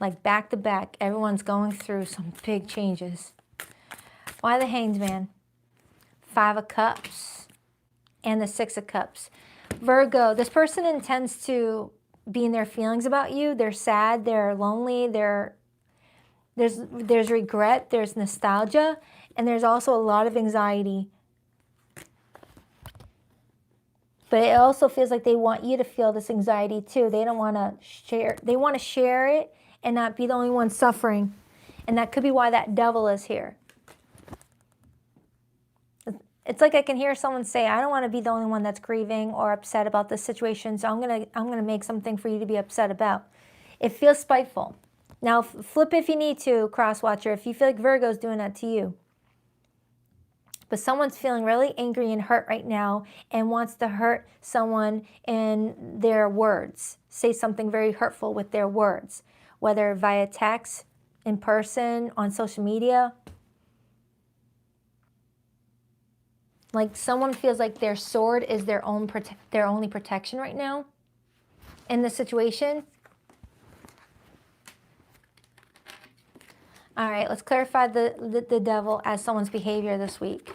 Like back to back, everyone's going through some big changes. Why the Hanged Man? 5 of Cups and the 6 of Cups. Virgo, this person intends to be in their feelings about you. They're sad, they're lonely, there's regret, there's nostalgia, and there's also a lot of anxiety. But it also feels like they want you to feel this anxiety too. They don't want to share. They want to share it and not be the only one suffering. And that could be why that Devil is here. It's like I can hear someone say, I don't want to be the only one that's grieving or upset about this situation, so I'm gonna make something for you to be upset about. It feels spiteful. Now flip if you need to, cross watcher, if you feel like Virgo's doing that to you. But someone's feeling really angry and hurt right now and wants to hurt someone in their words. Say something very hurtful with their words, whether via text, in person, on social media. Like someone feels like their sword is their only protection right now in this situation. All right, let's clarify the devil as someone's behavior this week.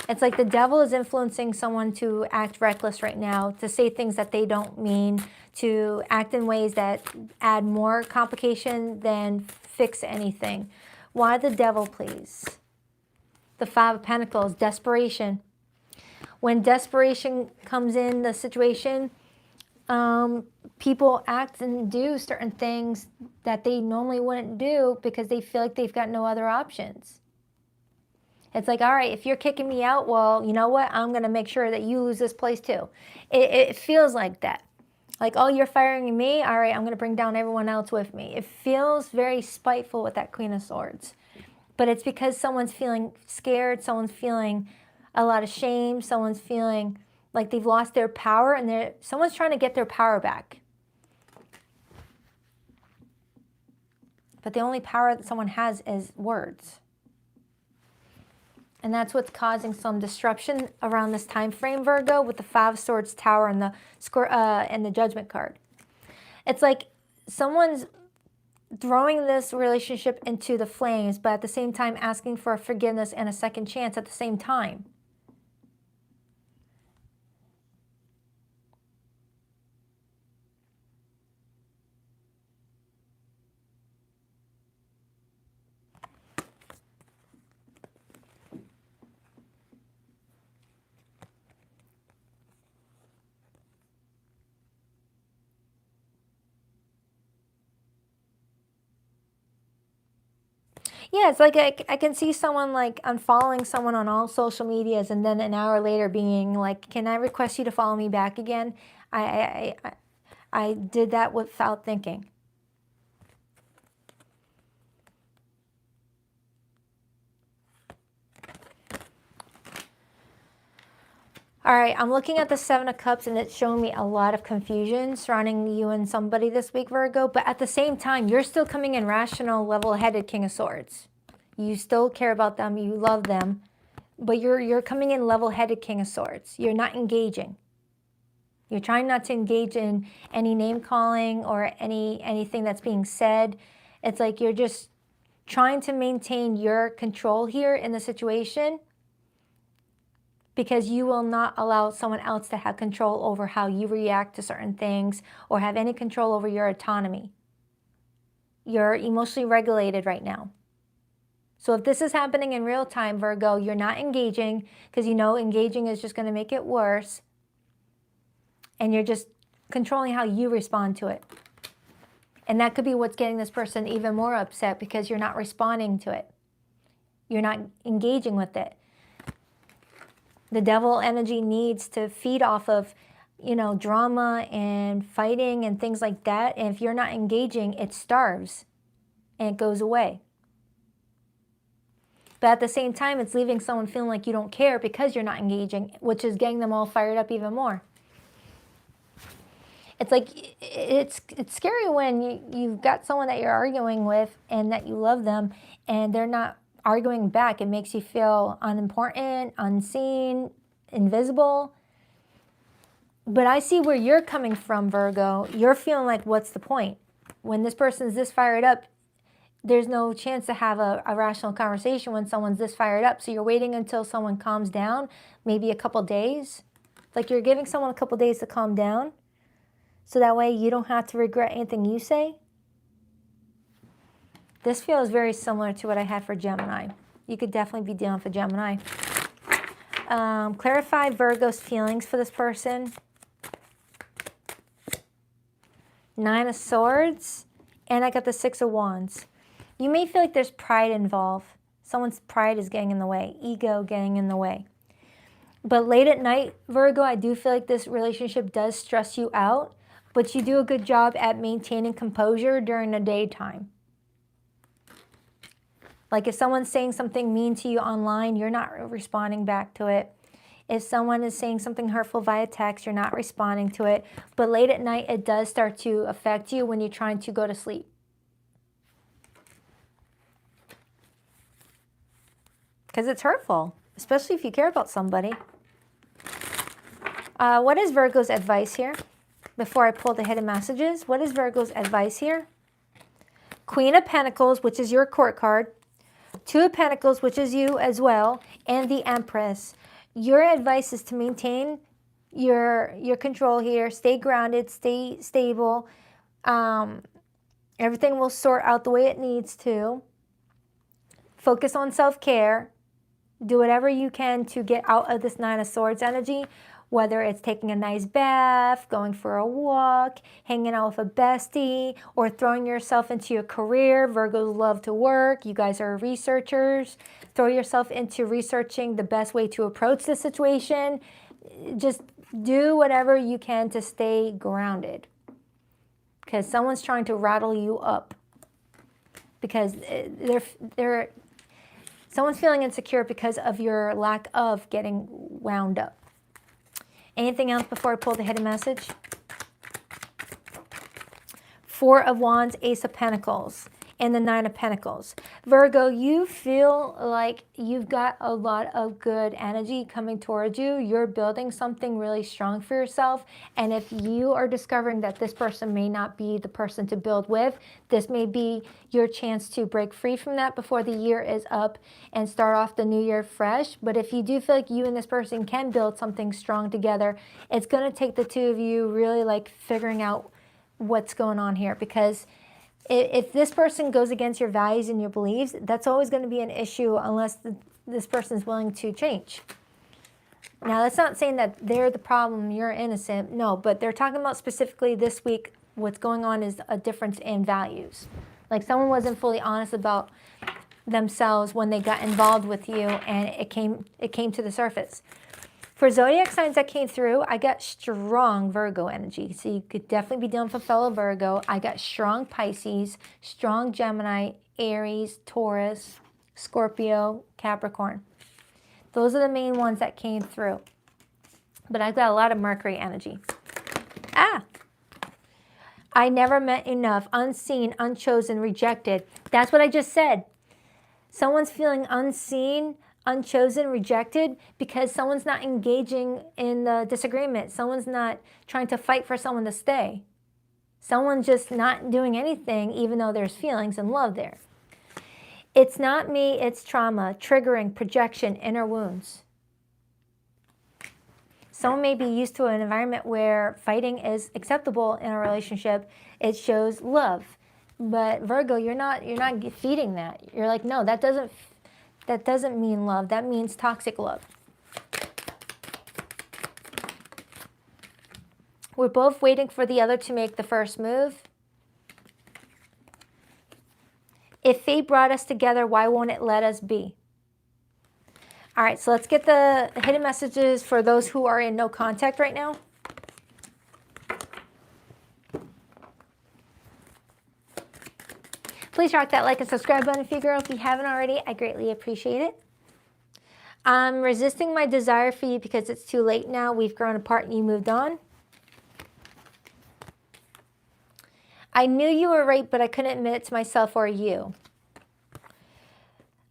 It's like the devil is influencing someone to act reckless right now, to say things that they don't mean, to act in ways that add more complication than fix anything. Why the devil, please? The Five of Pentacles, desperation. When desperation comes in the situation, people act and do certain things that they normally wouldn't do because they feel like they've got no other options. It's like, all right, if you're kicking me out, well, you know what? I'm going to make sure that you lose this place too. It feels like that. Like, oh, you're firing me? All right, I'm going to bring down everyone else with me. It feels very spiteful with that Queen of Swords. But it's because someone's feeling scared, someone's feeling a lot of shame, someone's feeling like they've lost their power, and someone's trying to get their power back. But the only power that someone has is words. And that's what's causing some disruption around this time frame, Virgo, with the Five of Swords Tower and the Judgment card. It's like someone's throwing this relationship into the flames, but at the same time asking for forgiveness and a second chance at the same time. Yeah, it's like I can see someone like unfollowing someone on all social medias and then an hour later being like, can I request you to follow me back again? I did that without thinking. All right, I'm looking at the Seven of Cups and it's showing me a lot of confusion surrounding you and somebody this week, Virgo. But at the same time, you're still coming in rational, level-headed King of Swords. You still care about them, you love them, but you're coming in level-headed King of Swords. You're not engaging. You're trying not to engage in any name-calling or anything that's being said. It's like you're just trying to maintain your control here in the situation, because you will not allow someone else to have control over how you react to certain things or have any control over your autonomy. You're emotionally regulated right now. So if this is happening in real time, Virgo, you're not engaging because you know engaging is just going to make it worse. And you're just controlling how you respond to it. And that could be what's getting this person even more upset because you're not responding to it. You're not engaging with it. The devil energy needs to feed off of, you know, drama and fighting and things like that. And if you're not engaging, it starves and it goes away. But at the same time, it's leaving someone feeling like you don't care because you're not engaging, which is getting them all fired up even more. It's like, it's scary when you've got someone that you're arguing with and that you love them and they're not arguing back. It makes you feel unimportant, unseen, invisible. But I see where you're coming from, Virgo. You're feeling like, what's the point? When this person's this fired up, there's no chance to have a rational conversation when someone's this fired up. So you're waiting until someone calms down, maybe a couple days. Like you're giving someone a couple days to calm down. So that way you don't have to regret anything you say. This feels very similar to what I had for Gemini. You could definitely be dealing with a Gemini. Clarify Virgo's feelings for this person. Nine of Swords. And I got the Six of Wands. You may feel like there's pride involved. Someone's pride is getting in the way. Ego getting in the way. But late at night, Virgo, I do feel like this relationship does stress you out. But you do a good job at maintaining composure during the daytime. Like if someone's saying something mean to you online, you're not responding back to it. If someone is saying something hurtful via text, you're not responding to it. But late at night, it does start to affect you when you're trying to go to sleep. Because it's hurtful, especially if you care about somebody. What is Virgo's advice here? Before I pull the hidden messages, what is Virgo's advice here? Queen of Pentacles, which is your court card. Two of Pentacles, which is you as well. And the Empress. Your advice is to maintain your control here. Stay grounded, stay stable. Everything will sort out the way it needs to. Focus on self-care. Do whatever you can to get out of this Nine of Swords energy, whether it's taking a nice bath, going for a walk, hanging out with a bestie, or throwing yourself into your career. Virgos love to work. You guys are researchers. Throw yourself into researching the best way to approach the situation. Just do whatever you can to stay grounded, because someone's trying to rattle you up, because someone's feeling insecure because of your lack of getting wound up. Anything else before I pull the hidden message? Four of Wands, Ace of Pentacles, and the Nine of Pentacles. Virgo, you feel like you've got a lot of good energy coming towards you. You're building something really strong for yourself. And if you are discovering that this person may not be the person to build with, this may be your chance to break free from that before the year is up and start off the new year fresh. But if you do feel like you and this person can build something strong together, it's going to take the two of you really like figuring out what's going on here, because if this person goes against your values and your beliefs, that's always going to be an issue unless this person is willing to change. Now, that's not saying that they're the problem, you're innocent. No, but they're talking about specifically this week, what's going on is a difference in values. Like someone wasn't fully honest about themselves when they got involved with you, and it came to the surface. For zodiac signs that came through, I got strong Virgo energy. So you could definitely be dealing with a fellow Virgo. I got strong Pisces, strong Gemini, Aries, Taurus, Scorpio, Capricorn. Those are the main ones that came through. But I've got a lot of Mercury energy. I never meant enough, unseen, unchosen, rejected. That's what I just said. Someone's feeling unseen, unchosen, rejected, because someone's not engaging in the disagreement. Someone's not trying to fight for someone to stay. Someone's just not doing anything, even though there's feelings and love there. It's not me, it's trauma, triggering, projection, inner wounds. Someone may be used to an environment where fighting is acceptable in a relationship. It shows love. But Virgo, you're not feeding that. You're like, no, that doesn't mean love. That means toxic love. We're both waiting for the other to make the first move. If fate brought us together, why won't it let us be? All right, so let's get the hidden messages for those who are in no contact right now. Please rock that like and subscribe button if you haven't already. I greatly appreciate it. I'm resisting my desire for you because it's too late now. We've grown apart and you moved on. I knew you were right, but I couldn't admit it to myself or you.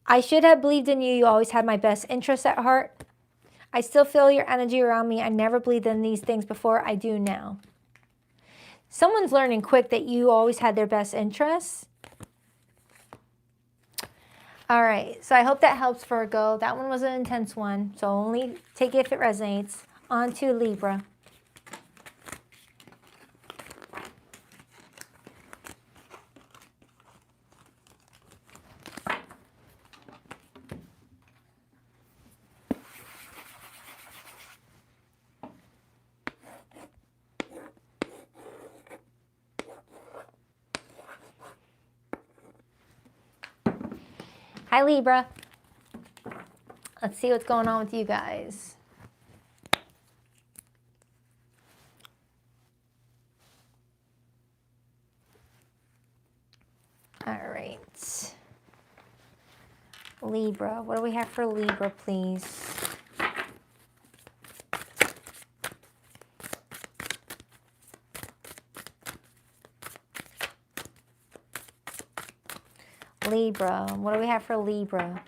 I should have believed in you. You always had my best interests at heart. I still feel your energy around me. I never believed in these things before. I do now. Someone's learning quick that you always had their best interests. All right, so I hope that helps, Virgo. That one was an intense one, so only take it if it resonates. On to Libra. Hi, Libra. Let's see what's going on with you guys. All right. Libra. What do we have for Libra, please? Libra. What do we have for Libra?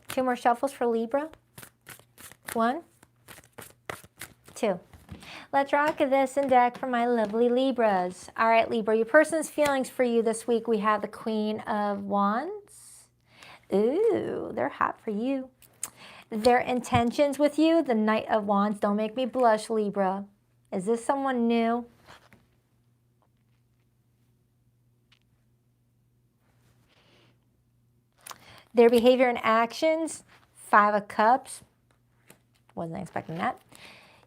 Two more shuffles for Libra. 1, 2. Let's rock this and deck for my lovely Libras. All right, Libra, your person's feelings for you this week. We have the Queen of Wands. Ooh, they're hot for you. Their intentions with you, the Knight of Wands. Don't make me blush, Libra. Is this someone new? Their behavior and actions, 5 of Cups. Wasn't expecting that.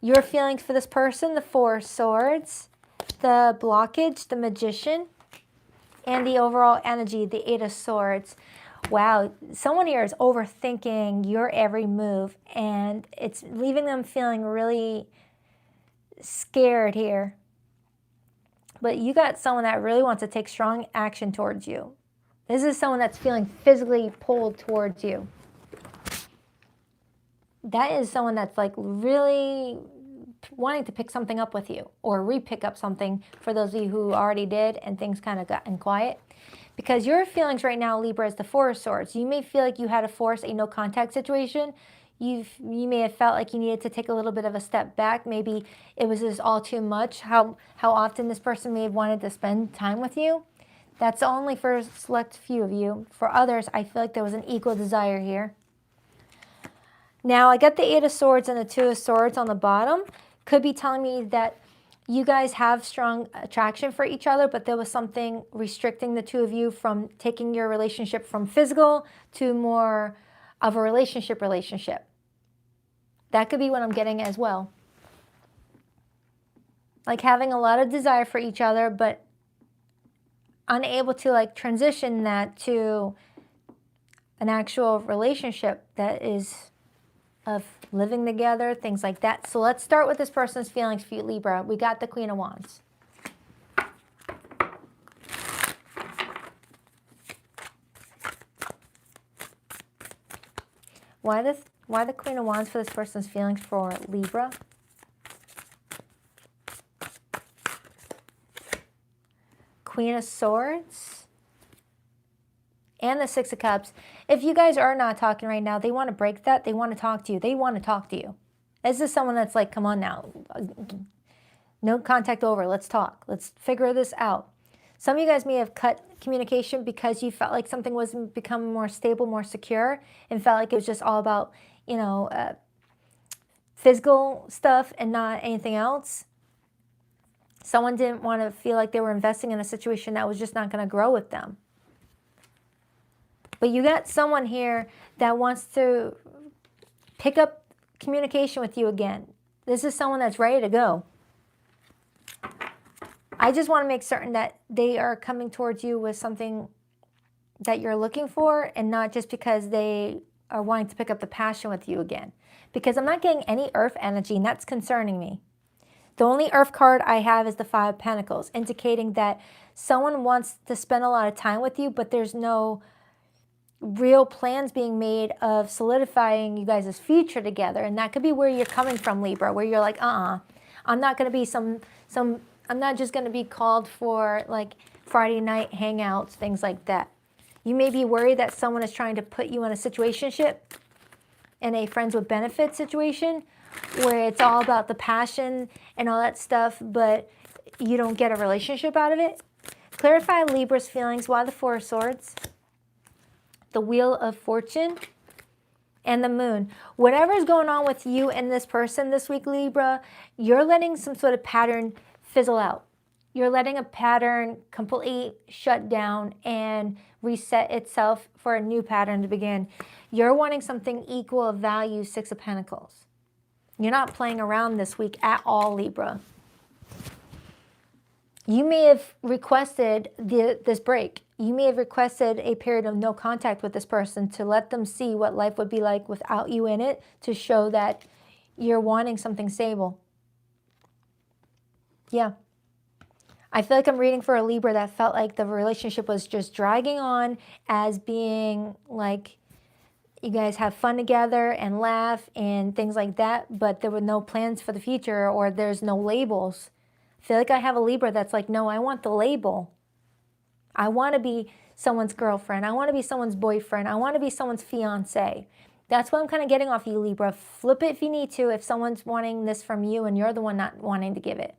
Your feelings for this person, the 4 of Swords, the blockage, the Magician, and the overall energy, the 8 of Swords. Wow, someone here is overthinking your every move, and it's leaving them feeling really scared here. But you got someone that really wants to take strong action towards you. This is someone that's feeling physically pulled towards you. That is someone that's like really wanting to pick something up with you, or re-pick up something for those of you who already did and things kind of gotten quiet. Because your feelings right now, Libra, is the 4 of Swords. You may feel like you had to force a no contact situation. You may have felt like you needed to take a little bit of a step back. Maybe it was just all too much, how often this person may have wanted to spend time with you. That's only for a select few of you. For others, I feel like there was an equal desire here. Now, I got the 8 of Swords and the 2 of Swords on the bottom. Could be telling me that you guys have strong attraction for each other, but there was something restricting the two of you from taking your relationship from physical to more of a relationship. That could be what I'm getting as well. Like having a lot of desire for each other, but unable to like transition that to an actual relationship that is of living together, things like that. So let's start with this person's feelings for you, Libra. We got the Queen of Wands. Why the Queen of Wands for this person's feelings for Libra? Queen of Swords and the 6 of Cups. If you guys are not talking right now, they want to break that. They want to talk to you. They want to talk to you. This is someone that's like, come on now. No contact over. Let's talk. Let's figure this out. Some of you guys may have cut communication because you felt like something was becoming more stable, more secure, and felt like it was just all about, you know, physical stuff and not anything else. Someone didn't want to feel like they were investing in a situation that was just not going to grow with them. But you got someone here that wants to pick up communication with you again. This is someone that's ready to go. I just want to make certain that they are coming towards you with something that you're looking for, and not just because they are wanting to pick up the passion with you again. Because I'm not getting any Earth energy, and that's concerning me. The only Earth card I have is the 5 of Pentacles, indicating that someone wants to spend a lot of time with you, but there's no real plans being made of solidifying you guys' future together. And that could be where you're coming from, Libra, where you're like, I'm not going to be I'm not just going to be called for like Friday night hangouts, things like that. You may be worried that someone is trying to put you in a situationship, in a friends with benefits situation, where it's all about the passion and all that stuff, but you don't get a relationship out of it. Clarify Libra's feelings. Why the 4 of Swords? The Wheel of Fortune, and the Moon. Whatever's going on with you and this person this week, Libra, you're letting some sort of pattern fizzle out. You're letting a pattern completely shut down and reset itself for a new pattern to begin. You're wanting something equal of value, 6 of Pentacles. You're not playing around this week at all, Libra. You may have requested this break. You may have requested a period of no contact with this person to let them see what life would be like without you in it, to show that you're wanting something stable. Yeah. I feel like I'm reading for a Libra that felt like the relationship was just dragging on as being like you guys have fun together and laugh and things like that, but there were no plans for the future or there's no labels. I feel like I have a Libra that's like, no, I want the label. I want to be someone's girlfriend. I want to be someone's boyfriend. I want to be someone's fiance. That's what I'm kind of getting off you, Libra. Flip it if you need to, if someone's wanting this from you and you're the one not wanting to give it.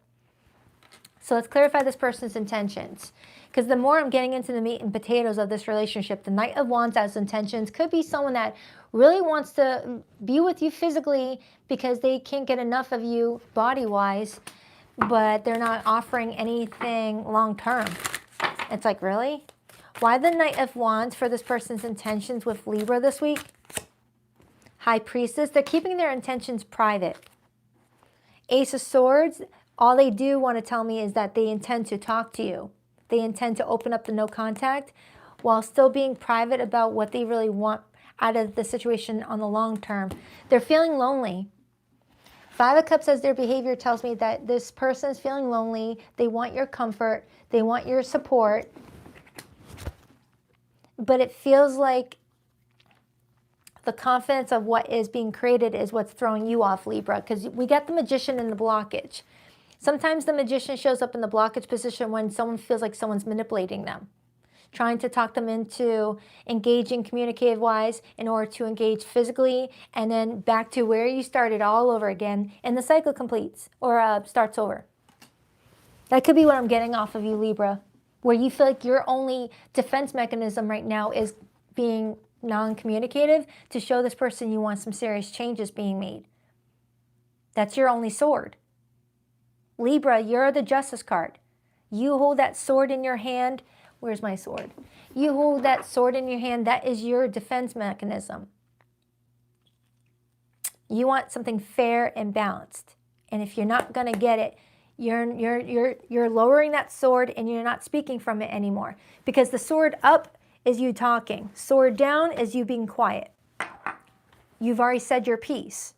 So let's clarify this person's intentions. Because the more I'm getting into the meat and potatoes of this relationship, the Knight of Wands as intentions could be someone that really wants to be with you physically because they can't get enough of you body-wise, but they're not offering anything long-term. It's like, really? Why the Knight of Wands for this person's intentions with Libra this week? High Priestess, they're keeping their intentions private. Ace of Swords, all they do want to tell me is that they intend to talk to you. They intend to open up the no contact while still being private about what they really want out of the situation on the long term. They're feeling lonely. Five of Cups as their behavior tells me that this person is feeling lonely. They want your comfort. They want your support. But it feels like the confidence of what is being created is what's throwing you off, Libra, because we got the Magician in the blockage. Sometimes the Magician shows up in the blockage position when someone feels like someone's manipulating them, trying to talk them into engaging communicative-wise in order to engage physically, and then back to where you started all over again, and the cycle completes or starts over. That could be what I'm getting off of you, Libra, where you feel like your only defense mechanism right now is being non-communicative to show this person you want some serious changes being made. That's your only sword. Libra, you're the Justice card. You hold that sword in your hand. Where's my sword? You hold that sword in your hand. That is your defense mechanism. You want something fair and balanced. And if you're not going to get it, you're lowering that sword and you're not speaking from it anymore. Because the sword up is you talking. Sword down is you being quiet. You've already said your piece.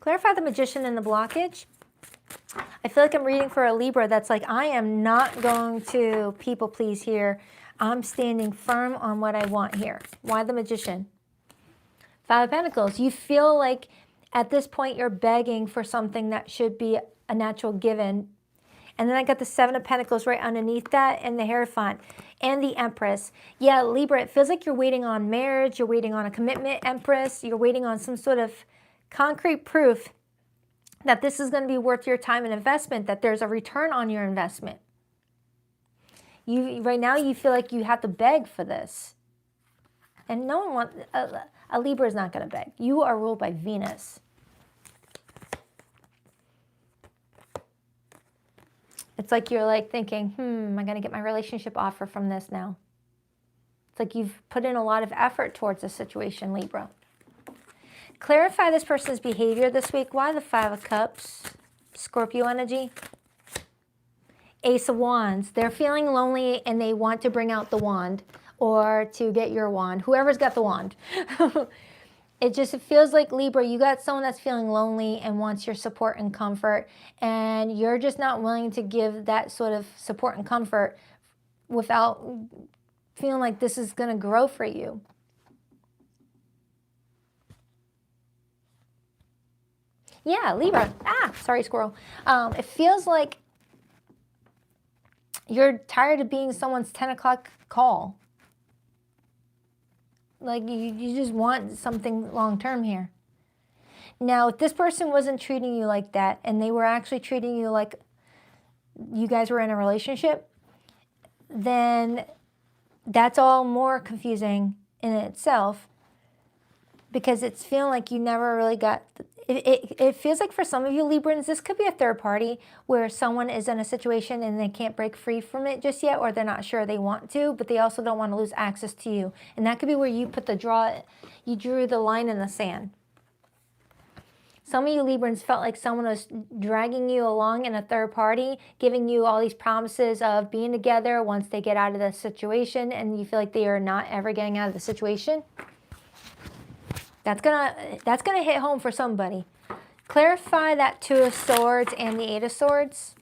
Clarify the Magician in the blockage. I feel like I'm reading for a Libra that's like, I am not going to people please here. I'm standing firm on what I want here. Why the Magician? Five of Pentacles. You feel like at this point you're begging for something that should be a natural given. And then I got the Seven of Pentacles right underneath that and the Hierophant and the Empress. Yeah, Libra, it feels like you're waiting on marriage. You're waiting on a commitment, Empress. You're waiting on some sort of concrete proof that this is going to be worth your time and investment, that there's a return on your investment. Right now you feel like you have to beg for this. And no one wants, a Libra is not going to beg. You are ruled by Venus. It's like you're like thinking, am I going to get my relationship offer from this now? It's like you've put in a lot of effort towards this situation, Libra. Clarify this person's behavior this week. Why the Five of Cups? Scorpio energy. Ace of Wands. They're feeling lonely and they want to bring out the wand or to get your wand. Whoever's got the wand. It feels like, Libra, you got someone that's feeling lonely and wants your support and comfort, and you're just not willing to give that sort of support and comfort without feeling like this is going to grow for you. Yeah, Libra. Sorry, squirrel. It feels like you're tired of being someone's 10 o'clock call. Like you just want something long-term here. Now, if this person wasn't treating you like that and they were actually treating you like you guys were in a relationship, then that's all more confusing in itself, because it's feeling like you never really got... It feels like for some of you Librans, this could be a third party where someone is in a situation and they can't break free from it just yet, or they're not sure they want to, but they also don't want to lose access to you. And that could be where you put you drew the line in the sand. Some of you Librans felt like someone was dragging you along in a third party, giving you all these promises of being together once they get out of the situation, and you feel like they are not ever getting out of the situation. That's gonna hit home for somebody. Clarify that Two of Swords and the Eight of Swords.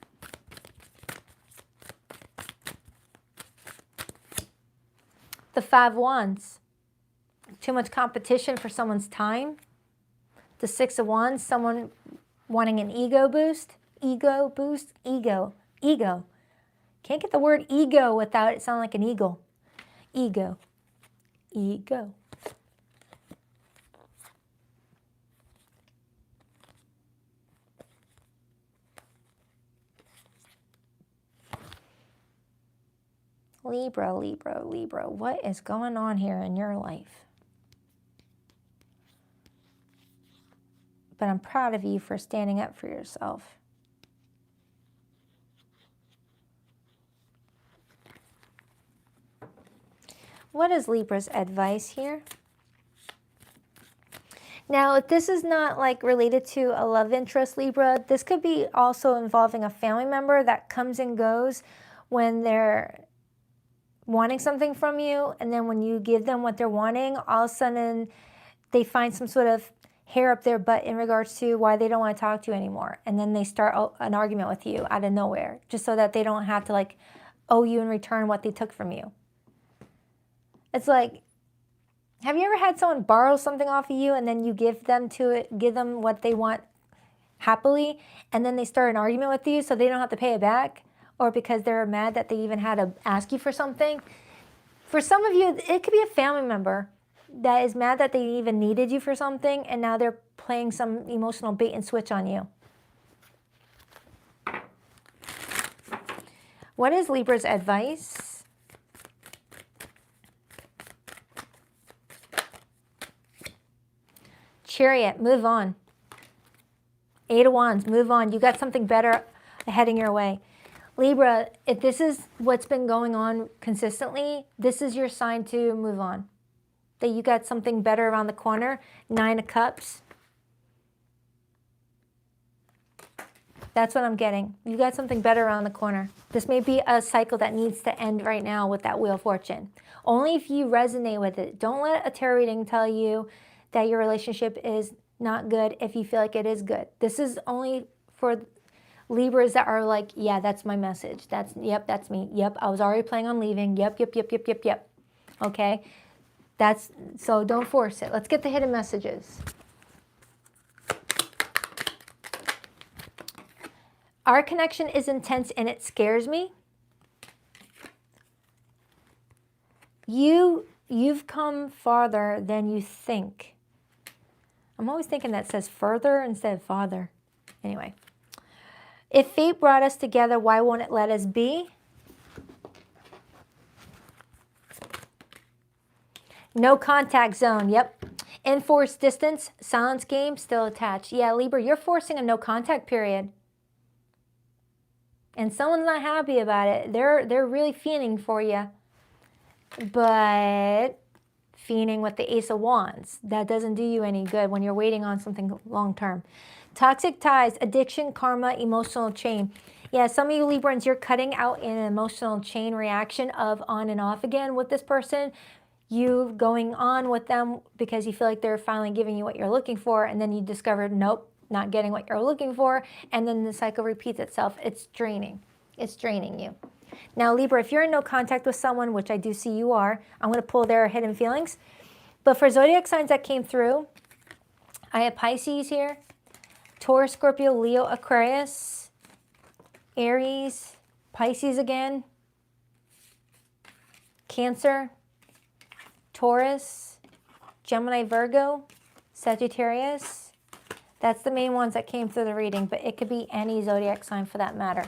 The Five of Wands. Too much competition for someone's time. The Six of Wands. Someone wanting an ego boost. Ego boost. Ego. Ego. Can't get the word ego without it sounding like an eagle. Ego. Ego. Libra, Libra, Libra. What is going on here in your life? But I'm proud of you for standing up for yourself. What is Libra's advice here? Now, if this is not like related to a love interest, Libra, this could be also involving a family member that comes and goes when they're wanting something from you, and then when you give them what they're wanting, all of a sudden they find some sort of hair up their butt in regards to why they don't want to talk to you anymore. And then they start an argument with you out of nowhere, just so that they don't have to like owe you in return what they took from you. It's like, have you ever had someone borrow something off of you and then you give them what they want happily, and then they start an argument with you so they don't have to pay it back? Or because they're mad that they even had to ask you for something? For some of you, it could be a family member that is mad that they even needed you for something, and now they're playing some emotional bait and switch on you. What is Libra's advice? Chariot, move on. Eight of Wands, move on. You got something better heading your way. Libra, if this is what's been going on consistently, this is your sign to move on. That you got something better around the corner. Nine of Cups. That's what I'm getting. You got something better around the corner. This may be a cycle that needs to end right now with that Wheel of Fortune. Only if you resonate with it. Don't let a tarot reading tell you that your relationship is not good if you feel like it is good. This is only for Libras that are like, yeah, that's my message. Yep, that's me. Yep, I was already planning on leaving. Yep. Okay? So don't force it. Let's get the hidden messages. Our connection is intense and it scares me. You've come farther than you think. I'm always thinking that says further instead of father. Anyway. If fate brought us together, why won't it let us be? No contact zone. Yep. Enforced distance. Silence game. Still attached. Yeah, Libra, you're forcing a no contact period. And someone's not happy about it. They're really fiending for you. But fiending with the Ace of Wands, that doesn't do you any good when you're waiting on something long term. Toxic ties, addiction, karma, emotional chain. Yeah, some of you Librans, you're cutting out an emotional chain reaction of on and off again with this person. You going on with them because you feel like they're finally giving you what you're looking for, and then you discovered, nope, not getting what you're looking for, and then the cycle repeats itself. It's draining. It's draining you. Now, Libra, if you're in no contact with someone, which I do see you are, I'm going to pull their hidden feelings. But for zodiac signs that came through, I have Pisces here. Taurus, Scorpio, Leo, Aquarius, Aries, Pisces again, Cancer, Taurus, Gemini, Virgo, Sagittarius. That's the main ones that came through the reading, but it could be any zodiac sign for that matter.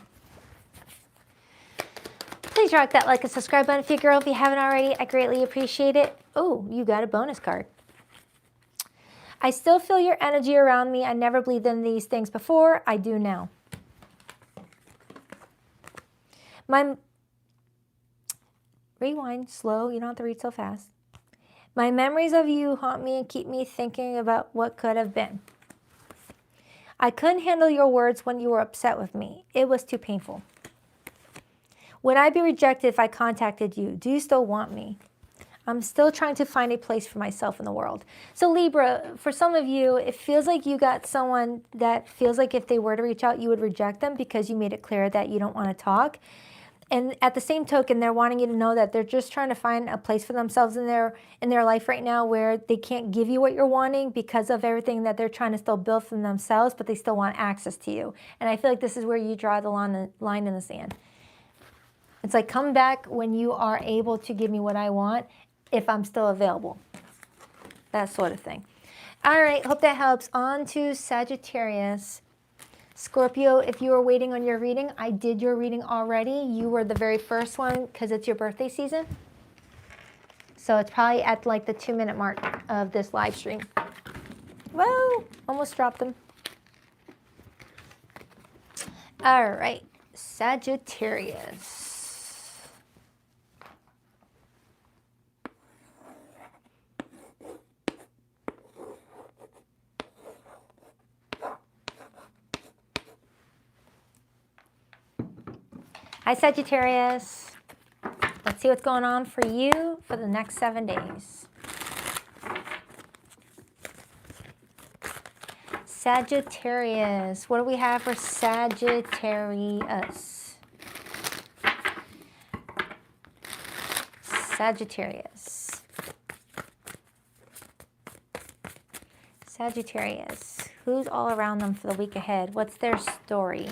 Please rock that like and subscribe button if you're a girl. If you haven't already, I greatly appreciate it. Oh, you got a bonus card. I still feel your energy around me. I never believed in these things before. I do now. Rewind, slow. You don't have to read so fast. My memories of you haunt me and keep me thinking about what could have been. I couldn't handle your words when you were upset with me. It was too painful. Would I be rejected if I contacted you? Do you still want me? I'm still trying to find a place for myself in the world. So Libra, for some of you, it feels like you got someone that feels like if they were to reach out, you would reject them because you made it clear that you don't want to talk. And at the same token, they're wanting you to know that they're just trying to find a place for themselves in their life right now where they can't give you what you're wanting because of everything that they're trying to still build for themselves, but they still want access to you. And I feel like this is where you draw the line in the sand. It's like, come back when you are able to give me what I want if I'm still available. That sort of thing. All right, hope that helps. On to Sagittarius. Scorpio, if you were waiting on your reading, I did your reading already. You were the very first one because it's your birthday season. So it's probably at like the 2-minute mark of this live stream. Whoa, almost dropped them. All right, Sagittarius. Hi, Sagittarius. Let's see what's going on for you for the next 7 days. Sagittarius. What do we have for Sagittarius? Sagittarius. Sagittarius. Who's all around them for the week ahead? What's their story?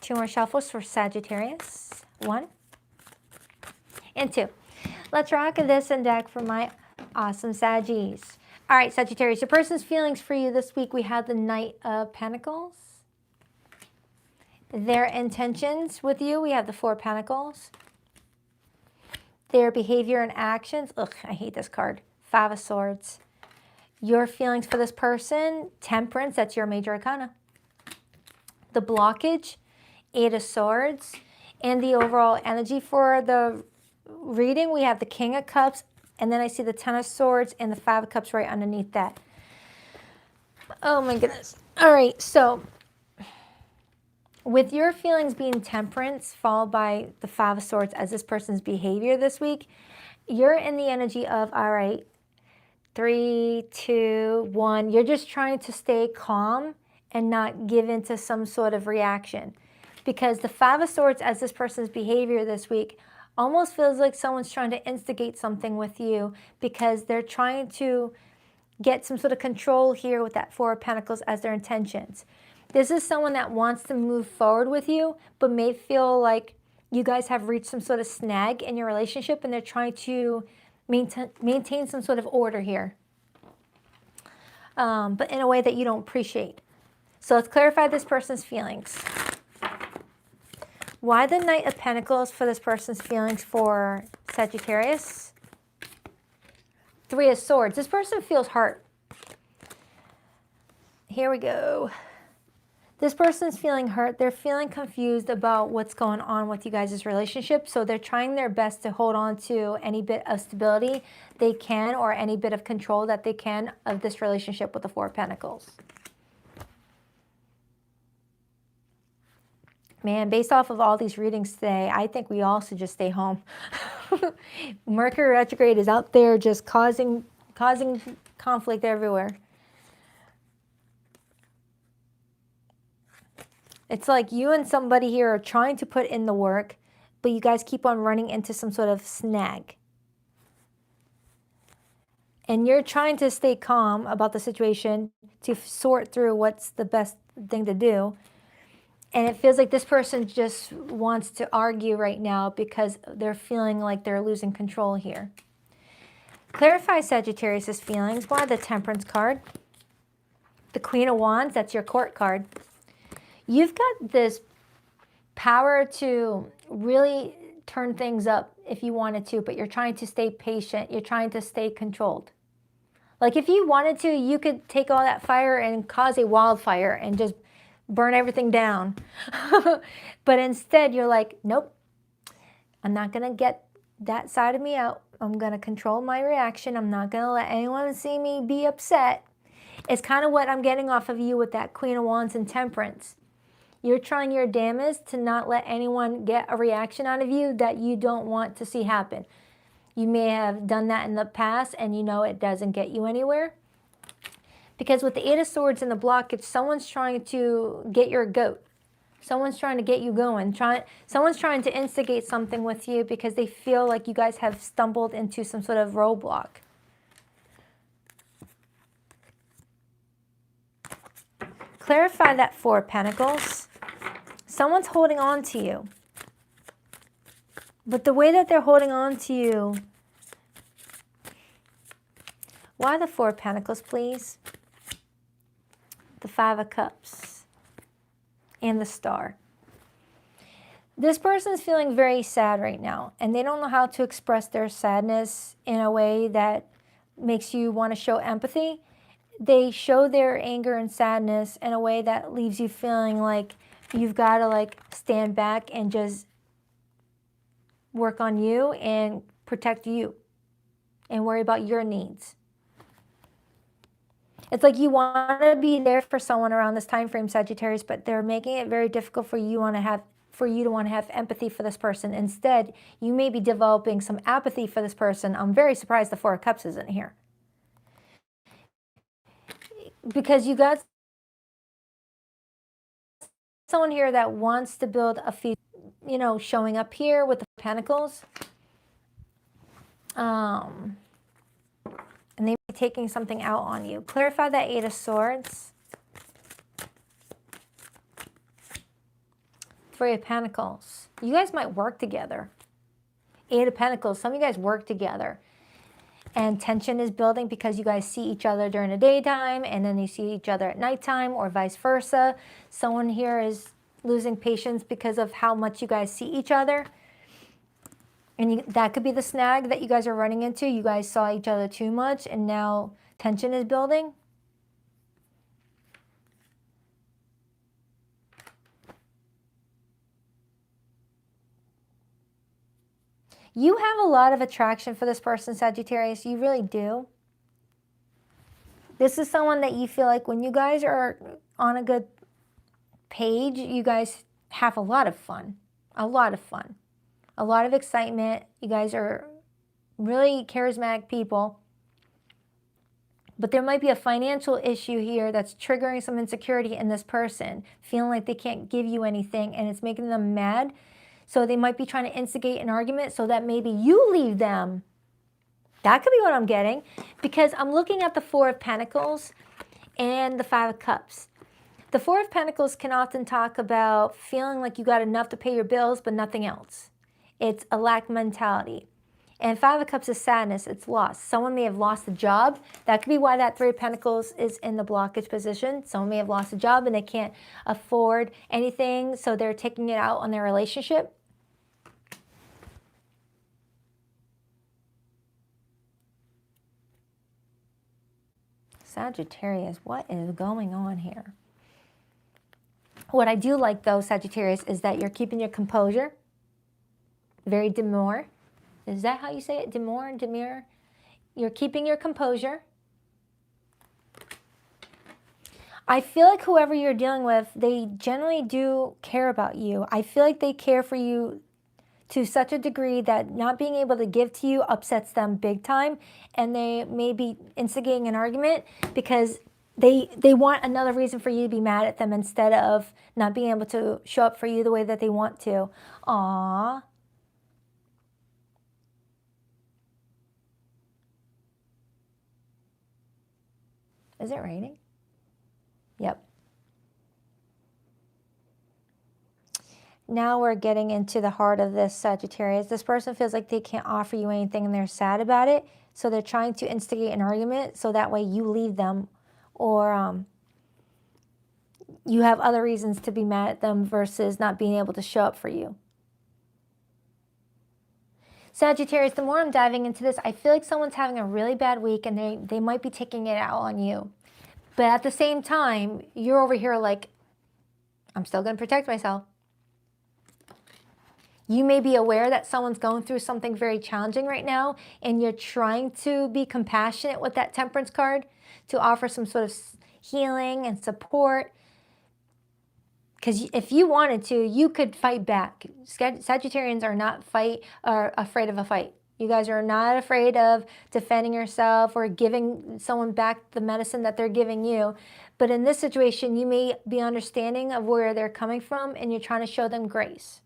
2 more shuffles for Sagittarius. 1 and 2. Let's rock this and deck for my awesome Saggies. All right, Sagittarius, your person's feelings for you this week. We have the Knight of Pentacles. Their intentions with you, we have the 4 of Pentacles. Their behavior and actions, ugh, I hate this card. 5 of Swords. Your feelings for this person, Temperance, that's your major arcana. The blockage, 8 of Swords, and the overall energy for the reading, we have the King of Cups, and then I see the 10 of Swords and the 5 of Cups right underneath that. Oh my goodness. All right, so with your feelings being Temperance, followed by the 5 of Swords as this person's behavior this week, you're in the energy of, all right, 3, 2, 1. You're just trying to stay calm and not give into some sort of reaction. Because the 5 of Swords as this person's behavior this week almost feels like someone's trying to instigate something with you because they're trying to get some sort of control here with that 4 of Pentacles as their intentions. This is someone that wants to move forward with you, but may feel like you guys have reached some sort of snag in your relationship and they're trying to maintain some sort of order here, but in a way that you don't appreciate. So let's clarify this person's feelings. Why the Knight of Pentacles for this person's feelings for Sagittarius? 3 of Swords. This person feels hurt. Here we go. This person's feeling hurt. They're feeling confused about what's going on with you guys' relationship. So they're trying their best to hold on to any bit of stability they can or any bit of control that they can of this relationship with the 4 of Pentacles. Man, based off of all these readings today, I think we all should just stay home. Mercury retrograde is out there just causing conflict everywhere. It's like you and somebody here are trying to put in the work, but you guys keep on running into some sort of snag. And you're trying to stay calm about the situation to sort through what's the best thing to do. And it feels like this person just wants to argue right now because they're feeling like they're losing control here. Clarify Sagittarius' feelings. Why the Temperance card? The Queen of Wands, that's your court card. You've got this power to really turn things up if you wanted to, but you're trying to stay patient. You're trying to stay controlled. Like if you wanted to, you could take all that fire and cause a wildfire and just burn everything down. But instead you're like, nope, I'm not going to get that side of me out. I'm going to control my reaction. I'm not going to let anyone see me be upset. It's kind of what I'm getting off of you with that Queen of Wands and Temperance. You're trying your damnedest to not let anyone get a reaction out of you that you don't want to see happen. You may have done that in the past and you know it doesn't get you anywhere. Because with the Eight of Swords in the blockage, someone's trying to get your goat. Someone's trying to get you going. Someone's trying to instigate something with you because they feel like you guys have stumbled into some sort of roadblock. Clarify that Four of Pentacles. Someone's holding on to you. But the way that they're holding on to you... Why the Four of Pentacles, please? The Five of Cups. And the Star. This person's feeling very sad right now. And they don't know how to express their sadness in a way that makes you want to show empathy. They show their anger and sadness in a way that leaves you feeling like you've got to like stand back and just work on you and protect you and worry about your needs. It's like you want to be there for someone around this time frame, Sagittarius, but they're making it very difficult for you to want to have empathy for this person. Instead, you may be developing some apathy for this person. I'm very surprised the Four of Cups isn't here. Because you got someone here that wants to build a future, you know, showing up here with the Pentacles. And they may be taking something out on you. Clarify that Eight of Swords. Three of Pentacles. You guys might work together. Eight of Pentacles. Some of you guys work together. And tension is building because you guys see each other during the daytime and then you see each other at nighttime or vice versa. Someone here is losing patience because of how much you guys see each other. And that could be the snag that you guys are running into. You guys saw each other too much and now tension is building. You have a lot of attraction for this person, Sagittarius. You really do. This is someone that you feel like when you guys are on a good page, you guys have a lot of fun. A lot of fun. A lot of excitement. You guys are really charismatic people. But there might be a financial issue here that's triggering some insecurity in this person, feeling like they can't give you anything and it's making them mad. So they might be trying to instigate an argument so that maybe you leave them. That could be what I'm getting. Because I'm looking at the Four of Pentacles and the Five of Cups. The Four of Pentacles can often talk about feeling like you got enough to pay your bills, but nothing else. It's a lack mentality. And Five of Cups is sadness. It's loss. Someone may have lost a job. That could be why that Three of Pentacles is in the blockage position. Someone may have lost a job and they can't afford anything, so they're taking it out on their relationship. Sagittarius, what is going on here? What I do like, though, Sagittarius, is that you're keeping your composure. Very demure. Is that how you say it? Demure? Demure? You're keeping your composure. I feel like whoever you're dealing with, they generally do care about you. I feel like they care for you to such a degree that not being able to give to you upsets them big time, and they may be instigating an argument because they want another reason for you to be mad at them instead of not being able to show up for you the way that they want to. Aww. Is it raining? Yep. Now we're getting into the heart of this, Sagittarius. This person feels like they can't offer you anything and they're sad about it. So they're trying to instigate an argument so that way you leave them, or you have other reasons to be mad at them versus not being able to show up for you. Sagittarius, the more I'm diving into this, I feel like someone's having a really bad week and they might be taking it out on you. But at the same time, you're over here like, I'm still going to protect myself. You may be aware that someone's going through something very challenging right now, and you're trying to be compassionate with that Temperance card to offer some sort of healing and support. Because if you wanted to, you could fight back. Sagittarians are not afraid of a fight. You guys are not afraid of defending yourself or giving someone back the medicine that they're giving you. But in this situation, you may be understanding of where they're coming from and you're trying to show them grace.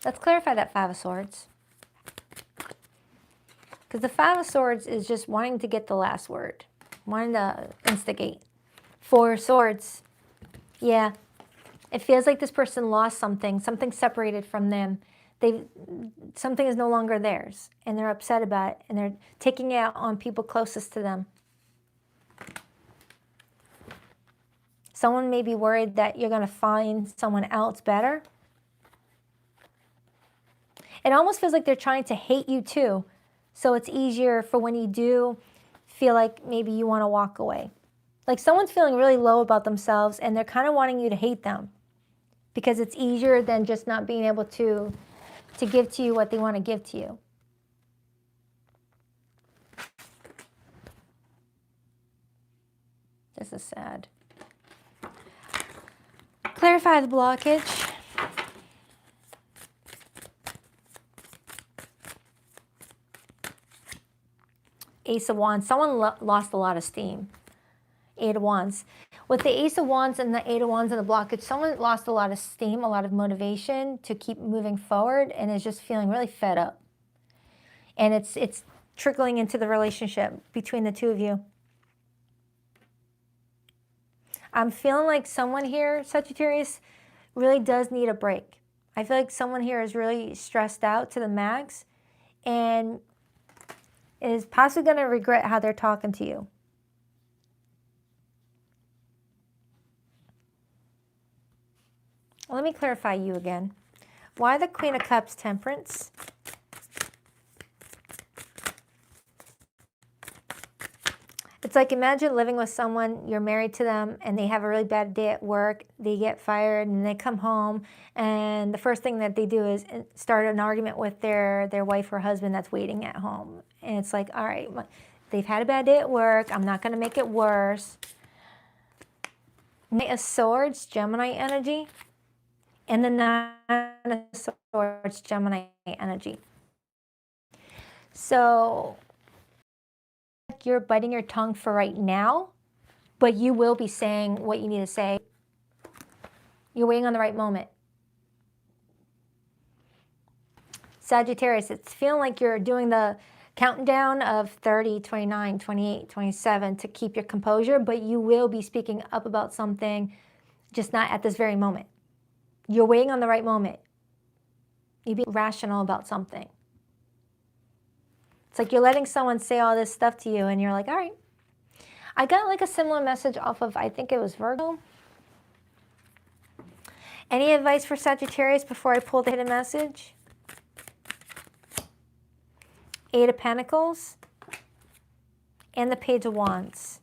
Let's clarify that Five of Swords. Because the Five of Swords is just wanting to get the last word. Wanting to instigate. Four of Swords. Yeah. It feels like this person lost something. Something separated from them. Something is no longer theirs. And they're upset about it. And they're taking it out on people closest to them. Someone may be worried that you're going to find someone else better. It almost feels like they're trying to hate you too. So it's easier for when you do feel like maybe you want to walk away. Like someone's feeling really low about themselves and they're kind of wanting you to hate them. Because it's easier than just not being able to give to you what they want to give to you. This is sad. Clarify the blockage. Ace of Wands. Someone lost a lot of steam. Eight of Wands. With the Ace of Wands and the Eight of Wands and the blockage, someone lost a lot of steam, a lot of motivation to keep moving forward and is just feeling really fed up. And it's trickling into the relationship between the two of you. I'm feeling like someone here, Sagittarius, really does need a break. I feel like someone here is really stressed out to the max and is possibly going to regret how they're talking to you. Let me clarify you again. Why the Queen of Cups, Temperance? It's like imagine living with someone, you're married to them, and they have a really bad day at work, they get fired, and they come home, and the first thing that they do is start an argument with their wife or husband that's waiting at home. And it's like, all right, they've had a bad day at work, I'm not going to make it worse. Knight of Swords, Gemini energy, and the Nine of Swords, Gemini energy. So you're biting your tongue for right now, but you will be saying what you need to say. You're waiting on the right moment. Sagittarius, it's feeling like you're doing the countdown of 30, 29, 28, 27 to keep your composure, but you will be speaking up about something, just not at this very moment. You're waiting on the right moment. You be rational about something. It's like you're letting someone say all this stuff to you and you're like, all right. I got like a similar message off of, I think it was Virgo. Any advice for Sagittarius before I pull the hidden message? Eight of Pentacles and the Page of Wands.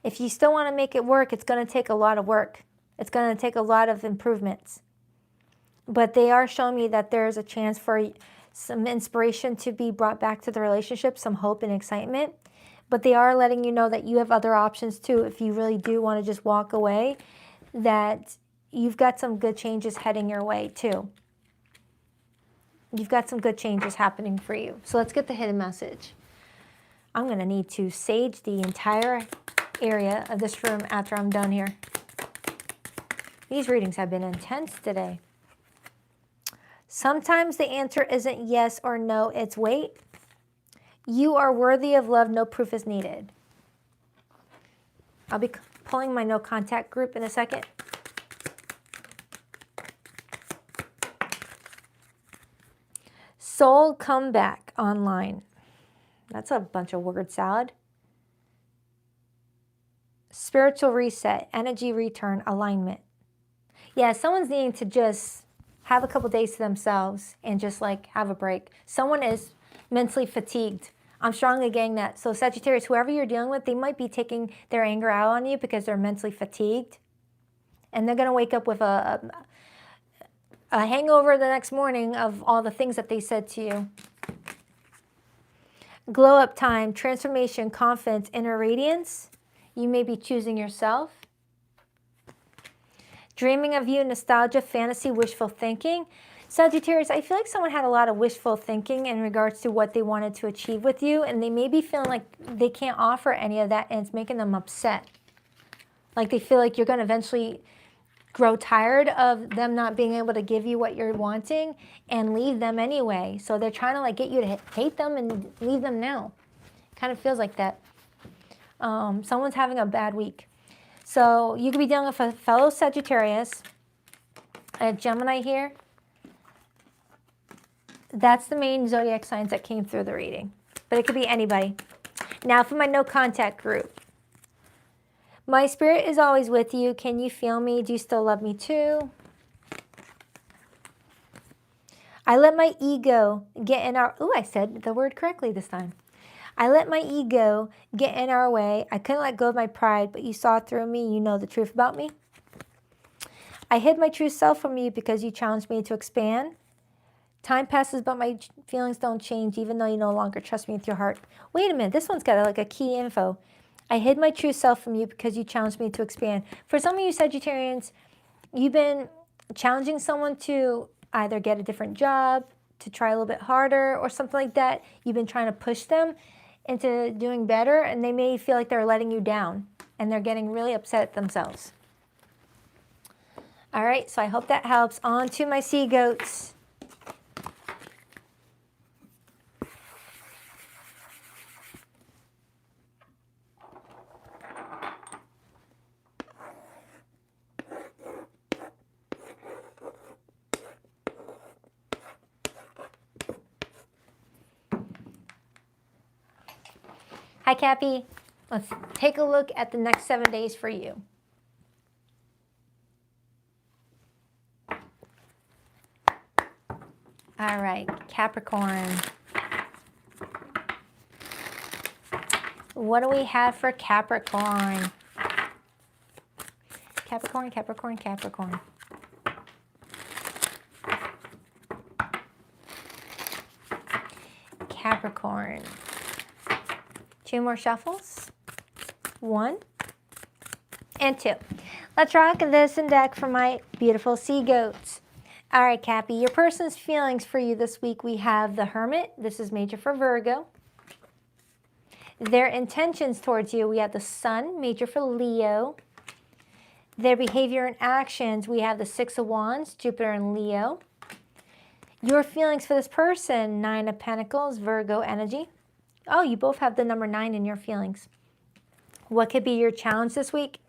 If you still want to make it work, it's going to take a lot of work. It's going to take a lot of improvements. But they are showing me that there's a chance for some inspiration to be brought back to the relationship, some hope and excitement. But they are letting you know that you have other options too. If you really do want to just walk away, that you've got some good changes heading your way too. You've got some good changes happening for you. So let's get the hidden message. I'm going to need to sage the entire area of this room after I'm done here. These readings have been intense today. Sometimes the answer isn't yes or no, it's wait. You are worthy of love, no proof is needed. I'll be pulling my no contact group in a second. Soul comeback online. That's a bunch of word salad. Spiritual reset, energy return, alignment. Yeah, someone's needing to just have a couple days to themselves and just like have a break. Someone is mentally fatigued. I'm strongly getting that. So Sagittarius, whoever you're dealing with, they might be taking their anger out on you because they're mentally fatigued. And they're going to wake up with a hangover the next morning of all the things that they said to you. Glow up time, transformation, confidence, inner radiance. You may be choosing yourself. Dreaming of you, nostalgia, fantasy, wishful thinking. Sagittarius, I feel like someone had a lot of wishful thinking in regards to what they wanted to achieve with you, and they may be feeling like they can't offer any of that, and it's making them upset. Like they feel like you're going to eventually grow tired of them not being able to give you what you're wanting and leave them anyway. So they're trying to like get you to hate them and leave them now. Kind of feels like that. Someone's having a bad week. So you could be dealing with a fellow Sagittarius, a Gemini here. That's the main zodiac signs that came through the reading. But it could be anybody. Now for my no contact group. My spirit is always with you. Can you feel me? Do you still love me too? I let my ego get in our... Ooh, I said the word correctly this time. I let my ego get in our way. I couldn't let go of my pride, but you saw through me. You know the truth about me. I hid my true self from you because you challenged me to expand. Time passes, but my feelings don't change, even though you no longer trust me with your heart. Wait a minute. This one's got like a key info. I hid my true self from you because you challenged me to expand. For some of you Sagittarians, you've been challenging someone to either get a different job, to try a little bit harder, or something like that. You've been trying to push them into doing better, and they may feel like they're letting you down, and they're getting really upset at themselves. All right, so I hope that helps. On to my sea goats. Hi, Cappy. Let's take a look at the next 7 days for you. All right, Capricorn. What do we have for Capricorn? Capricorn, Capricorn, Capricorn. Capricorn. 2 more shuffles. 1 and 2. Let's rock this and deck for my beautiful sea goats. All right, Cappy, your person's feelings for you this week. We have the Hermit. This is major for Virgo. Their intentions towards you, we have the Sun, major for Leo. Their behavior and actions, we have the 6 of Wands, Jupiter and Leo. Your feelings for this person, 9 of Pentacles, Virgo energy. Oh, you both have the number 9 in your feelings. What could be your challenge this week?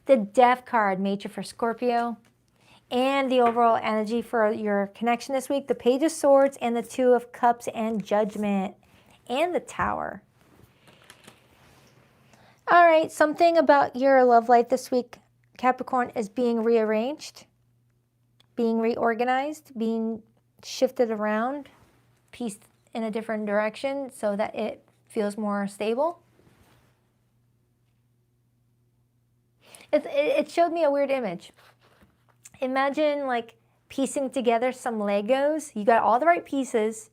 The Death card, major for Scorpio. And the overall energy for your connection this week, the Page of Swords and the 2 of Cups and Judgment. And the Tower. All right, something about your love life this week, Capricorn, is being rearranged, being reorganized, being shifted around, pieced in a different direction so that it feels more stable. It showed me a weird image. Imagine like piecing together some Legos. You got all the right pieces.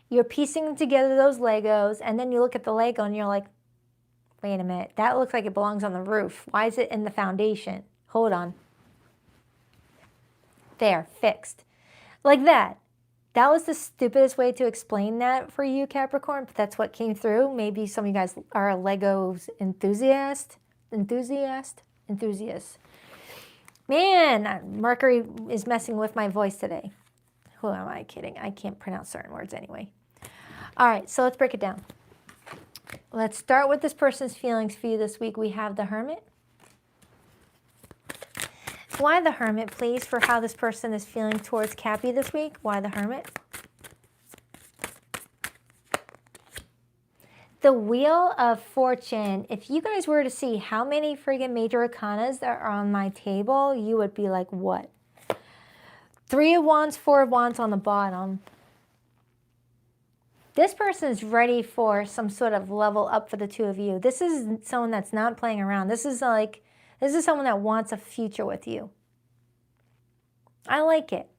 You're piecing together those Legos, and then you look at the Lego and you're like, wait a minute, that looks like it belongs on the roof. Why is it in the foundation? Hold on. There, fixed. Like that. That was the stupidest way to explain that for you, Capricorn, but that's what came through. Maybe some of you guys are a Legos enthusiast. Man, Mercury is messing with my voice today. Who am I kidding? I can't pronounce certain words anyway. All right, so let's break it down. Let's start with this person's feelings for you this week. We have the Hermit. Why the Hermit, please, for how this person is feeling towards Cappy this week? Why the Hermit? The Wheel of Fortune. If you guys were to see how many friggin' major arcanas that are on my table, you would be like, what? 3 of Wands, 4 of Wands on the bottom. This person is ready for some sort of level up for the two of you. This is someone that's not playing around. This is someone that wants a future with you. I like it.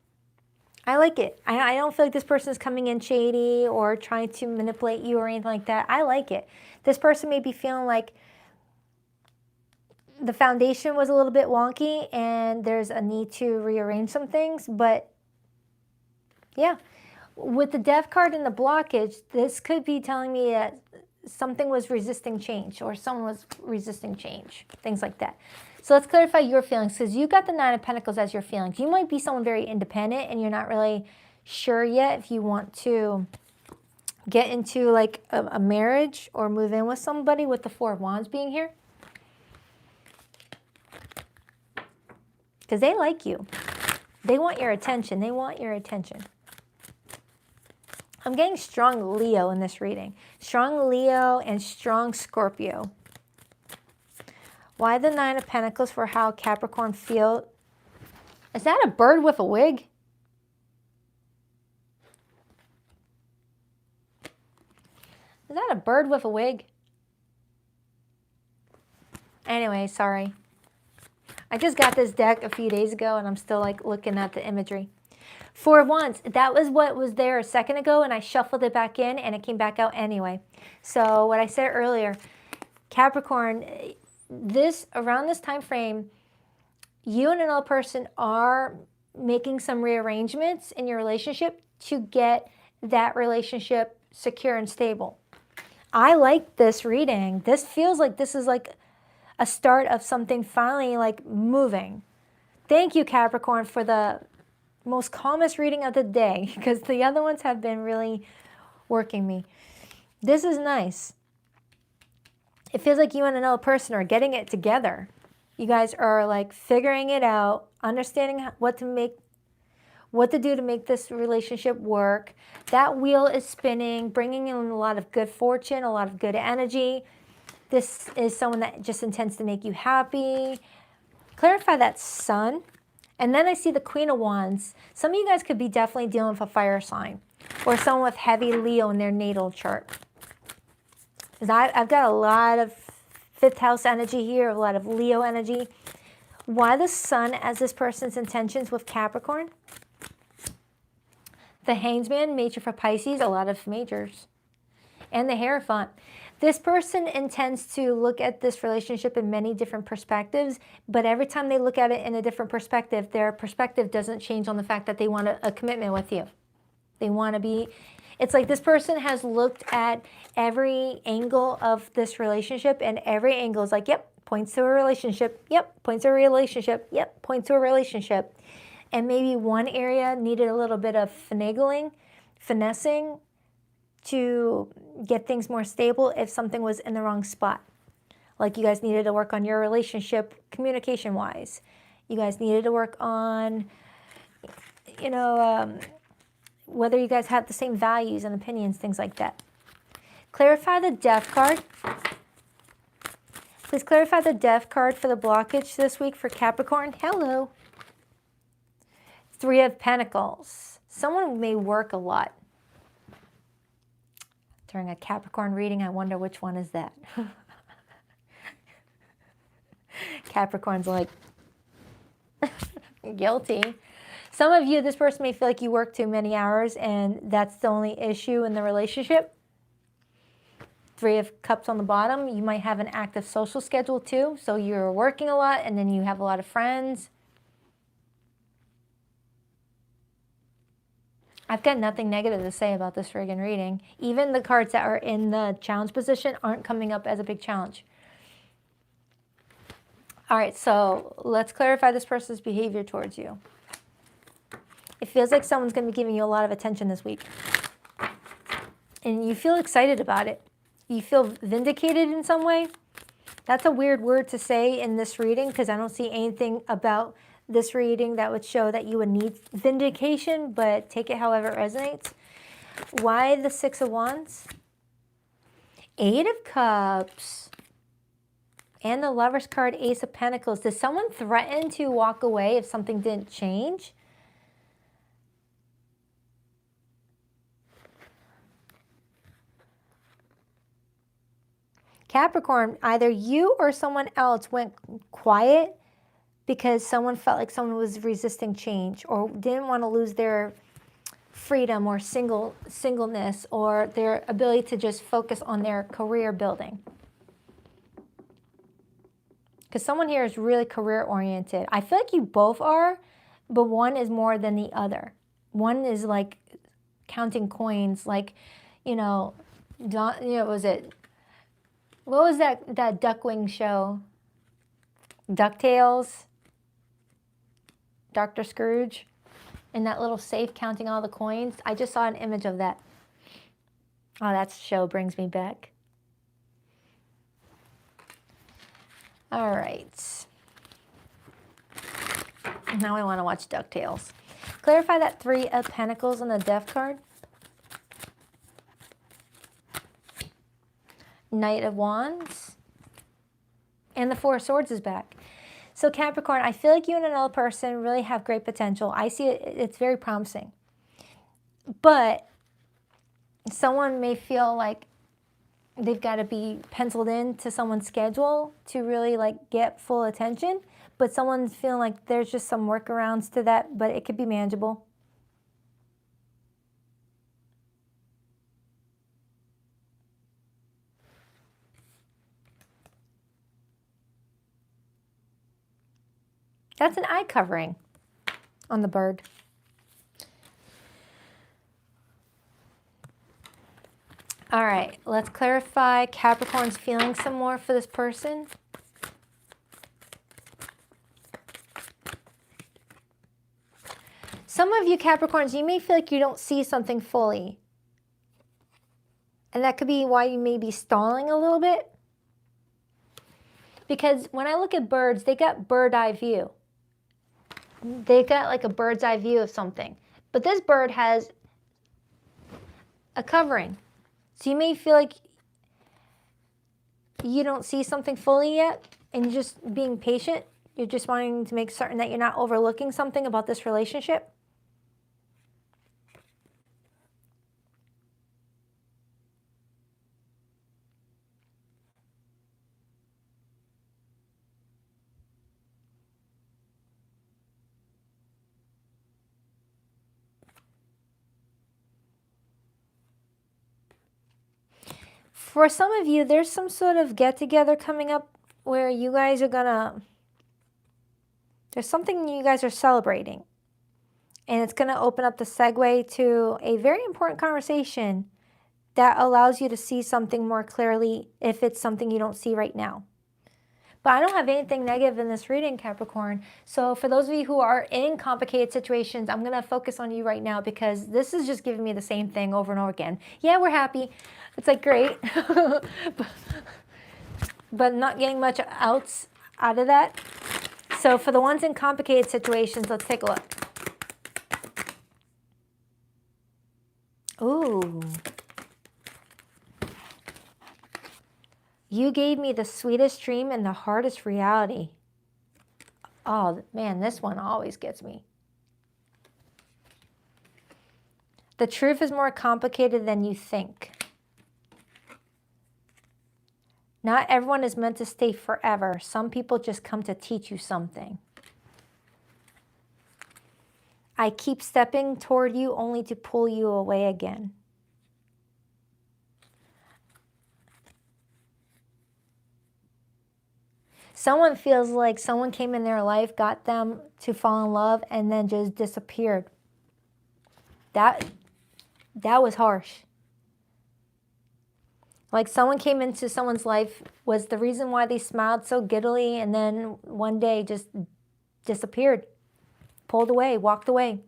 I like it. I don't feel like this person is coming in shady or trying to manipulate you or anything like that. I like it. This person may be feeling like the foundation was a little bit wonky and there's a need to rearrange some things, but yeah. With the Death card and the blockage, this could be telling me that something was resisting change or someone was resisting change, things like that. So let's clarify your feelings, because you got the Nine of Pentacles as your feelings. You might be someone very independent and you're not really sure yet if you want to get into like a marriage or move in with somebody, with the Four of Wands being here. Because they like you. They want your attention. They want your attention. I'm getting strong Leo in this reading. Strong Leo and strong Scorpio. Why the Nine of Pentacles for how Capricorn feel? Is that a bird with a wig? Is that a bird with a wig? Anyway, sorry. I just got this deck a few days ago and I'm still like looking at the imagery. Four of Wands, that was what was there a second ago, and I shuffled it back in and it came back out anyway. So what I said earlier, Capricorn, around this time frame, you and another person are making some rearrangements in your relationship to get that relationship secure and stable. I like this reading. This feels like this is like a start of something finally like moving. Thank you, Capricorn, for the most calmest reading of the day, because the other ones have been really working me. This is nice. It feels like you and another person are getting it together. You guys are like figuring it out, understanding what to do to make this relationship work. That wheel is spinning, bringing in a lot of good fortune, a lot of good energy. This is someone that just intends to make you happy. Clarify that Sun. And then I see the Queen of Wands. Some of you guys could be definitely dealing with a fire sign or someone with heavy Leo in their natal chart. Because I've got a lot of fifth house energy here, a lot of Leo energy. Why the Sun as this person's intentions with Capricorn? The Hangman, major for Pisces, a lot of majors. And the Hierophant. This person intends to look at this relationship in many different perspectives, but every time they look at it in a different perspective, their perspective doesn't change on the fact that they want a commitment with you. They want to be, it's like this person has looked at every angle of this relationship, and every angle is like, yep, points to a relationship, yep, points to a relationship, yep, points to a relationship. And maybe one area needed a little bit of finessing, to get things more stable if something was in the wrong spot. Like you guys needed to work on your relationship communication-wise. You guys needed to work on, whether you guys have the same values and opinions, things like that. Clarify the Death card. Please clarify the Death card for the blockage this week for Capricorn. Hello. Three of Pentacles. Someone may work a lot. During a Capricorn reading, I wonder which one is that. Capricorn's like, guilty. Some of you, this person may feel like you work too many hours and that's the only issue in the relationship. Three of Cups on the bottom. You might have an active social schedule too. So you're working a lot and then you have a lot of friends. I've got nothing negative to say about this friggin' reading. Even the cards that are in the challenge position aren't coming up as a big challenge. All right, so let's clarify this person's behavior towards you. It feels like someone's going to be giving you a lot of attention this week. And you feel excited about it. You feel vindicated in some way. That's a weird word to say in this reading because I don't see anything about this reading that would show that you would need vindication, but take it however it resonates. Why the Six of Wands? Eight of Cups. And the Lover's card, Ace of Pentacles. Does someone threaten to walk away if something didn't change? Capricorn, either you or someone else went quiet because someone felt like someone was resisting change or didn't want to lose their freedom or singleness, or their ability to just focus on their career building. Because someone here is really career oriented. I feel like you both are, but one is more than the other. One is like counting coins, like, what was it? What was that Duckwing show? DuckTales? Dr. Scrooge? In that little safe counting all the coins. I just saw an image of that. Oh, that show brings me back. All right. Now I want to watch DuckTales. Clarify that 3 of Pentacles on the Death card. Knight of Wands. And the 4 of Swords is back. So Capricorn, I feel like you and another person really have great potential. I see it, it's very promising. But someone may feel like they've got to be penciled into someone's schedule to really like get full attention. But someone's feeling like there's just some workarounds to that, but it could be manageable. That's an eye covering on the bird. All right, let's clarify Capricorn's feelings some more for this person. Some of you Capricorns, you may feel like you don't see something fully. And that could be why you may be stalling a little bit. Because when I look at birds, they got bird eye view. They've got like a bird's eye view of something. But this bird has a covering. So you may feel like you don't see something fully yet, and you're just being patient. You're just wanting to make certain that you're not overlooking something about this relationship. For some of you, there's some sort of get-together coming up where you guys are gonna, there's something you guys are celebrating. And it's gonna open up the segue to a very important conversation that allows you to see something more clearly if it's something you don't see right now. But I don't have anything negative in this reading, Capricorn. So for those of you who are in complicated situations, I'm gonna focus on you right now because this is just giving me the same thing over and over again. Yeah, we're happy. It's like great, but not getting much else out of that. So for the ones in complicated situations, let's take a look. Ooh. You gave me the sweetest dream and the hardest reality. Oh, man, this one always gets me. The truth is more complicated than you think. Not everyone is meant to stay forever. Some people just come to teach you something. I keep stepping toward you only to pull you away again. Someone feels like someone came in their life, got them to fall in love, and then just disappeared. That was harsh. Like someone came into someone's life, was the reason why they smiled so giddily, and then one day just disappeared, pulled away, walked away.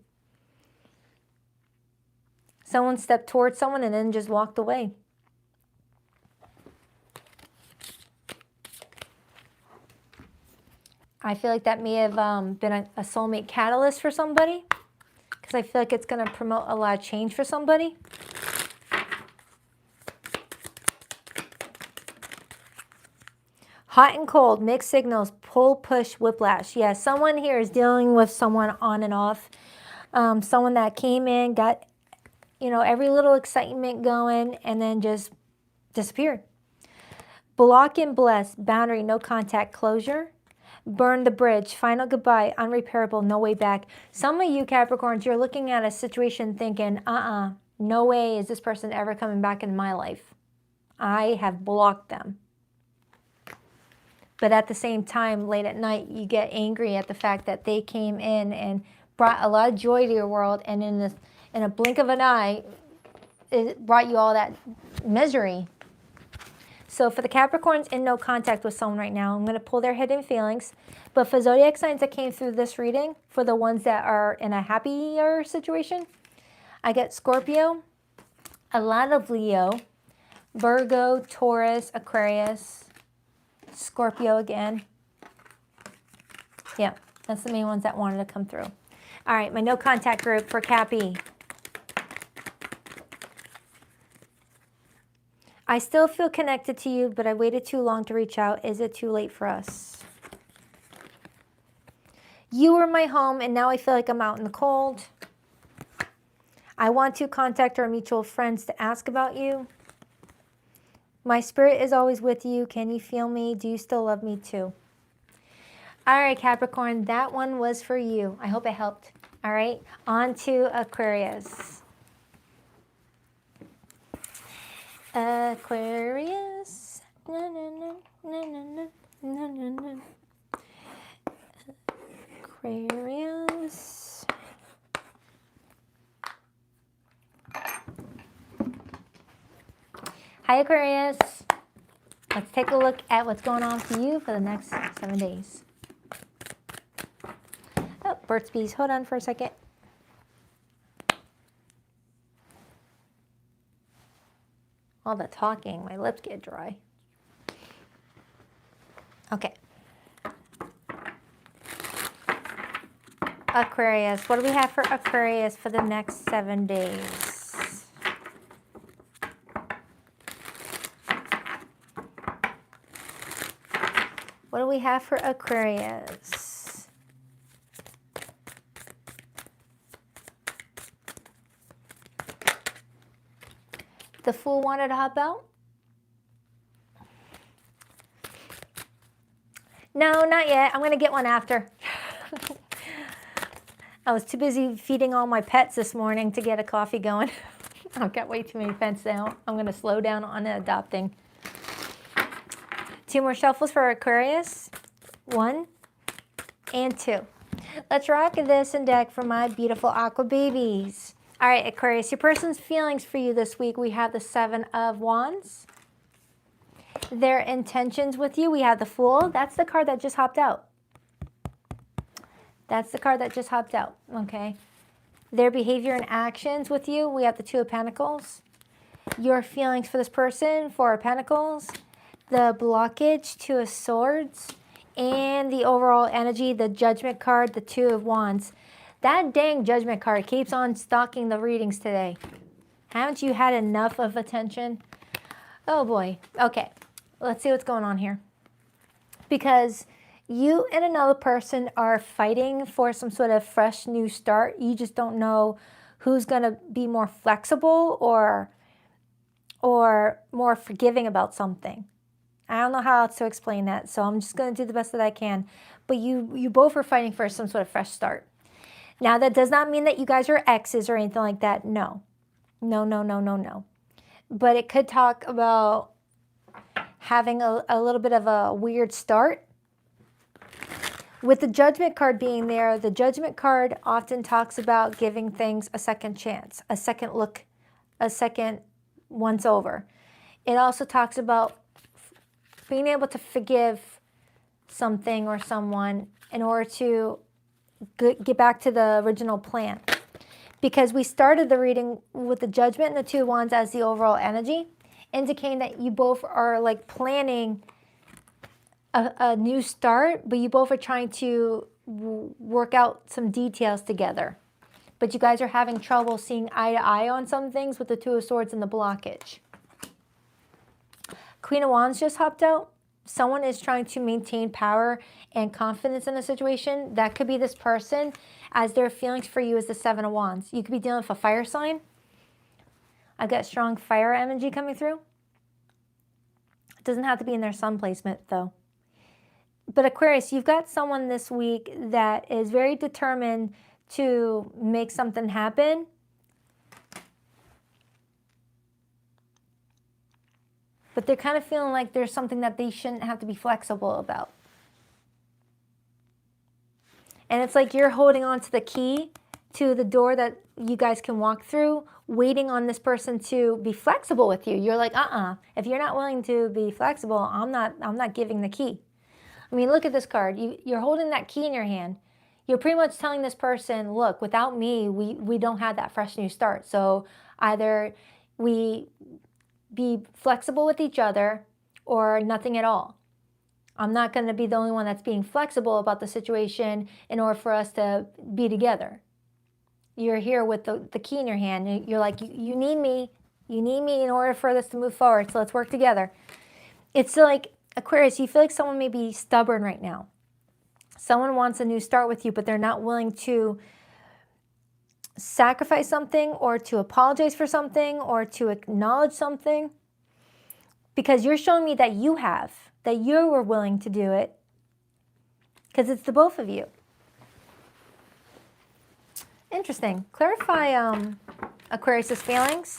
Someone stepped towards someone and then just walked away. I feel like that may have been a soulmate catalyst for somebody, because I feel like it's going to promote a lot of change for somebody. Hot and cold, mixed signals, pull, push, whiplash. Yeah, someone here is dealing with someone on and off. Someone that came in, got, every little excitement going, and then just disappeared. Block and bless, boundary, no contact, closure. burn the bridge, final goodbye, unrepairable, no way back. Some of you Capricorns, you're looking at a situation thinking, no way is this person ever coming back in my life. I have blocked them. But at the same time, late at night, you get angry at the fact that they came in and brought a lot of joy to your world, and in a blink of an eye, it brought you all that misery. So for the Capricorns in no contact with someone right now, I'm going to pull their hidden feelings. But for zodiac signs that came through this reading, for the ones that are in a happier situation, I get Scorpio, a lot of Leo, Virgo, Taurus, Aquarius, Scorpio again. Yeah, that's the main ones that wanted to come through. All right, my no contact group for Cappy. I still feel connected to you, but I waited too long to reach out. Is it too late for us? You were my home, and now I feel like I'm out in the cold. I want to contact our mutual friends to ask about you. My spirit is always with you. Can you feel me? Do you still love me too? All right, Capricorn, that one was for you. I hope it helped. All right, on to Aquarius. Aquarius. Na, na, na, na, na, na, na, na. Aquarius. Hi, Aquarius. Let's take a look at what's going on for you for the next 7 days. Oh, Burt's Bees. Hold on for a second. All the talking, my lips get dry. Okay. Aquarius. What do we have for Aquarius for the next 7 days? What do we have for Aquarius? The Fool wanted to hop out? No, not yet. I'm going to get one after. I was too busy feeding all my pets this morning to get a coffee going. I've got way too many pets now. I'm going to slow down on adopting. 2 more shuffles for Aquarius. 1 and 2. Let's rock this and deck for my beautiful aqua babies. All right, Aquarius, your person's feelings for you this week. We have the 7 of Wands. Their intentions with you, we have the Fool. That's the card that just hopped out. That's the card that just hopped out, okay? Their behavior and actions with you, we have the 2 of Pentacles. Your feelings for this person, 4 of Pentacles. The blockage, 2 of Swords. And the overall energy, the Judgment card, the 2 of Wands. That dang Judgment card keeps on stalking the readings today. Haven't you had enough of attention? Oh boy. Okay, let's see what's going on here. Because you and another person are fighting for some sort of fresh new start. You just don't know who's going to be more flexible or more forgiving about something. I don't know how else to explain that, so I'm just going to do the best that I can. But you both are fighting for some sort of fresh start. Now, that does not mean that you guys are exes or anything like that. No. No, no, no, no, no. But it could talk about having a little bit of a weird start. With the Judgment card being there, the Judgment card often talks about giving things a second chance, a second look, a second once over. It also talks about being able to forgive something or someone in order to get back to the original plan. Because we started the reading with the Judgment and the 2 of Wands as the overall energy, indicating that you both are like planning a new start, but you both are trying to work out some details together. But you guys are having trouble seeing eye to eye on some things with the 2 of Swords and the blockage. Queen of Wands just hopped out. Someone is trying to maintain power and confidence in a situation. That could be this person, as their feelings for you is the 7 of Wands. You could be dealing with a fire sign. I've got strong fire energy coming through. It doesn't have to be in their sun placement, though. But Aquarius, you've got someone this week that is very determined to make something happen. But they're kind of feeling like there's something that they shouldn't have to be flexible about. And it's like you're holding on to the key to the door that you guys can walk through, waiting on this person to be flexible with you. You're like, if you're not willing to be flexible, I'm not giving the key. I mean, look at this card. You're holding that key in your hand. You're pretty much telling this person, look, without me, we don't have that fresh new start. So either we be flexible with each other or nothing at all. I'm not going to be the only one that's being flexible about the situation in order for us to be together. You're here with the key in your hand. You're like, you need me. You need me in order for this to move forward. So let's work together. It's like, Aquarius, you feel like someone may be stubborn right now. Someone wants a new start with you, but they're not willing to sacrifice something or to apologize for something or to acknowledge something, because you're showing me that you were willing to do it, because it's the both of you. Interesting. Clarify Aquarius's feelings.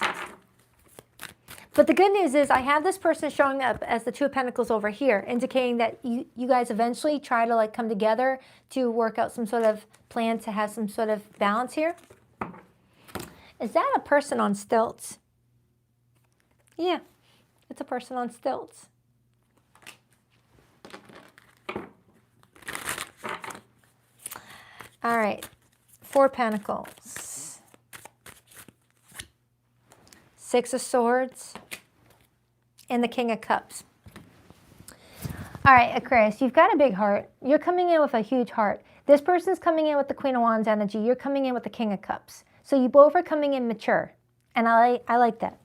But the good news is I have this person showing up as the Two of Pentacles over here, indicating that you guys eventually try to like come together to work out some sort of plan to have some sort of balance here. Is that a person on stilts? Yeah, it's a person on stilts. All right, Four of Pentacles. Six of Swords. And the King of Cups. All right, Aquarius, you've got a big heart. You're coming in with a huge heart. This person's coming in with the Queen of Wands energy. You're coming in with the King of Cups. So you both are coming in mature. And I like that.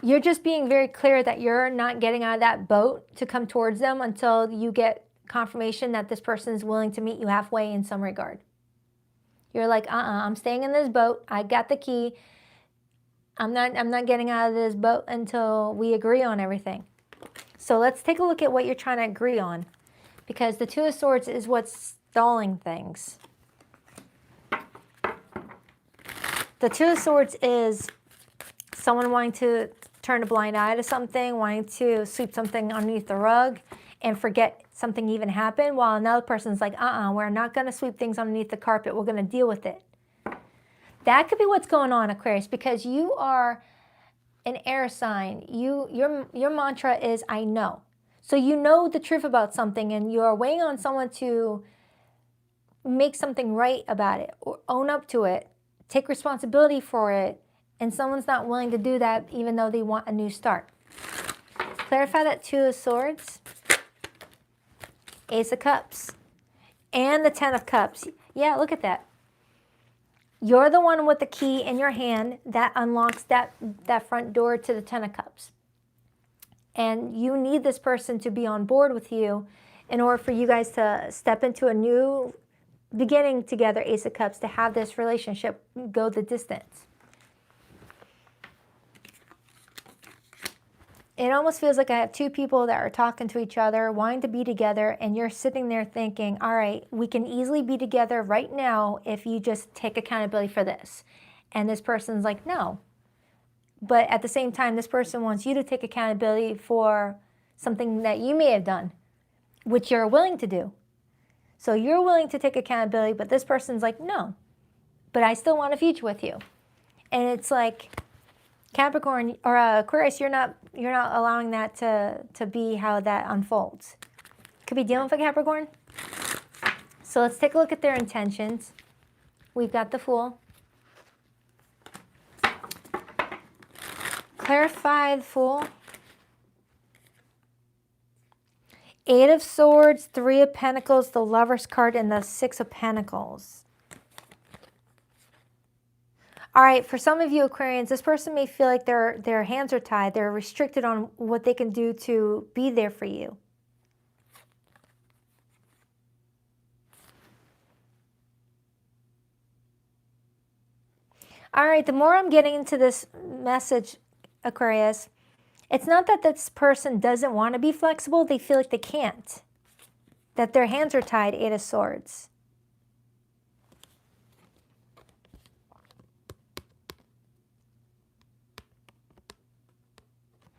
You're just being very clear that you're not getting out of that boat to come towards them until you get confirmation that this person is willing to meet you halfway in some regard. You're like, I'm staying in this boat. I got the key. I'm not getting out of this boat until we agree on everything. So let's take a look at what you're trying to agree on, because the Two of Swords is what's stalling things. The Two of Swords is someone wanting to turn a blind eye to something, wanting to sweep something underneath the rug and forget something even happened, while another person's like, we're not going to sweep things underneath the carpet. We're going to deal with it. That could be what's going on, Aquarius, because you are an air sign. Your mantra is, I know. So you know the truth about something, and you are waiting on someone to make something right about it, or own up to it, take responsibility for it, and someone's not willing to do that even though they want a new start. Clarify that Two of Swords, Ace of Cups, and the Ten of Cups. Yeah, look at that. You're the one with the key in your hand that unlocks that front door to the Ten of Cups. And you need this person to be on board with you in order for you guys to step into a new beginning together, Ace of Cups, to have this relationship go the distance. It almost feels like I have two people that are talking to each other, wanting to be together, and you're sitting there thinking, all right, we can easily be together right now if you just take accountability for this. And this person's like, no. But at the same time, this person wants you to take accountability for something that you may have done, which you're willing to do. So you're willing to take accountability, but this person's like, no, but I still want a future with you. And it's like, Capricorn or Aquarius, you're not allowing that to be how that unfolds. Could be dealing with a Capricorn. So let's take a look at their intentions. We've got the Fool. Clarify the Fool. Eight of Swords, Three of Pentacles, the Lover's card, and the Six of Pentacles. All right, for some of you Aquarians, this person may feel like their hands are tied. They're restricted on what they can do to be there for you. All right, the more I'm getting into this message, Aquarius, It's not that this person doesn't want to be flexible. They feel like they can't. That their hands are tied, Eight of Swords.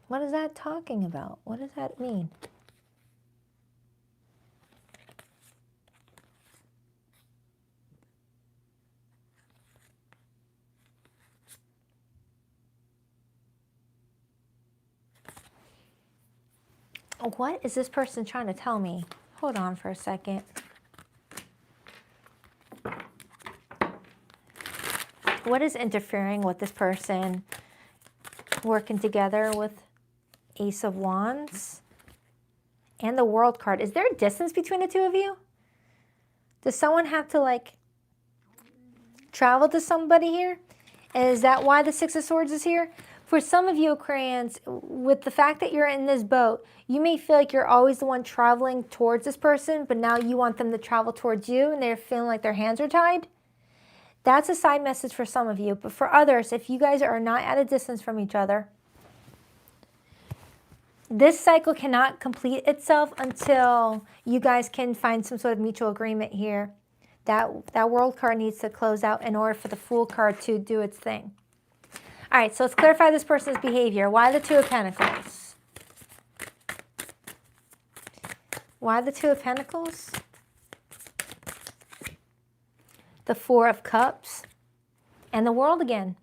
What is that talking about? What does that mean? What is this person trying to tell me? Hold on for a second. What is interfering with this person working together with Ace of Wands and the World card? Is there a distance between the two of you? Does someone have to like travel to somebody here? And is that why the Six of Swords is here? For some of you Aquarians, with the fact that you're in this boat, you may feel like you're always the one traveling towards this person, but now you want them to travel towards you and they're feeling like their hands are tied. That's a side message for some of you. But for others, if you guys are not at a distance from each other, this cycle cannot complete itself until you guys can find some sort of mutual agreement here. That World card needs to close out in order for the Fool card to do its thing. All right, so let's clarify this person's behavior. Why the Two of Pentacles? Why the Two of Pentacles? The Four of Cups and the World again.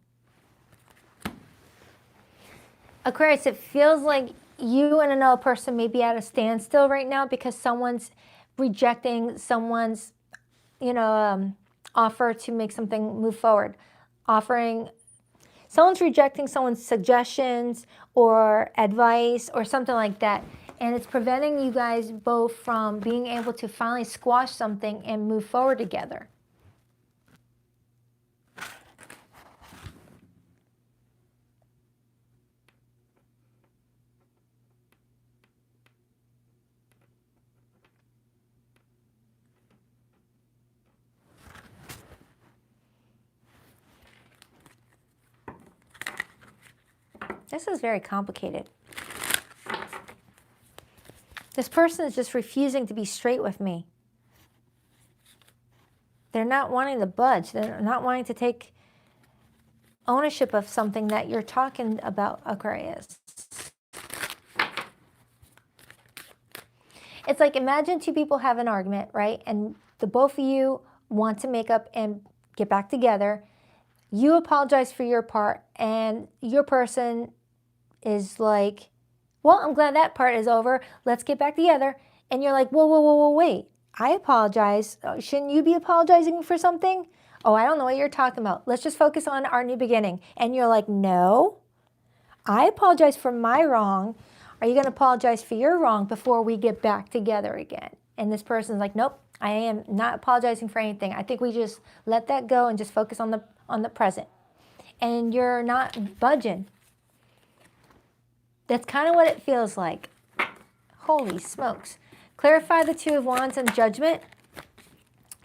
Aquarius, it feels like you and another person may be at a standstill right now because someone's rejecting someone's, offer to make something move forward. Someone's rejecting someone's suggestions or advice or something like that. And it's preventing you guys both from being able to finally squash something and move forward together. This is very complicated. This person is just refusing to be straight with me. They're not wanting to budge. They're not wanting to take ownership of something that you're talking about, Aquarius. It's like, imagine two people have an argument, right? And the both of you want to make up and get back together. You apologize for your part, and your person is like, well, I'm glad that part is over. Let's get back together. And you're like, whoa, wait. I apologize. Shouldn't you be apologizing for something? Oh, I don't know what you're talking about. Let's just focus on our new beginning. And you're like, no, I apologize for my wrong. Are you going to apologize for your wrong before we get back together again? And this person's like, nope, I am not apologizing for anything. I think we just let that go and just focus on the present. And you're not budging. That's kind of what it feels like. Holy smokes. Clarify the Two of Wands and Judgment.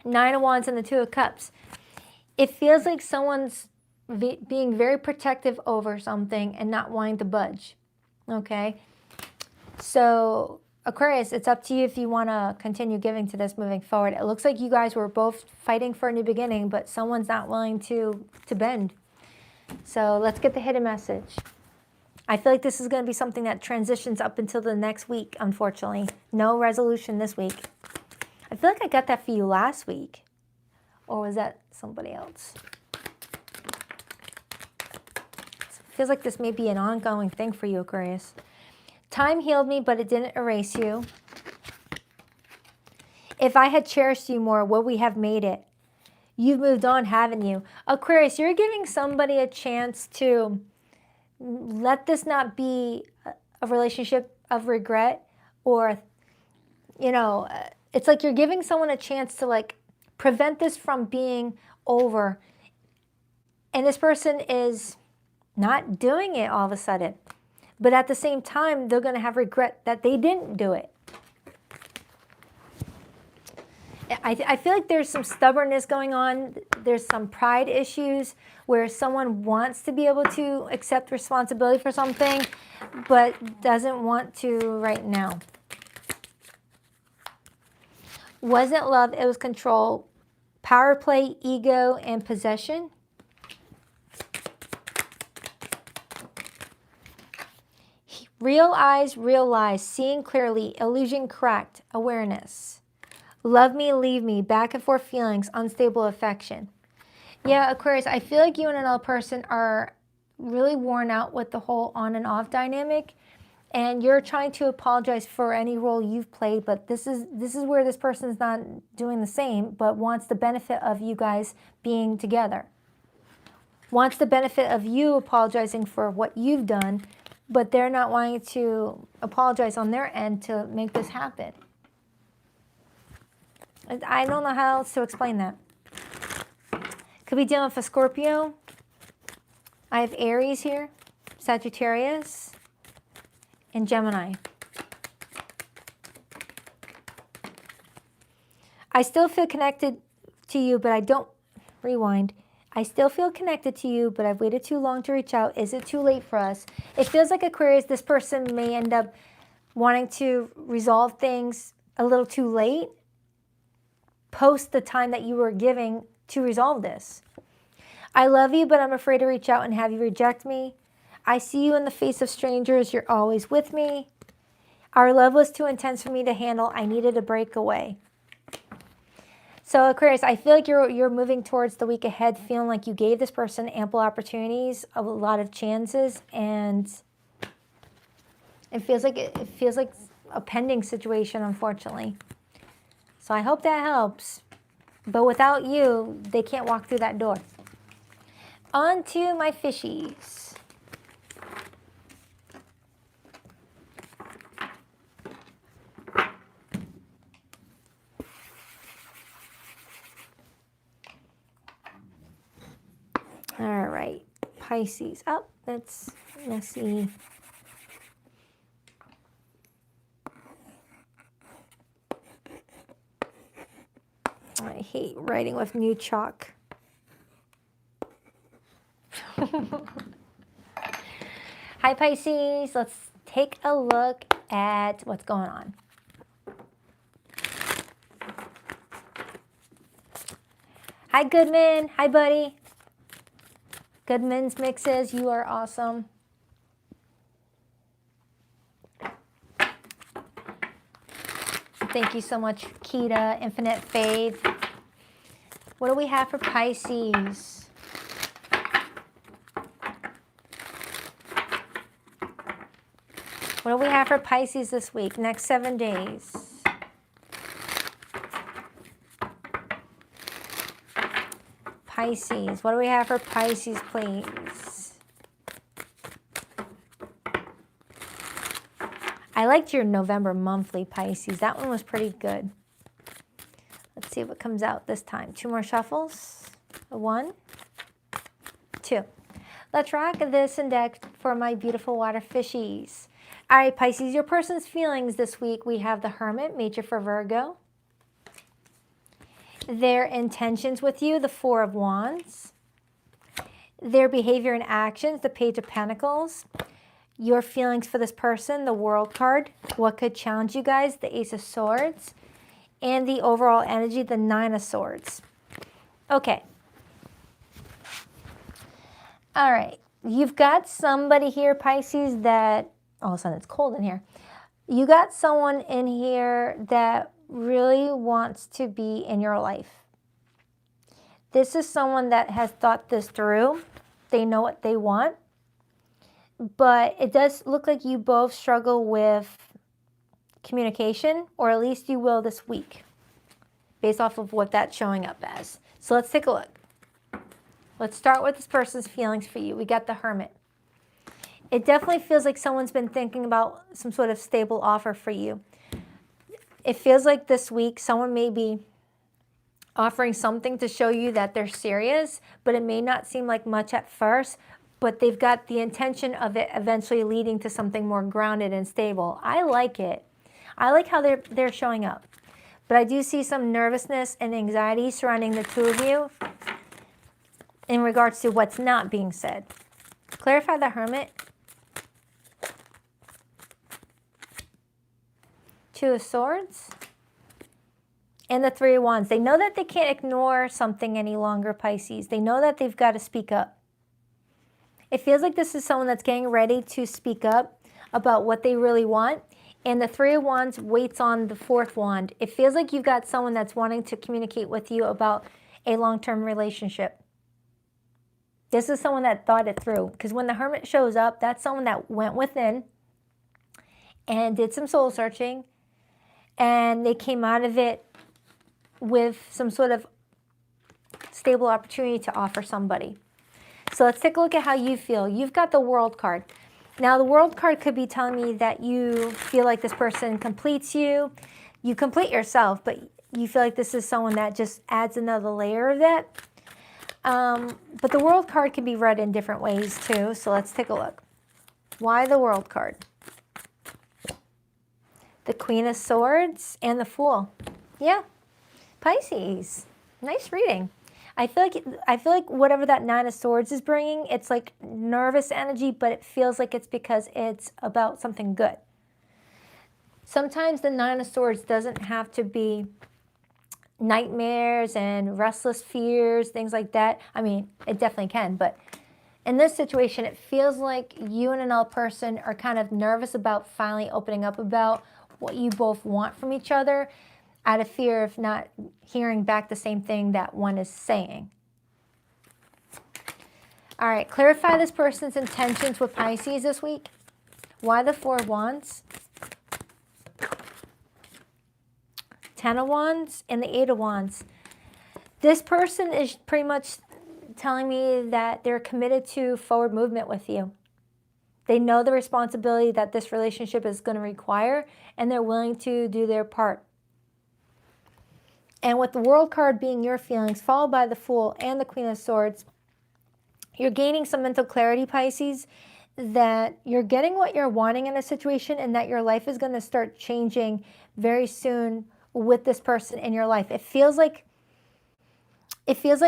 Nine of Wands and the Two of Cups. It feels like someone's being very protective over something and not wanting to budge. Okay? So, Aquarius, it's up to you if you want to continue giving to this moving forward. It looks like you guys were both fighting for a new beginning, but someone's not willing to bend. So, let's get the hidden message. I feel like this is going to be something that transitions up until the next week, unfortunately. No resolution this week. I feel like I got that for you last week. Or was that somebody else? It feels like this may be an ongoing thing for you, Aquarius. Time healed me, but it didn't erase you. If I had cherished you more, would we have made it? You've moved on, haven't you? Aquarius, you're giving somebody a chance to let this not be a relationship of regret, or, it's like you're giving someone a chance to like prevent this from being over. And this person is not doing it all of a sudden. But at the same time, they're going to have regret that they didn't do it. I feel like there's some stubbornness going on. There's some pride issues where someone wants to be able to accept responsibility for something, but doesn't want to right now. Wasn't love, it was control. Power play, ego, and possession. Real eyes, real lies. Seeing clearly, illusion cracked, awareness. Love me, leave me, back and forth feelings, unstable affection. Yeah, Aquarius, I feel like you and another person are really worn out with the whole on and off dynamic. And you're trying to apologize for any role you've played, but this is where this person's not doing the same, but wants the benefit of you guys being together. Wants the benefit of you apologizing for what you've done, but they're not wanting to apologize on their end to make this happen. I don't know how else to explain that. Could be dealing with a Scorpio. I have Aries here, Sagittarius, and Gemini. I still feel connected to you, but I don't, rewind. I still feel connected to you, but I've waited too long to reach out. Is it too late for us? It feels like, Aquarius, this person may end up wanting to resolve things a little too late, post the time that you were giving to resolve this. I love you, but I'm afraid to reach out and have you reject me. I see you in the face of strangers. You're always with me. Our love was too intense for me to handle. I needed a break away. So Aquarius, I feel like you're moving towards the week ahead, feeling like you gave this person ample opportunities, a lot of chances, and it feels like a pending situation, unfortunately. So I hope that helps. But without you, they can't walk through that door. On to my fishies. All right, Pisces. Oh, that's messy. I hate writing with new chalk. Hi, Pisces. Let's take a look at what's going on. Hi, Goodman. Hi, buddy. Goodman's Mixes, you are awesome. Thank you so much, Kita, Infinite Faith. What do we have for Pisces? What do we have for Pisces this week, next 7 days? Pisces, what do we have for Pisces, please? I liked your November monthly, Pisces. That one was pretty good. Let's see what comes out this time. 2 more shuffles. 1, 2. Let's rock this index for my beautiful water fishies. All right, Pisces, your person's feelings this week. We have the Hermit, major for Virgo. Their intentions with you, the 4 of Wands. Their behavior and actions, the Page of Pentacles. Your feelings for this person, the World card. What could challenge you guys, the Ace of Swords. And the overall energy, the 9 of Swords. Okay. All right. You've got somebody here, Pisces, that all of a sudden it's cold in here. You got someone in here that really wants to be in your life. This is someone that has thought this through. They know what they want. But it does look like you both struggle with communication, or at least you will this week, based off of what that's showing up as. So let's take a look. Let's start with this person's feelings for you. We got the Hermit. It definitely feels like someone's been thinking about some sort of stable offer for you. It feels like this week someone may be offering something to show you that they're serious, but it may not seem like much at first, but they've got the intention of it eventually leading to something more grounded and stable. I like it. I like how they're showing up. But I do see some nervousness and anxiety surrounding the two of you in regards to what's not being said. Clarify the Hermit. Two of Swords, and the Three of Wands. They know that they can't ignore something any longer, Pisces. They know that they've got to speak up. It feels like this is someone that's getting ready to speak up about what they really want. And the Three of Wands waits on the fourth wand. It feels like you've got someone that's wanting to communicate with you about a long-term relationship. This is someone that thought it through. Because when the Hermit shows up, that's someone that went within and did some soul searching. And they came out of it with some sort of stable opportunity to offer somebody. So let's take a look at how you feel. You've got the World card. Now, the World card could be telling me that you feel like this person completes you. You complete yourself, but you feel like this is someone that just adds another layer of that. But the World card can be read in different ways too, so let's take a look. Why the World card? The Queen of Swords and the Fool. Yeah, Pisces. Nice reading. I feel like whatever that Nine of Swords is bringing, it's like nervous energy, but it feels like it's because it's about something good. Sometimes the Nine of Swords doesn't have to be nightmares and restless fears, things like that. I mean, it definitely can, but in this situation, it feels like you and another person are kind of nervous about finally opening up about what you both want from each other, out of fear of not hearing back the same thing that one is saying. All right, clarify this person's intentions with Pisces this week. Why the Four of Wands? Ten of Wands and the Eight of Wands. This person is pretty much telling me that they're committed to forward movement with you. They know the responsibility that this relationship is going to require, and they're willing to do their part. And with the World card being your feelings, followed by the Fool and the Queen of Swords, you're gaining some mental clarity, Pisces, that you're getting what you're wanting in a situation and that your life is going to start changing very soon with this person in your life. It feels like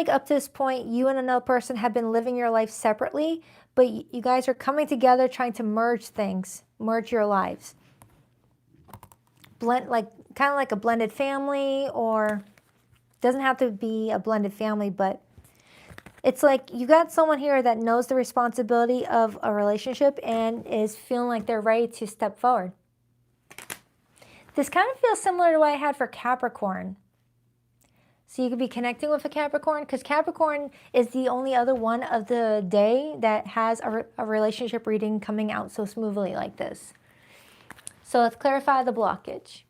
up to this point, you and another person have been living your life separately, but you guys are coming together trying to merge things, merge your lives. Blend, kind of like a blended family, or doesn't have to be a blended family, but it's like you got someone here that knows the responsibility of a relationship and is feeling like they're ready to step forward. This kind of feels similar to what I had for Capricorn. So you could be connecting with a Capricorn, because Capricorn is the only other one of the day that has a relationship reading coming out so smoothly like this. So let's clarify the blockage.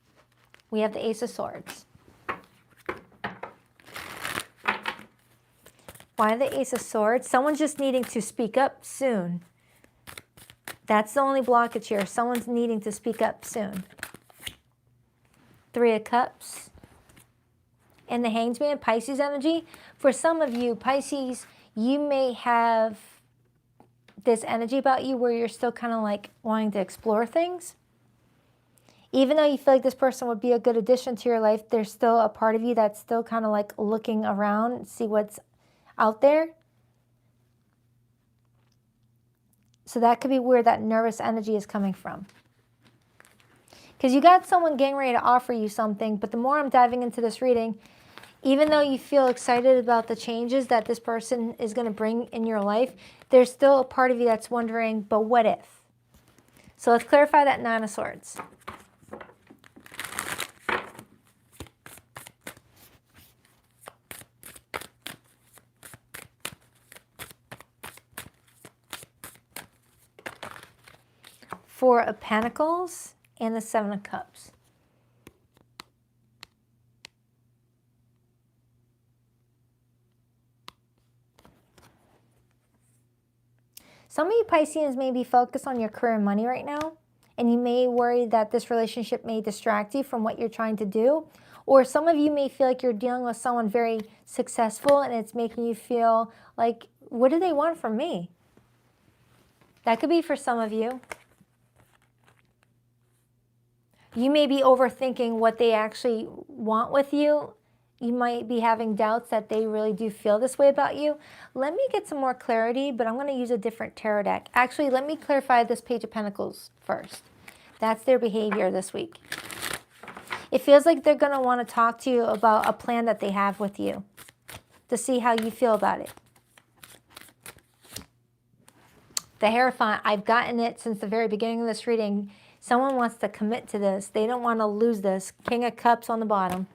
We have the Ace of Swords. Why the Ace of Swords? Someone's just needing to speak up soon. That's the only blockage here. Someone's needing to speak up soon. Three of Cups. And the Hanged Man, Pisces energy. For some of you, Pisces, you may have this energy about you where you're still kind of like wanting to explore things. Even though you feel like this person would be a good addition to your life, there's still a part of you that's still kind of like looking around, see what's out there. So that could be where that nervous energy is coming from. Because you got someone getting ready to offer you something, but the more I'm diving into this reading, even though you feel excited about the changes that this person is going to bring in your life, there's still a part of you that's wondering, but what if? So let's clarify that Nine of Swords. Four of Pentacles and the Seven of Cups. Some of you Pisceans may be focused on your career and money right now, and you may worry that this relationship may distract you from what you're trying to do. Or some of you may feel like you're dealing with someone very successful and it's making you feel like, what do they want from me? That could be for some of you. You may be overthinking what they actually want with you. You might be having doubts that they really do feel this way about you. Let me get some more clarity, but I'm going to use a different tarot deck. Actually, let me clarify this Page of Pentacles first. That's their behavior this week. It feels like they're going to want to talk to you about a plan that they have with you to see how you feel about it. The Hierophant, I've gotten it since the very beginning of this reading. Someone wants to commit to this. They don't want to lose this. King of Cups on the bottom.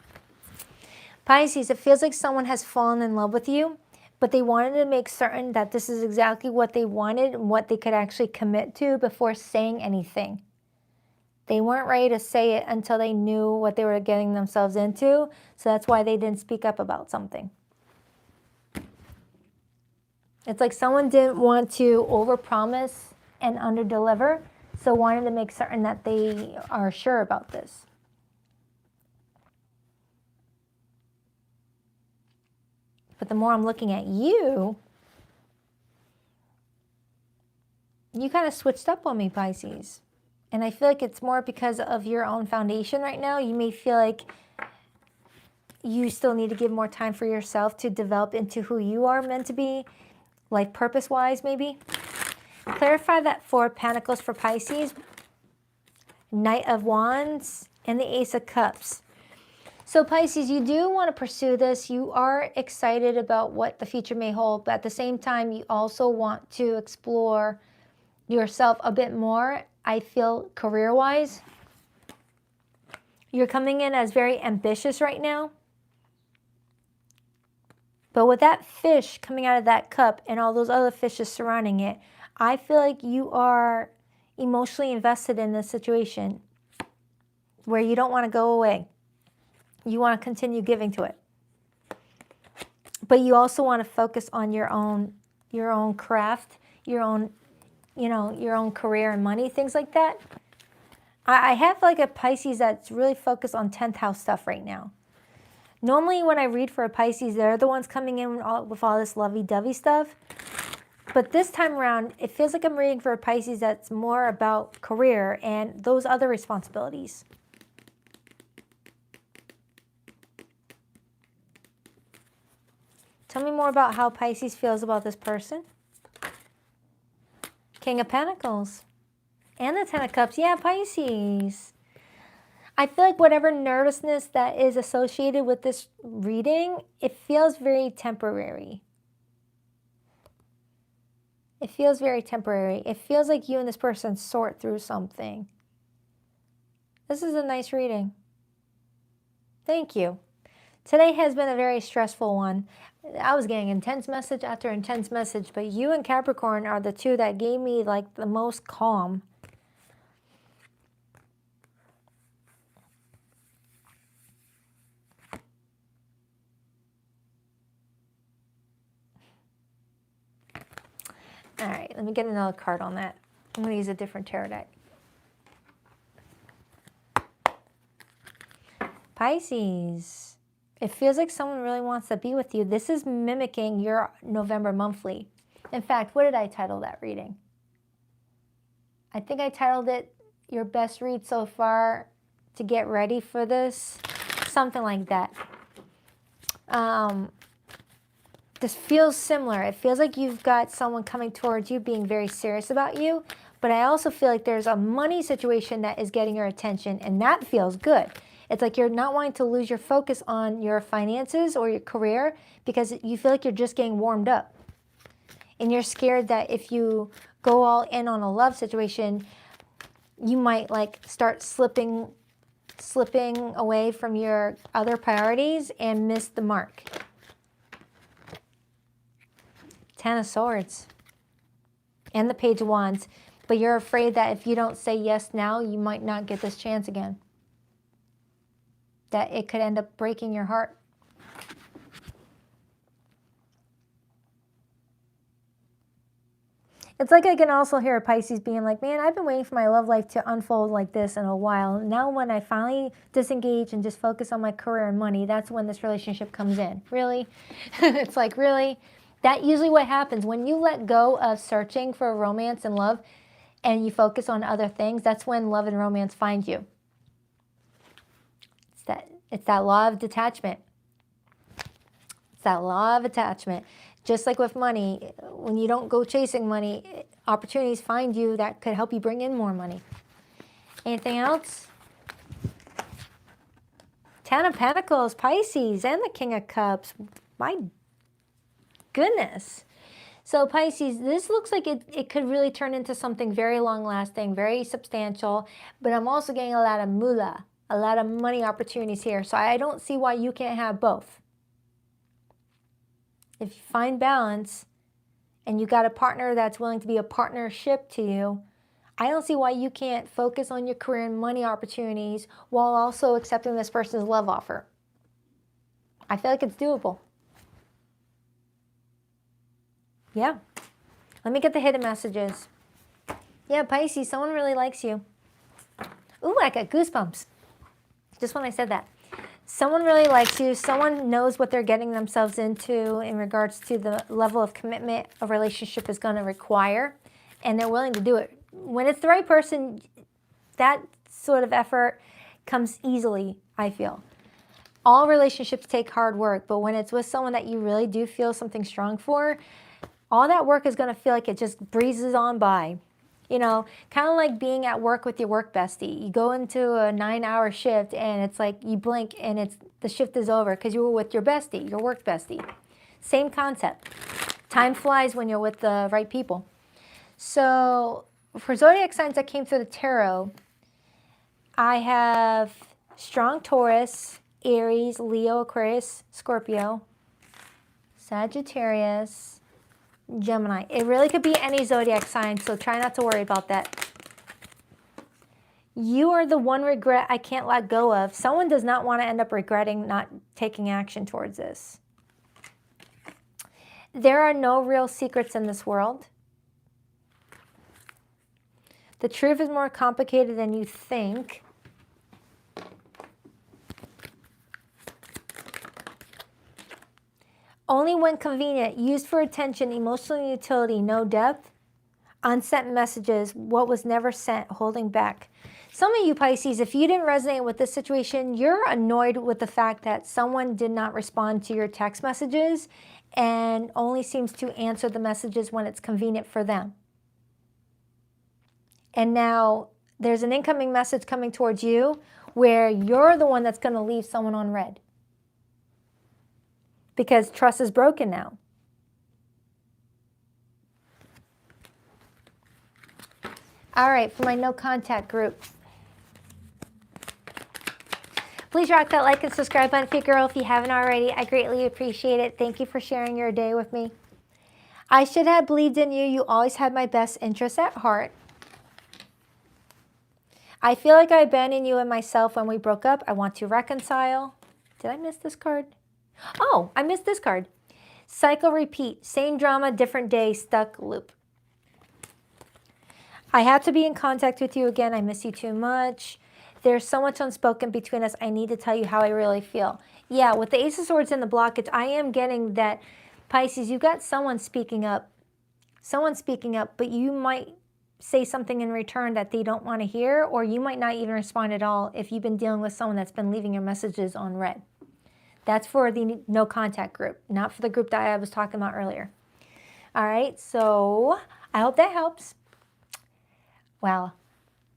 Pisces, it feels like someone has fallen in love with you, but they wanted to make certain that this is exactly what they wanted and what they could actually commit to before saying anything. They weren't ready to say it until they knew what they were getting themselves into, so that's why they didn't speak up about something. It's like someone didn't want to overpromise and underdeliver, so wanted to make certain that they are sure about this. But the more I'm looking at you, you kind of switched up on me, Pisces. And I feel like it's more because of your own foundation right now. You may feel like you still need to give more time for yourself to develop into who you are meant to be, life purpose-wise maybe. Clarify that Four of Pentacles for Pisces, Knight of Wands, and the Ace of Cups. So Pisces, you do want to pursue this. You are excited about what the future may hold, but at the same time, you also want to explore yourself a bit more, I feel, career-wise. You're coming in as very ambitious right now. But with that fish coming out of that cup and all those other fishes surrounding it, I feel like you are emotionally invested in this situation where you don't want to go away. You want to continue giving to it. But you also want to focus on your own craft, your own, your own career and money, things like that. I have like a Pisces that's really focused on 10th house stuff right now. Normally when I read for a Pisces, they're the ones coming in with all this lovey-dovey stuff. But this time around, it feels like I'm reading for a Pisces that's more about career and those other responsibilities. Tell me more about how Pisces feels about this person. King of Pentacles. And the Ten of Cups. Yeah, Pisces. I feel like whatever nervousness that is associated with this reading, it feels very temporary. It feels very temporary. It feels like you and this person sort through something. This is a nice reading. Thank you. Today has been a very stressful one. I was getting intense message after intense message, but you and Capricorn are the two that gave me like the most calm. All right, let me get another card on that. I'm going to use a different tarot deck. Pisces. It feels like someone really wants to be with you. This is mimicking your November monthly. In fact, what did I title that reading? I think I titled it Your Best Read So Far to Get Ready for This. Something like that. This feels similar. It feels like you've got someone coming towards you being very serious about you. But I also feel like there's a money situation that is getting your attention, and that feels good. It's like you're not wanting to lose your focus on your finances or your career because you feel like you're just getting warmed up. And you're scared that if you go all in on a love situation, you might like start slipping away from your other priorities and miss the mark. Ten of Swords. And the Page of Wands. But you're afraid that if you don't say yes now, you might not get this chance again. That it could end up breaking your heart. It's like I can also hear a Pisces being like, man, I've been waiting for my love life to unfold like this in a while. Now when I finally disengage and just focus on my career and money, that's when this relationship comes in. Really? It's like, really? That's usually what happens. When you let go of searching for romance and love and you focus on other things, that's when love and romance find you. It's that law of detachment. It's that law of attachment. Just like with money, when you don't go chasing money, opportunities find you that could help you bring in more money. Anything else? Ten of Pentacles, Pisces, and the King of Cups. My goodness. So Pisces, this looks like it could really turn into something very long-lasting, very substantial, but I'm also getting a lot of moolah, a lot of money opportunities here. So I don't see why you can't have both. If you find balance and you got a partner that's willing to be a partnership to you, I don't see why you can't focus on your career and money opportunities while also accepting this person's love offer. I feel like it's doable. Yeah. Let me get the hidden messages. Yeah, Pisces, someone really likes you. Ooh, I got goosebumps. Just when I said that. Someone really likes you. Someone knows what they're getting themselves into in regards to the level of commitment a relationship is going to require. And they're willing to do it. When it's the right person, that sort of effort comes easily, I feel. All relationships take hard work, but when it's with someone that you really do feel something strong for, all that work is going to feel like it just breezes on by. You know, kind of like being at work with your work bestie. You go into a 9-hour shift and it's like you blink and the shift is over because you were with your bestie, your work bestie. Same concept. Time flies when you're with the right people. So for zodiac signs that came through the tarot, I have strong Taurus, Aries, Leo, Aquarius, Scorpio, Sagittarius, Gemini. It really could be any zodiac sign, so try not to worry about that. You are the one regret I can't let go of. Someone does not want to end up regretting not taking action towards this. There are no real secrets in this world. The truth is more complicated than you think. Only when convenient, used for attention, emotional utility, no depth, unsent messages, what was never sent, holding back. Some of you Pisces, if you didn't resonate with this situation, you're annoyed with the fact that someone did not respond to your text messages and only seems to answer the messages when it's convenient for them. And now there's an incoming message coming towards you where you're the one that's going to leave someone on red. Because trust is broken now. All right, for my no contact group. Please rock that like and subscribe button for your girl if you haven't already. I greatly appreciate it. Thank you for sharing your day with me. I should have believed in you. You always had my best interests at heart. I feel like I abandoned you and myself when we broke up. I want to reconcile. Did I miss this card? Oh, I missed this card. Cycle repeat. Same drama, different day, stuck loop. I have to be in contact with you again. I miss you too much. There's so much unspoken between us. I need to tell you how I really feel. Yeah, with the Ace of Swords in the blockage, I am getting that, Pisces, you got someone speaking up. Someone speaking up, but you might say something in return that they don't want to hear, or you might not even respond at all if you've been dealing with someone that's been leaving your messages on red. That's for the no contact group, not for the group that I was talking about earlier. All right, so I hope that helps. Wow,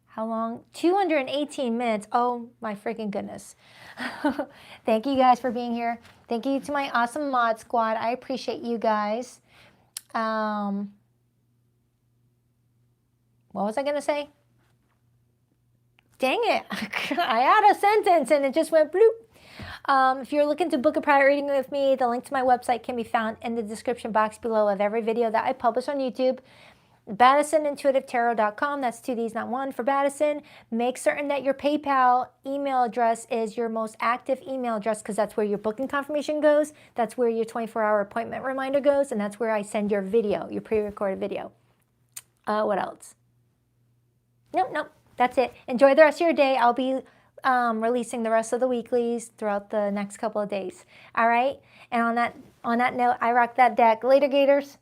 how long? 218 minutes. Oh my freaking goodness. Thank you guys for being here. Thank you to my awesome mod squad. I appreciate you guys. What was I going to say? Dang it. I had a sentence and it just went bloop. If you're looking to book a private reading with me, the link to my website can be found in the description box below of every video that I publish on YouTube. BaddisonIntuitiveTarot.com. That's 2 Ds, not 1 for Baddison. Make certain that your PayPal email address is your most active email address because that's where your booking confirmation goes. That's where your 24-hour appointment reminder goes. And that's where I send your video, your pre-recorded video. What else? Nope. That's it. Enjoy the rest of your day. I'll be releasing the rest of the weeklies throughout the next couple of days. All right? And on that note, I rock that deck. Later, Gators.